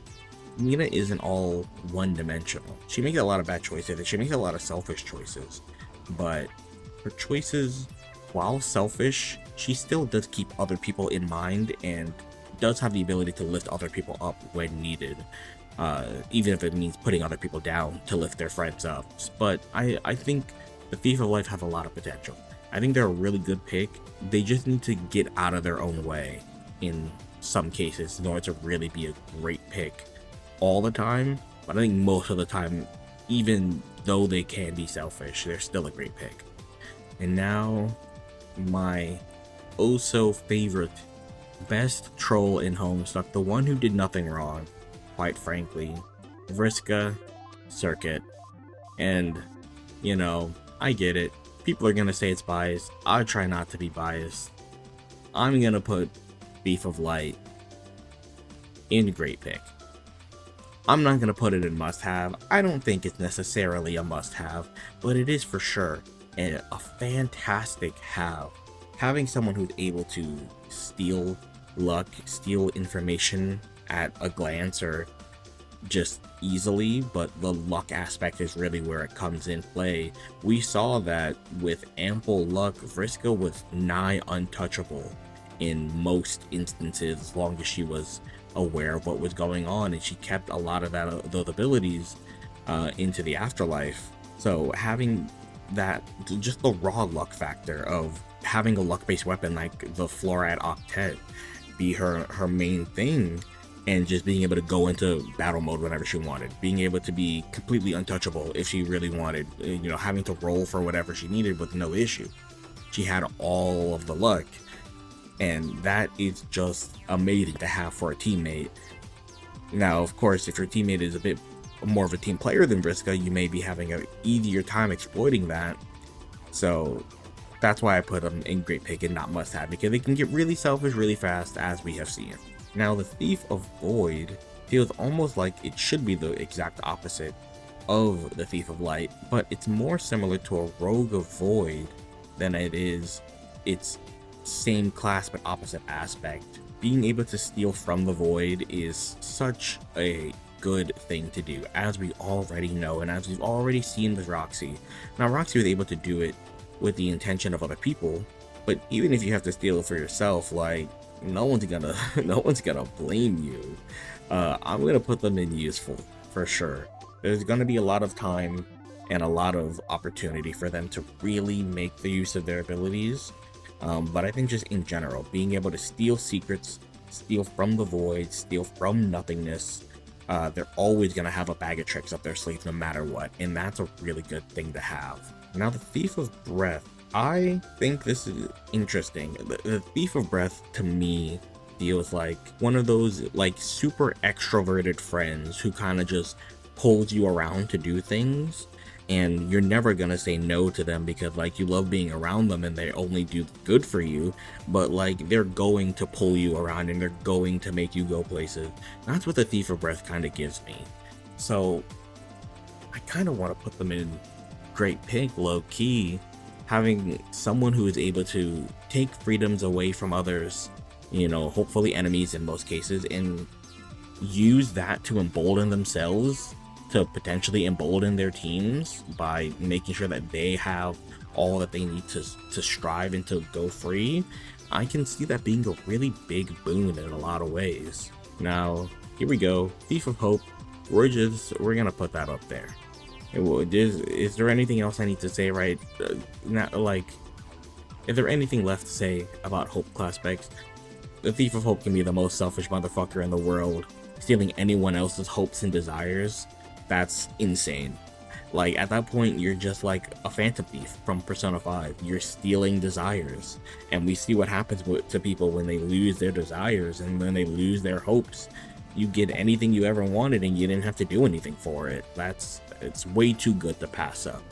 Mina isn't all one-dimensional. She makes a lot of bad choices, she makes a lot of selfish choices, but her choices, while selfish, she still does keep other people in mind and does have the ability to lift other people up when needed, even if it means putting other people down to lift their friends up. But I think the Thief of Life have a lot of potential. I think they're a really good pick. They just need to get out of their own way in some cases in order to really be a great pick all the time. But I think most of the time, even though they can be selfish, they're still a great pick. And now, my oh so favorite best troll in Homestuck, the one who did nothing wrong, quite frankly, Vriska Circuit. And, you know, I get it. People are gonna say it's biased. I try not to be biased. I'm gonna put Thief of Light in great pick. I'm not gonna put it in must-have. I don't think it's necessarily a must-have, but it is for sure a fantastic have. Having someone who's able to steal luck, steal information at a glance or just easily, but the luck aspect is really where it comes in play. We saw that with ample luck, Vriska was nigh untouchable in most instances as long as she was aware of what was going on, and she kept a lot of those abilities into the afterlife. So having that, just the raw luck factor of having a luck-based weapon like the Fluoride Octet be her main thing, and just being able to go into battle mode whenever she wanted, being able to be completely untouchable if she really wanted, you know, having to roll for whatever she needed with no issue. She had all of the luck, and that is just amazing to have for a teammate. Now, of course, if your teammate is a bit more of a team player than Vriska, you may be having an easier time exploiting that. So that's why I put them in great pick and not must have, because they can get really selfish really fast, as we have seen. Now, the Thief of Void feels almost like it should be the exact opposite of the Thief of Light, but it's more similar to a Rogue of Void than it is its same class but opposite aspect. Being able to steal from the void is such a good thing to do, as we already know and as we've already seen with Roxy. Now, Roxy was able to do it with the intention of other people, but even if you have to steal it for yourself, like, no one's gonna blame you. I'm gonna put them in useful for sure. There's gonna be a lot of time and a lot of opportunity for them to really make the use of their abilities. But I think just in general, being able to steal secrets, steal from the void, steal from nothingness, they're always going to have a bag of tricks up their sleeve no matter what, and that's a really good thing to have. Now, the Thief of Breath, I think this is interesting. The Thief of Breath, to me, feels like one of those like super extroverted friends who kind of just pulls you around to do things, and you're never gonna say no to them because like you love being around them and they only do good for you, but like they're going to pull you around and they're going to make you go places. That's what the Thief of Breath kind of gives me. So I kind of want to put them in great pick, low key, having someone who is able to take freedoms away from others, you know, hopefully enemies in most cases, and use that to embolden themselves, to potentially embolden their teams by making sure that they have all that they need to strive and to go free. I can see that being a really big boon in a lot of ways. Now, here we go. Thief of Hope. We're gonna put that up there. Is there anything else I need to say, right? Not like, is there anything left to say about Hope Classpect? The Thief of Hope can be the most selfish motherfucker in the world, stealing anyone else's hopes and desires. That's insane. Like, at that point, you're just like a Phantom Thief from Persona 5. You're stealing desires. And we see what happens to people when they lose their desires and when they lose their hopes. You get anything you ever wanted and you didn't have to do anything for it. It's way too good to pass up.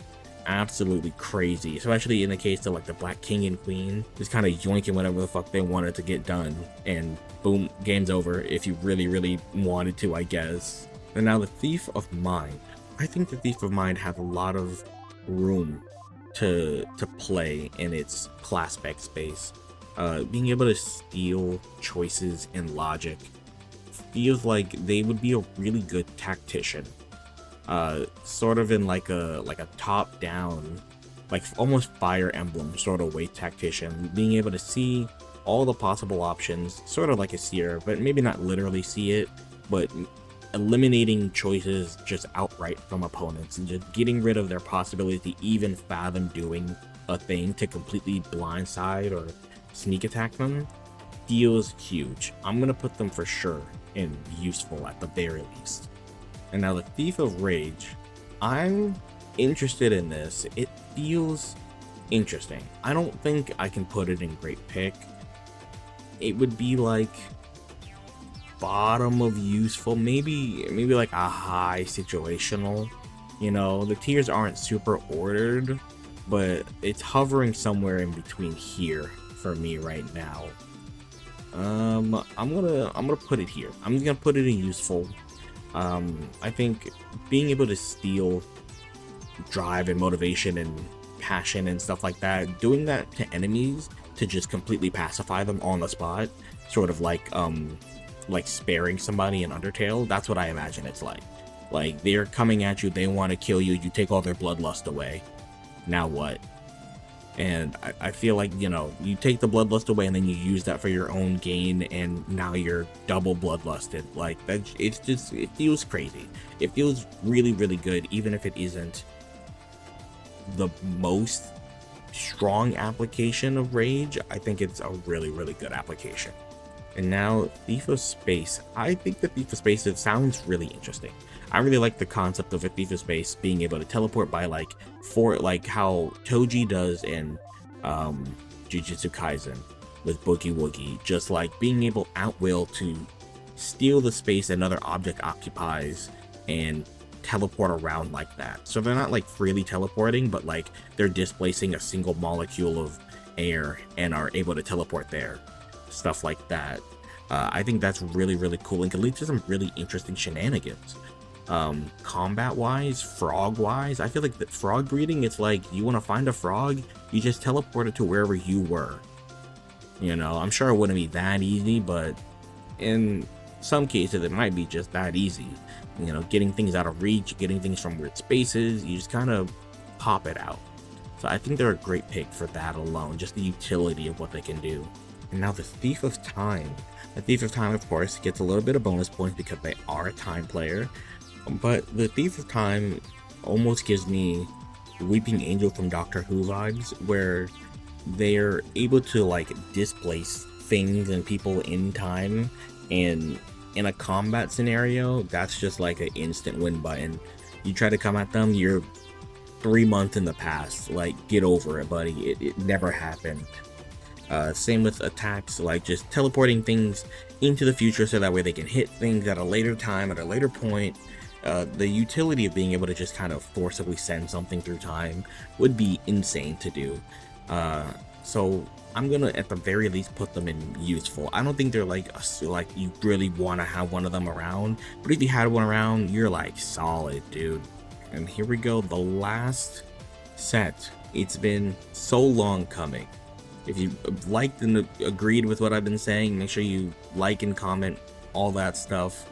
Absolutely crazy, especially in the case of like the Black King and Queen, just kind of yoinking whatever the fuck they wanted to get done, and boom, game's over if you really wanted to, I guess. And now the Thief of Mind. I think the Thief of Mind has a lot of room to play in its Classpect space. Being able to steal choices and logic feels like they would be a really good tactician. Sort of in like a top-down, like almost Fire Emblem sort of way tactician, being able to see all the possible options, sort of like a seer, but maybe not literally see it, but eliminating choices just outright from opponents and just getting rid of their possibility to even fathom doing a thing to completely blindside or sneak attack them feels huge. I'm gonna put them for sure in useful at the very least. And now the Thief of Rage, I'm interested in this. It feels interesting. I don't think I can put it in great pick. It would be like bottom of useful, maybe like a high situational. You know, the tiers aren't super ordered, but it's hovering somewhere in between here for me right now. I'm gonna put it here. I'm gonna put it in useful. I think being able to steal drive and motivation and passion and stuff like that, doing that to enemies to just completely pacify them on the spot, sort of like sparing somebody in Undertale, that's what I imagine it's like. Like, they're coming at you, they want to kill you, you take all their bloodlust away. Now what? And I feel like, you know, you take the bloodlust away and then you use that for your own gain, and now you're double bloodlusted. Like, that, it feels crazy. It feels really good, even if it isn't the most strong application of Rage. I think it's a really good application. And now Thief of Space. I think the Thief of Space, it sounds really interesting. I really like the concept of a Thief of Space being able to teleport by like how Toji does in Jujutsu Kaisen with Boogie Woogie, just like being able at will to steal the space another object occupies and teleport around like that. So they're not like freely teleporting, but like they're displacing a single molecule of air and are able to teleport there. Stuff like that. I think that's really cool and can lead to some really interesting shenanigans. Combat wise, frog wise, I feel like the frog breeding, it's like you want to find a frog, you just teleport it to wherever you were. You know, I'm sure it wouldn't be that easy, but in some cases it might be just that easy. You know, getting things out of reach, getting things from weird spaces, you just kind of pop it out. So I think they're a great pick for that alone, just the utility of what they can do. And now the Thief of Time. The Thief of Time, of course, gets a little bit of bonus points because they are a time player. But the Thief of Time almost gives me Weeping Angel from Doctor Who vibes, where they're able to like displace things and people in time, and in a combat scenario, that's just like an instant win button. You try to come at them, you're 3 months in the past. Like, get over it, buddy. It never happened. Same with attacks, like just teleporting things into the future so that way they can hit things at a later time, at a later point. The utility of being able to just kind of forcibly send something through time would be insane to do. So I'm gonna at the very least put them in useful. I don't think they're like you really want to have one of them around, but if you had one around, you're like solid, dude. And here we go, the last set. It's been so long coming. If you liked and agreed with what I've been saying, make sure you like and comment all that stuff.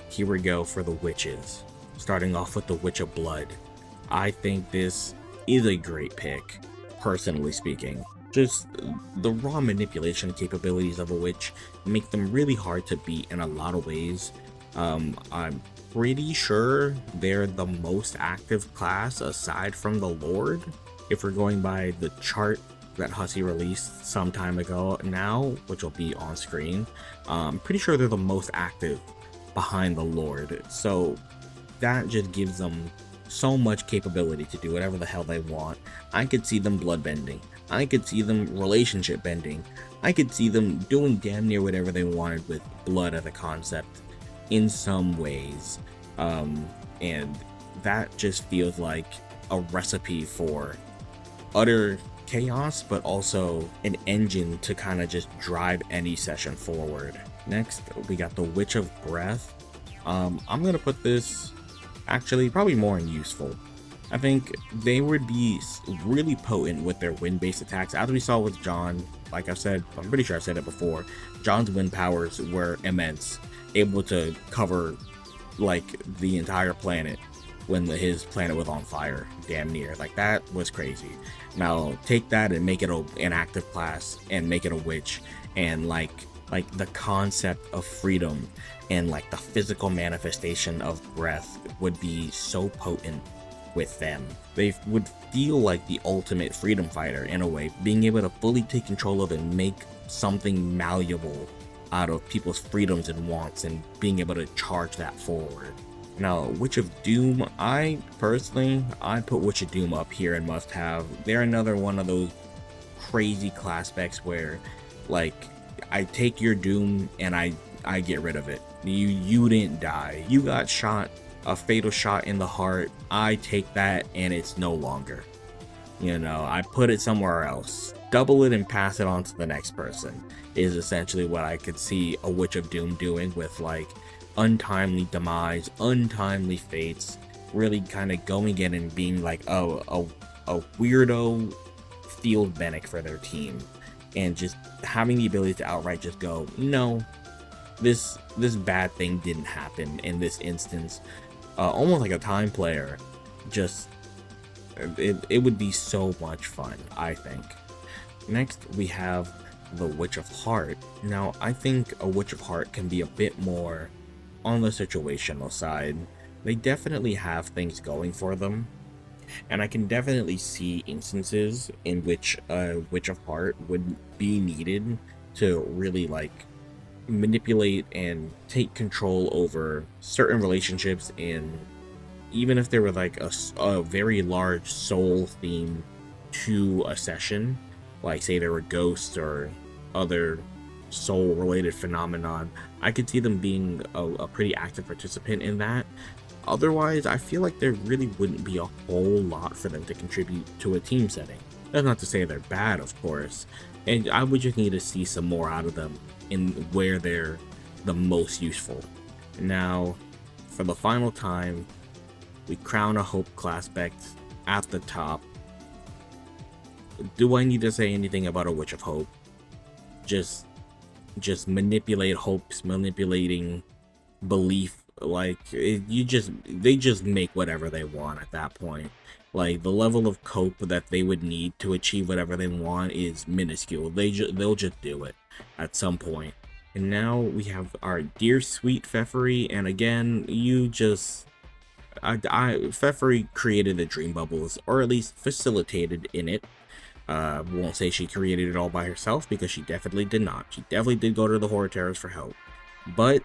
Here we go for the witches. Starting off with the Witch of Blood. I think this is a great pick, personally speaking. Just the raw manipulation capabilities of a witch make them really hard to beat in a lot of ways. I'm pretty sure they're the most active class aside from the Lord, if we're going by the chart that Hussey released some time ago now, which will be on screen. I'm pretty sure they're the most active behind the Lord, so that just gives them so much capability to do whatever the hell they want. I could see them blood bending, I could see them relationship bending, I could see them doing damn near whatever they wanted with blood as a concept in some ways. And that just feels like a recipe for utter chaos, but also an engine to kind of just drive any session forward. Next, we got the Witch of Breath. I'm gonna put this actually probably more in useful. I think they would be really potent with their wind-based attacks, as we saw with John. Like I said, I'm pretty sure I said it before, John's wind powers were immense, able to cover like the entire planet when his planet was on fire, damn near. Like, that was crazy. Now take that and make it an active class and make it a witch, and like the concept of freedom and like the physical manifestation of breath would be so potent with them. They would feel like the ultimate freedom fighter in a way, being able to fully take control of and make something malleable out of people's freedoms and wants, and being able to charge that forward. Now, Witch of Doom, I put Witch of Doom up here in must have. They're another one of those crazy class specs where like I take your Doom and I get rid of it. You didn't die. You got shot, a fatal shot in the heart. I take that and it's no longer. You know, I put it somewhere else. Double it and pass it on to the next person is essentially what I could see a Witch of Doom doing, with like untimely demise, untimely fates, really kind of going in and being like a weirdo field medic for their team, and just having the ability to outright just go, no, this bad thing didn't happen in this instance. Almost like a time player. Just it would be so much fun, I think. Next, we have the Witch of Heart. Now, I think a Witch of Heart can be a bit more on the situational side. They definitely have things going for them, and I can definitely see instances in which a Witch of Heart would be needed to really like manipulate and take control over certain relationships, and even if there were like a very large soul theme to a session, like say there were ghosts or other soul related phenomenon, I could see them being a pretty active participant in that. Otherwise, I feel like there really wouldn't be a whole lot for them to contribute to a team setting. That's not to say they're bad, of course, and I would just need to see some more out of them in where they're the most useful. Now, for the final time, we crown a Hope Classpect at the top. Do I need to say anything about a Witch of Hope? Just manipulate hopes, manipulating belief. Like they just make whatever they want at that point. Like the level of cope that they would need to achieve whatever they want is minuscule. They'll just do it at some point. And now we have our dear sweet Pfeffery, and again, Pfeffery created the dream bubbles, or at least facilitated in it. Won't say she created it all by herself, because she definitely did not. She definitely did go to the Horror Terrors for help. But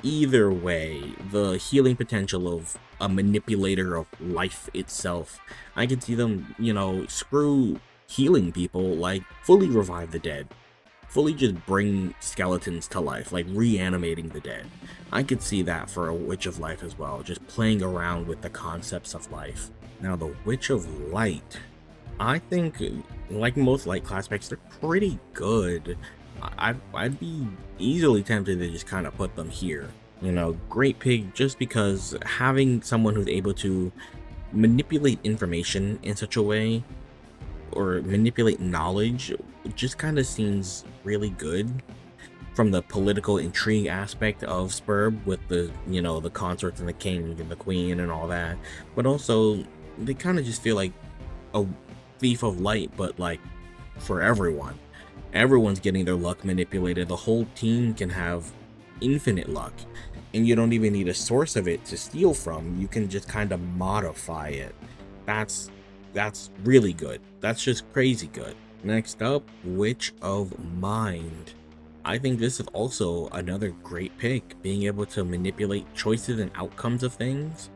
either way, the healing potential of a manipulator of life itself, I could see them, screw healing people, like fully revive the dead. Fully just bring skeletons to life, like reanimating the dead. I could see that for a Witch of Life as well, just playing around with the concepts of life. Now the Witch of Light, I think, like most light Classpects, they're pretty good. I'd be easily tempted to just kind of put them here. Great Pig, just because having someone who's able to manipulate information in such a way, or manipulate knowledge, just kind of seems really good from the political intrigue aspect of Spurb, with the the consorts and the king and the queen and all that. But also they kind of just feel like a thief of light, but like for everyone's getting their luck manipulated. The whole team can have infinite luck, and you don't even need a source of it to steal from. You can just kind of modify it. That's really good. That's just crazy good. Next up, Witch of Mind. I think this is also another great pick, being able to manipulate choices and outcomes of things.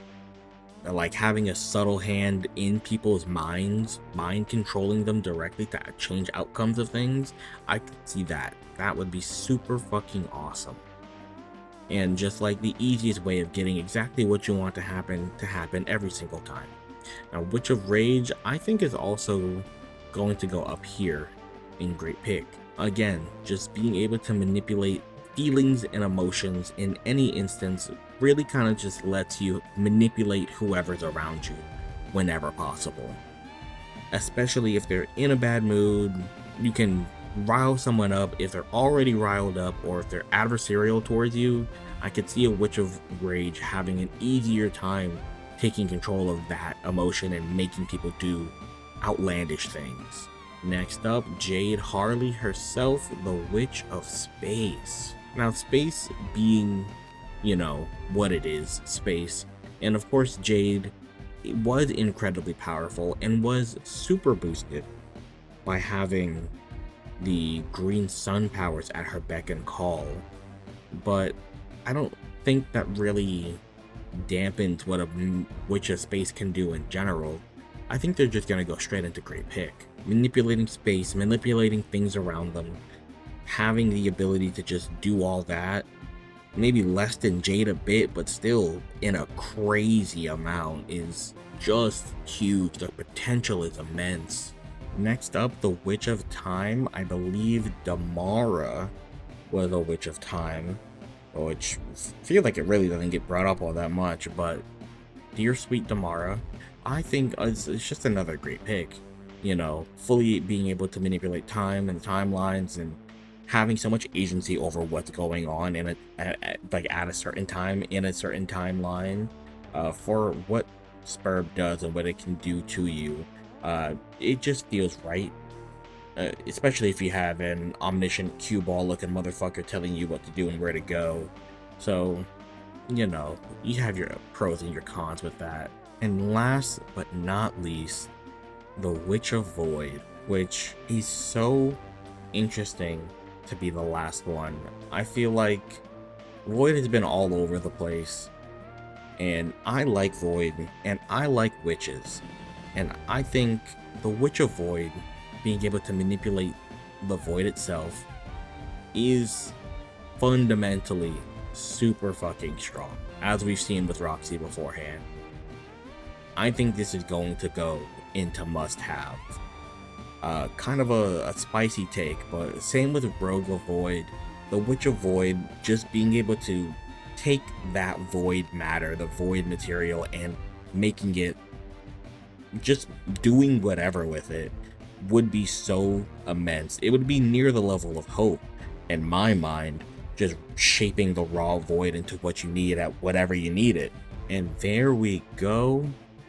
Like having a subtle hand in people's minds, mind controlling them directly to change outcomes of things. I could see that. That would be super fucking awesome. And just like the easiest way of getting exactly what you want to happen every single time. Now, Witch of Rage, I think, is also going to go up here in Great Pick. Again, just being able to manipulate feelings and emotions in any instance really kind of just lets you manipulate whoever's around you whenever possible. Especially if they're in a bad mood, you can rile someone up if they're already riled up, or if they're adversarial towards you. I could see a Witch of Rage having an easier time taking control of that emotion and making people do outlandish things. Next up, Jade Harley herself, the Witch of Space. Now, space being, what it is, space. And of course, Jade was incredibly powerful and was super boosted by having the green sun powers at her beck and call. But I don't think that really dampens what a Witch of Space can do in general. I think they're just gonna go straight into Great Pick. Manipulating space, manipulating things around them, having the ability to just do all that, maybe less than Jade a bit, but still in a crazy amount, is just huge. The potential is immense. Next up, the Witch of Time. I believe Damara was a Witch of Time, which I feel like it really doesn't get brought up all that much, but dear sweet Damara, I think it's just another great pick. Fully being able to manipulate time and timelines, and having so much agency over what's going on in at a certain time in a certain timeline, for what Spurb does and what it can do to you. It just feels right. Especially if you have an omniscient cue ball looking motherfucker telling you what to do and where to go. So, you have your pros and your cons with that. And last but not least, the Witch of Void, which is so interesting to be the last one. I feel like Void has been all over the place, and I like Void, and I like witches, and I think the Witch of Void, being able to manipulate the void itself, is fundamentally super fucking strong, as we've seen with Roxy beforehand. I think this is going to go into must-have. Kind of a spicy take, but same with Rogue of Void. The Witch of Void, just being able to take that void matter, the void material, and making it, just doing whatever with it, would be so immense. It would be near the level of hope, in my mind, just shaping the raw void into what you need at whatever you need it. And there we go.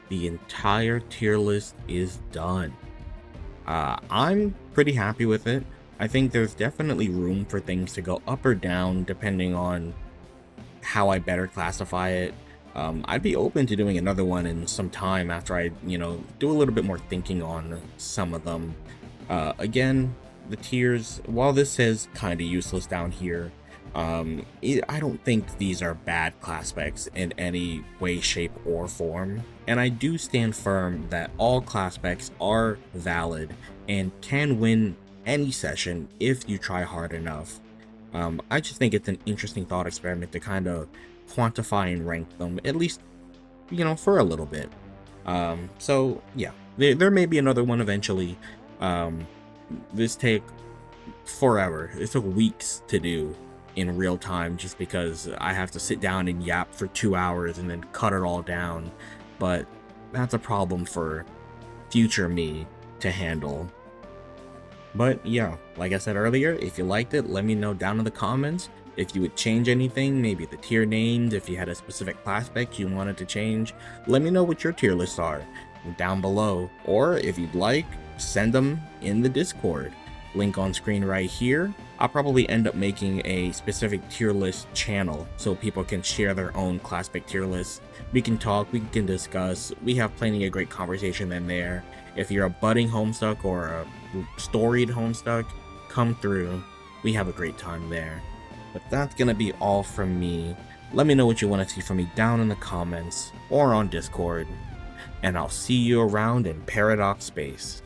The entire tier list is done. I'm pretty happy with it. I think there's definitely room for things to go up or down depending on how I better classify it. I'd be open to doing another one in some time after I, do a little bit more thinking on some of them. Again, the tiers, while this says kind of useless down here, I don't think these are bad class specs in any way, shape, or form. And I do stand firm that all class specs are valid and can win any session if you try hard enough. I just think it's an interesting thought experiment to kind of quantify and rank them, at least, for a little bit. So yeah, there may be another one eventually. This take forever. It took weeks to do in real time just because I have to sit down and yap for 2 hours and then cut it all down. But that's a problem for future me to handle. But yeah, like I said earlier, if you liked it, let me know down in the comments if you would change anything, maybe the tier names, if you had a specific class spec you wanted to change. Let me know what your tier lists are down below, or if you'd like, send them in the Discord. Link on screen right here. I'll probably end up making a specific tier list channel so people can share their own Classpect tier lists. We can talk, we can discuss, we have plenty of great conversation in there. If you're a budding Homestuck or a storied Homestuck, come through. We have a great time there. But that's gonna be all from me. Let me know what you want to see from me down in the comments or on Discord. And I'll see you around in Paradox Space.